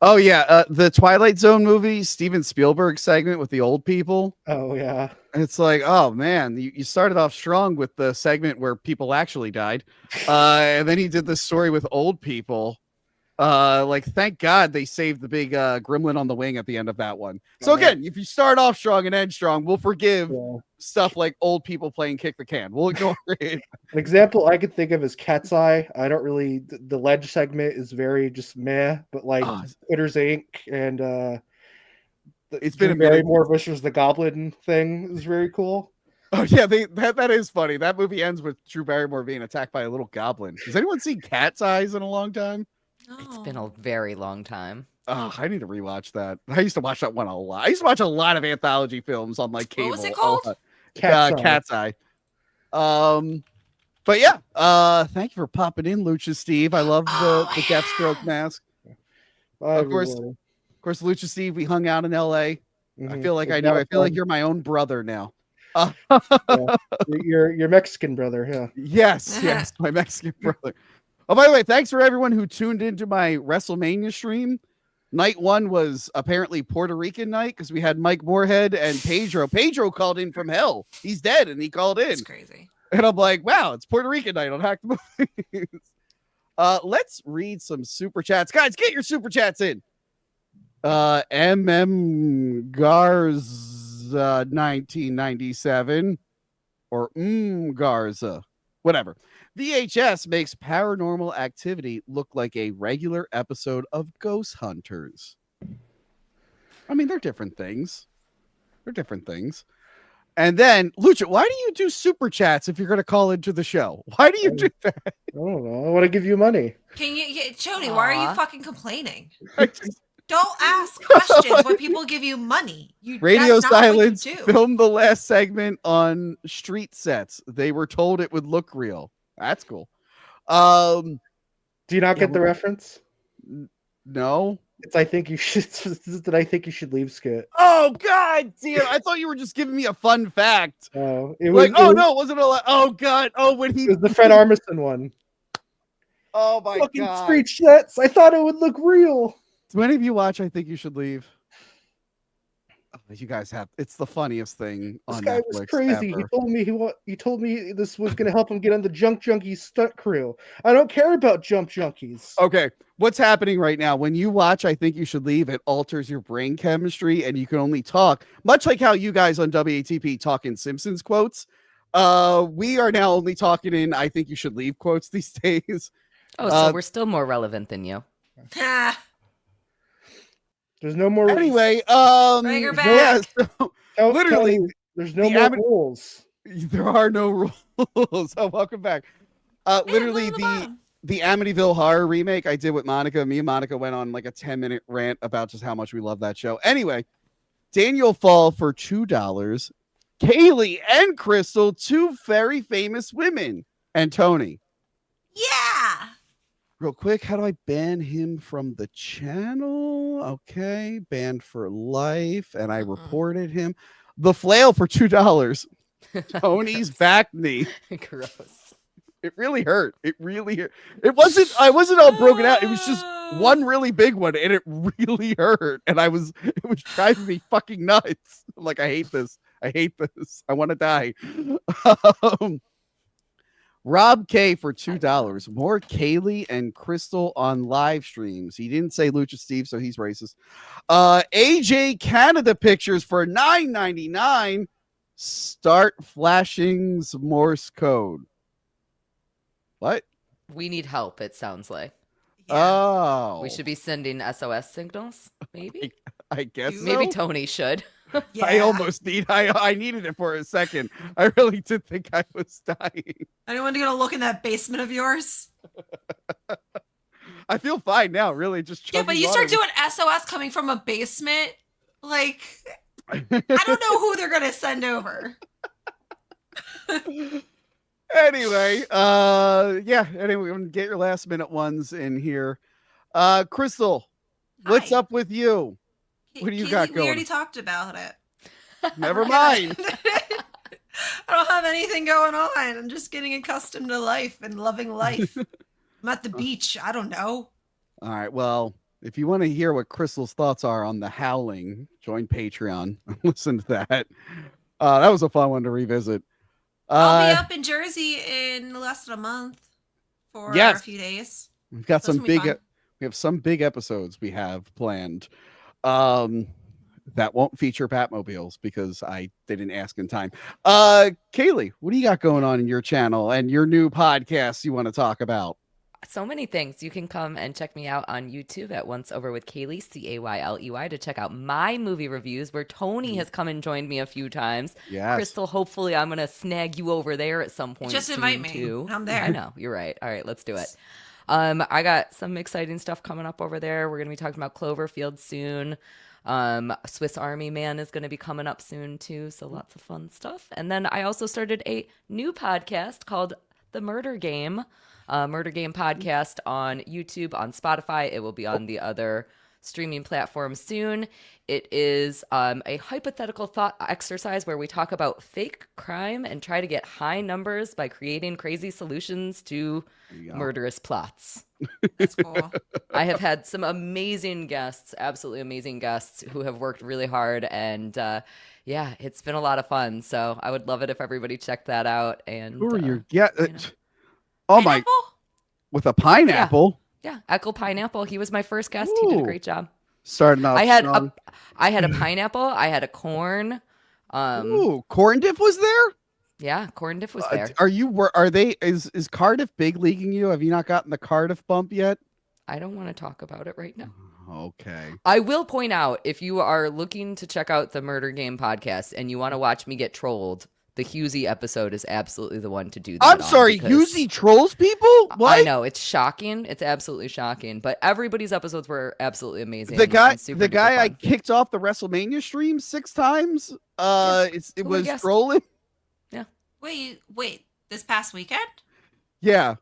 Oh yeah, the Twilight Zone movie, Steven Spielberg segment with the old people. Oh yeah. It's like, oh man, you started off strong with the segment where people actually died, and then he did the story with old people. Like, thank God they saved the big gremlin on the wing at the end of that one. So again, if you start off strong and end strong, we'll forgive stuff like old people playing kick the can. We'll ignore it. An example I could think of is Cat's Eye. I don't really the ledge segment is very just meh, but like Twitter's Inc. and it's been a Barrymore versus the Goblin thing is very cool. Oh yeah, that is funny. That movie ends with Drew Barrymore being attacked by a little goblin. Has anyone seen Cat's Eyes in a long time? It's been a very long time. Oh, I need to rewatch that. I used to watch that one a lot. I used to watch a lot of anthology films on like cable. What was it called? Cat's Eye. But yeah, thank you for popping in, Lucha Steve. I love the Deathstroke mask. Of course, Lucha Steve. We hung out in L.A. I feel like I know. I feel like you're my own brother now. Your Mexican brother, yeah. Yes, my Mexican brother. Oh, by the way, thanks for everyone who tuned into my WrestleMania stream. Night 1 was apparently Puerto Rican night because we had Mike Moorhead and Pedro. Pedro called in from hell. He's dead, and he called in. That's crazy. And I'm like, wow, it's Puerto Rican night on Hack the Movies. Let's read some super chats. Guys, get your super chats in. MM Garza 1997 or Garza, whatever. VHS makes Paranormal Activity look like a regular episode of Ghost Hunters. I mean, they're different things. And then, Lucha, why do you do super chats if you're going to call into the show? Why do you do that? I don't know. I want to give you money. Can you, Jody? Why are you fucking complaining? Don't ask questions when people give you money. Radio Silence filmed the last segment on street sets. They were told it would look real. That's cool. Do you not get the reference? No. It's I think you should. This is that I think you should leave skit. Oh God, damn! I thought you were just giving me a fun fact. Oh, it wasn't a lot. Oh God! Oh, when he it was the Fred Armisen one. Oh my fucking God! Street sets. I thought it would look real. Do any of you watch? I think you should leave. You guys have it's the funniest thing This on guy Netflix was crazy. ever. He told me this was going to help him get on the Junk Junkies stunt crew. I don't care about Jump Junkies. Okay, what's happening right now? When you watch I Think You Should Leave, it alters your brain chemistry and you can only talk, much like how you guys on WATP talk in Simpsons quotes. We are now only talking in I Think You Should Leave quotes these days. Oh, so we're still more relevant than you. Ah, There's no more. Anyway, Bring her yeah, back. so literally, Kelly, there's no the more Am- rules. there are no rules. Oh, welcome back. Literally the Amityville Horror remake I did with Monica. Me and Monica went on like a 10-minute rant about just how much we love that show. Anyway, Daniel Fall for $2. Cayley and Crystal, two very famous women, and Tony. Yeah. Real quick, how do I ban him from the channel? Okay, banned for life, and I reported him. The Flail for $2. Tony's back knee. Gross. It really hurt. It really hurt. It wasn't. I wasn't all broken out. It was just one really big one, and it really hurt. And it was driving me fucking nuts. I'm like, I hate this. I hate this. I want to die. Rob K for $2. More Cayley and Crystal on live streams. He didn't say Lucha Steve, so he's racist. AJ Canada Pictures for $9.99. Start flashing's Morse code. What? We need help, it sounds like. Oh. We should be sending SOS signals, maybe? I guess Maybe so. Tony should. Yeah. I needed it for a second. I really did think I was dying. Anyone gonna look in that basement of yours? I feel fine now, really. Just Yeah, but you start doing SOS coming from a basement, like I don't know who they're gonna send over. Anyway, anyway, get your last minute ones in here. Crystal, what's Hi. up with you? What do you got We going? already talked about it. Never mind. I don't have anything going on. I'm just getting accustomed to life and loving life. I'm at the beach. I don't know. All right. Well, if you want to hear what Crystal's thoughts are on The Howling, join Patreon. Listen to that. That was a fun one to revisit. I'll be up in Jersey in less than a month for a few days. We've got That's some gonna be big. fun. We have some big episodes we have planned. That won't feature Batmobiles because they didn't ask in time. Cayley, what do you got going on in your channel and your new podcast you want to talk about? So many things. You can come and check me out on YouTube at Once Over with Cayley, Cayley, to check out my movie reviews where Tony has come and joined me a few times. Yes. Crystal, hopefully I'm going to snag you over there at some point. Just soon, invite me. Too. I'm there. I know. You're right. All right, let's do it. I got some exciting stuff coming up over there. We're going to be talking about Cloverfield soon. Swiss Army Man is going to be coming up soon too. So lots of fun stuff. And then I also started a new podcast called The Murder Game. Murder Game podcast on YouTube, on Spotify. It will be on the other streaming platforms soon. It is a hypothetical thought exercise where we talk about fake crime and try to get high numbers by creating crazy solutions to murderous plots. That's cool. I have had some amazing guests, absolutely amazing guests who have worked really hard, and yeah, it's been a lot of fun. So I would love it if everybody checked that out. And Who are your Oh my! With a pineapple. Yeah, Eckel Pineapple. He was my first guest. He did a great job. Starting off. I had strong. I had a pineapple. I had a corn. Corn Diff was there. Yeah, Corn Diff was there. Is Cardiff big leaguing you? Have you not gotten the Cardiff bump yet? I don't want to talk about it right now. Okay. I will point out, if you are looking to check out the Murder Game podcast and you want to watch me get trolled, the Husey episode is absolutely the one to do that. I'm sorry, Husey trolls people? What? I know, it's shocking. It's absolutely shocking. But everybody's episodes were absolutely amazing. The guy I fun. kicked off the WrestleMania stream 6 times. It was trolling. Yeah. Wait. This past weekend? Yeah.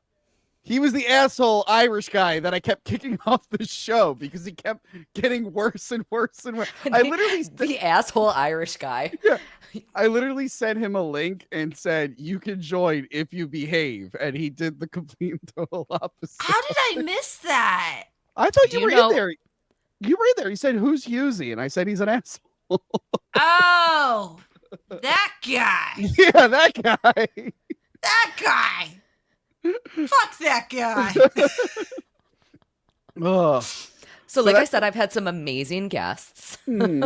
He was the asshole Irish guy that I kept kicking off the show because he kept getting worse and worse and worse. I literally the asshole Irish guy. Yeah. I literally sent him a link and said, "You can join if you behave," and he did the complete and total opposite. How did I miss that? I thought you were in there. You were in there. He said, "Who's Husey?" And I said, "He's an asshole." Oh, that guy. Yeah, that guy. That guy. Fuck that guy. Ugh. So like I that's- said, I've had some amazing guests. Hmm.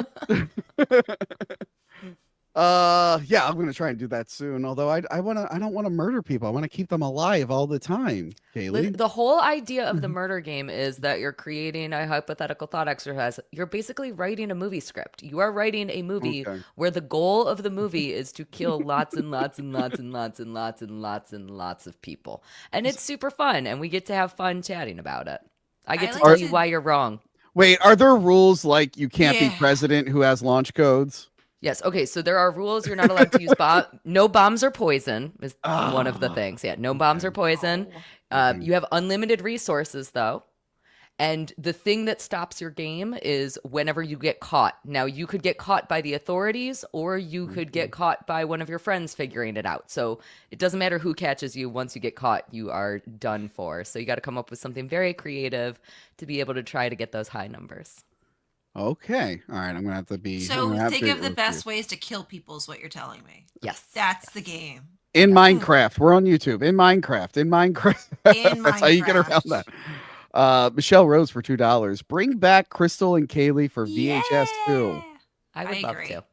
Yeah, I'm gonna try and do that soon. Although I don't want to murder people. I want to keep them alive all the time, Cayley. The whole idea of the murder game is that you're creating a hypothetical thought exercise. You're basically writing a movie script. You are writing a movie where the goal of the movie is to kill lots and lots and lots and lots and lots and lots and lots of people. And it's super fun, and we get to have fun chatting about it. I get to tell you why you're wrong. Wait, are there rules like you can't be Yeah. president who has launch codes? Yes. Okay. So there are rules. You're not allowed to use no bombs or poison is one of the things. Yeah. No bombs or poison. You have unlimited resources though. And the thing that stops your game is whenever you get caught. Now you could get caught by the authorities or you could get caught by one of your friends figuring it out. So it doesn't matter who catches you. Once you get caught, you are done for. So you got to come up with something very creative to be able to try to get those high numbers. Okay. All right. I'm gonna have to be. So think of the best ways to kill people is what you're telling me. Yes. That's the game. In Minecraft. We're on YouTube. In Minecraft. That's how you get around that. Michelle Rose for $2. Bring back Crystal and Cayley for VHS 2. I would love agree. to.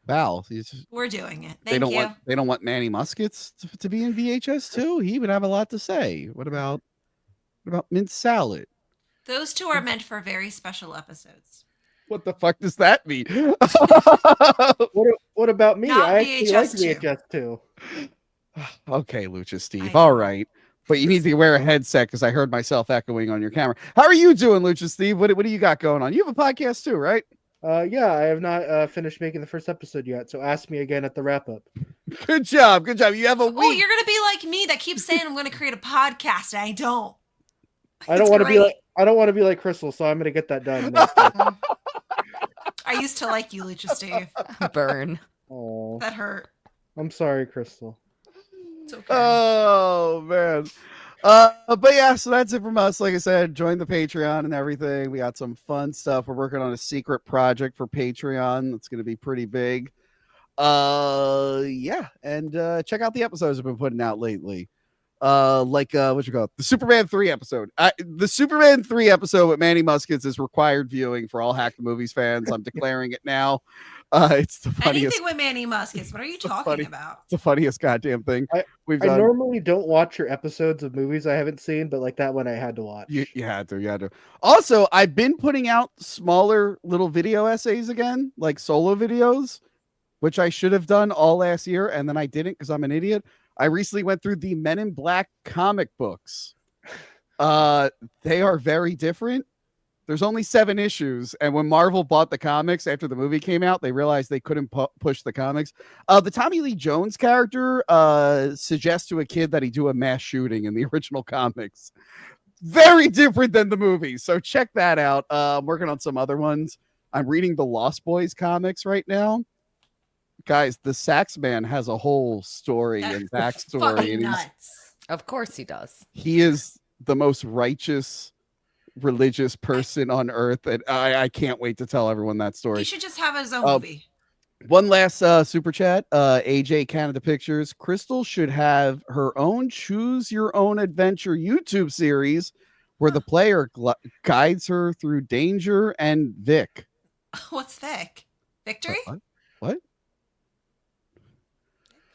Val, We're doing it. they Thank you. don't want Manny Muskets to be in VHS 2. He would have a lot to say. What about mint salad? Those two are meant for very special episodes. What the fuck does that mean? What about me? Not I actually like VHS VHS too. Okay, Lucha Steve. I All know. right. But you need to wear a headset because I heard myself echoing on your camera. How are you doing, Lucha Steve? What do you got going on? You have a podcast too, right? Yeah, I have not finished making the first episode yet, so ask me again at the wrap up. Good job. Good job. You have a Oh, week. you're gonna be like me that keeps saying I'm gonna create a podcast and I don't. I don't It's want to be great. like Crystal, so I'm gonna get that done. next week. I used to like you, Lucha Steve. Burn. Oh, That hurt. I'm sorry, Crystal. It's okay. Oh man. But yeah, so that's it from us. Like I said, join the Patreon and everything. We got some fun stuff. We're working on a secret project for Patreon that's gonna be pretty big. Yeah, and check out the episodes I've been putting out lately. What you call it? The Superman 3 episode. The Superman 3 episode with Manny Muskets is required viewing for all Hack the Movies fans. I'm declaring it now. It's the funniest. Anything with Manny Muskets. What are you talking about? It's the funniest goddamn thing we've I done. normally don't watch your episodes of movies I haven't seen, but like that one I had to watch. You had to. Also, I've been putting out smaller little video essays again, like solo videos, which I should have done all last year, and then I didn't because I'm an idiot. I recently went through the Men in Black comic books. They are very different. There's only 7 issues, and when Marvel bought the comics after the movie came out, they realized they couldn't push the comics. The Tommy Lee Jones character suggests to a kid that he do a mass shooting in the original comics. Very different than the movie, so check that out. I'm working on some other ones. I'm reading the Lost Boys comics right now. Guys, the Sax Man has a whole story and backstory. Fucking And nuts. Of course he does. he is the most righteous, religious person on earth, and I can't wait to tell everyone that He story. should just have his own movie. One last super chat. AJ Canada Pictures. Crystal should have her own Choose Your Own Adventure YouTube series where the player guides her through danger and Vic. What's Vic? Victory? What?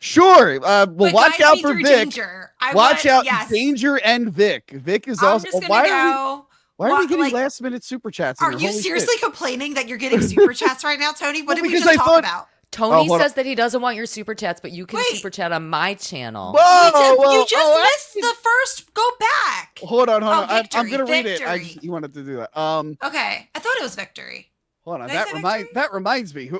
Sure. Well, But watch guide out me for through Vic. Danger. Watch out, yes. Danger and Vic. Vic is I'm also. just gonna Why go. are we getting like, last minute super chats? in Are here? you Holy seriously shit. complaining that you're getting super chats right now, Tony? What Well, did we because just I talk thought- about? Tony hold says that he doesn't want your super chats, but you can Wait. super chat on my channel. You just missed the first. Go back. Hold on. Oh, I'm victory, gonna read it. victory. You wanted to do that. Okay, I thought it was Victory. Hold on. Did I say victory? That reminds me.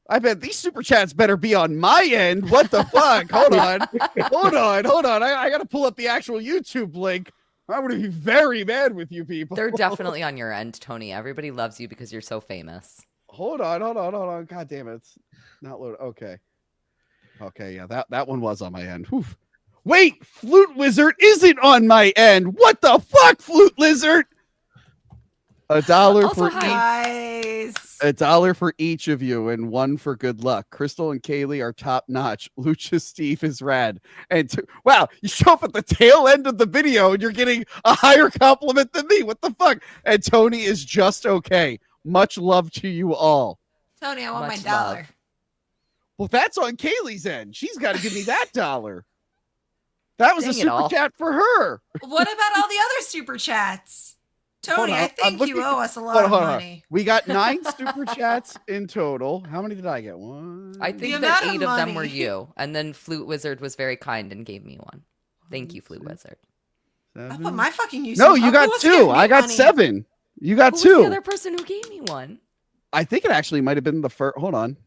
I bet these super chats better be on my end. What the fuck? Hold on. I gotta pull up the actual YouTube link. I'm gonna be very mad with you people. They're definitely on your end, Tony. Everybody loves you because you're so famous. Hold on. God damn it. It's not loaded. Okay, yeah, that one was on my end. Whew. Wait, Flute Wizard isn't on my end. What the fuck, Flute Lizard? $1 Also, for hi. Nice. $1 for each of you and 1 for good luck. Crystal and Cayley are top notch. Lucha Steve is rad. And wow, you show up at the tail end of the video and you're getting a higher compliment than me. What the fuck? And Tony is just okay. Much love to you all. Tony, I want Much my dollar. love. Well, that's on Cayley's end. She's got to give me that $1. That was Dang a it super all. chat for her. What about all the other super chats? Tony, on, I I'm think looking- you owe us a lot of Hold on. money. We got 9 super chats in total. How many did I get? 1. I think amount that of 8 of them were money. you, and then Flute Wizard was very kind and gave me 1. Thank you, Flute Wizard. I 7. put my fucking use. No, you got 2. I got 7. You got Who 2. was the other person who gave me 1? I think it actually might have been the first. Hold on.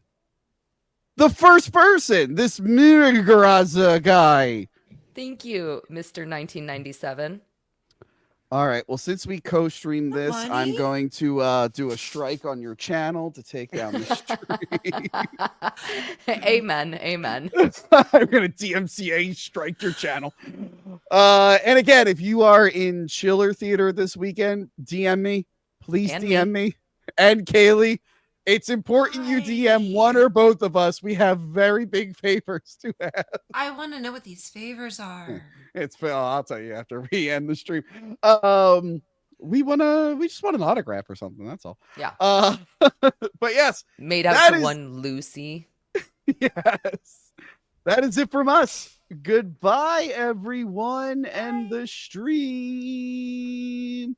The first person, this Miragaraza guy. Thank you, Mr. 1997. All right. Well, since we co-stream The this, I'm money? going to do a strike on your channel to take down the stream. Amen. Amen. I'm gonna DMCA strike your channel. And again, if you are in Chiller Theater this weekend, DM me. Please And DM me. And Cayley. It's important you DM one or both of us. We have very big favors to have. I want to know what these favors are. It's I'll tell you after we end the stream. We just want an autograph or something. That's all. Yeah. But yes, Made out that to is- one Lucy. yes, that is it from us. Goodbye, everyone, and the stream.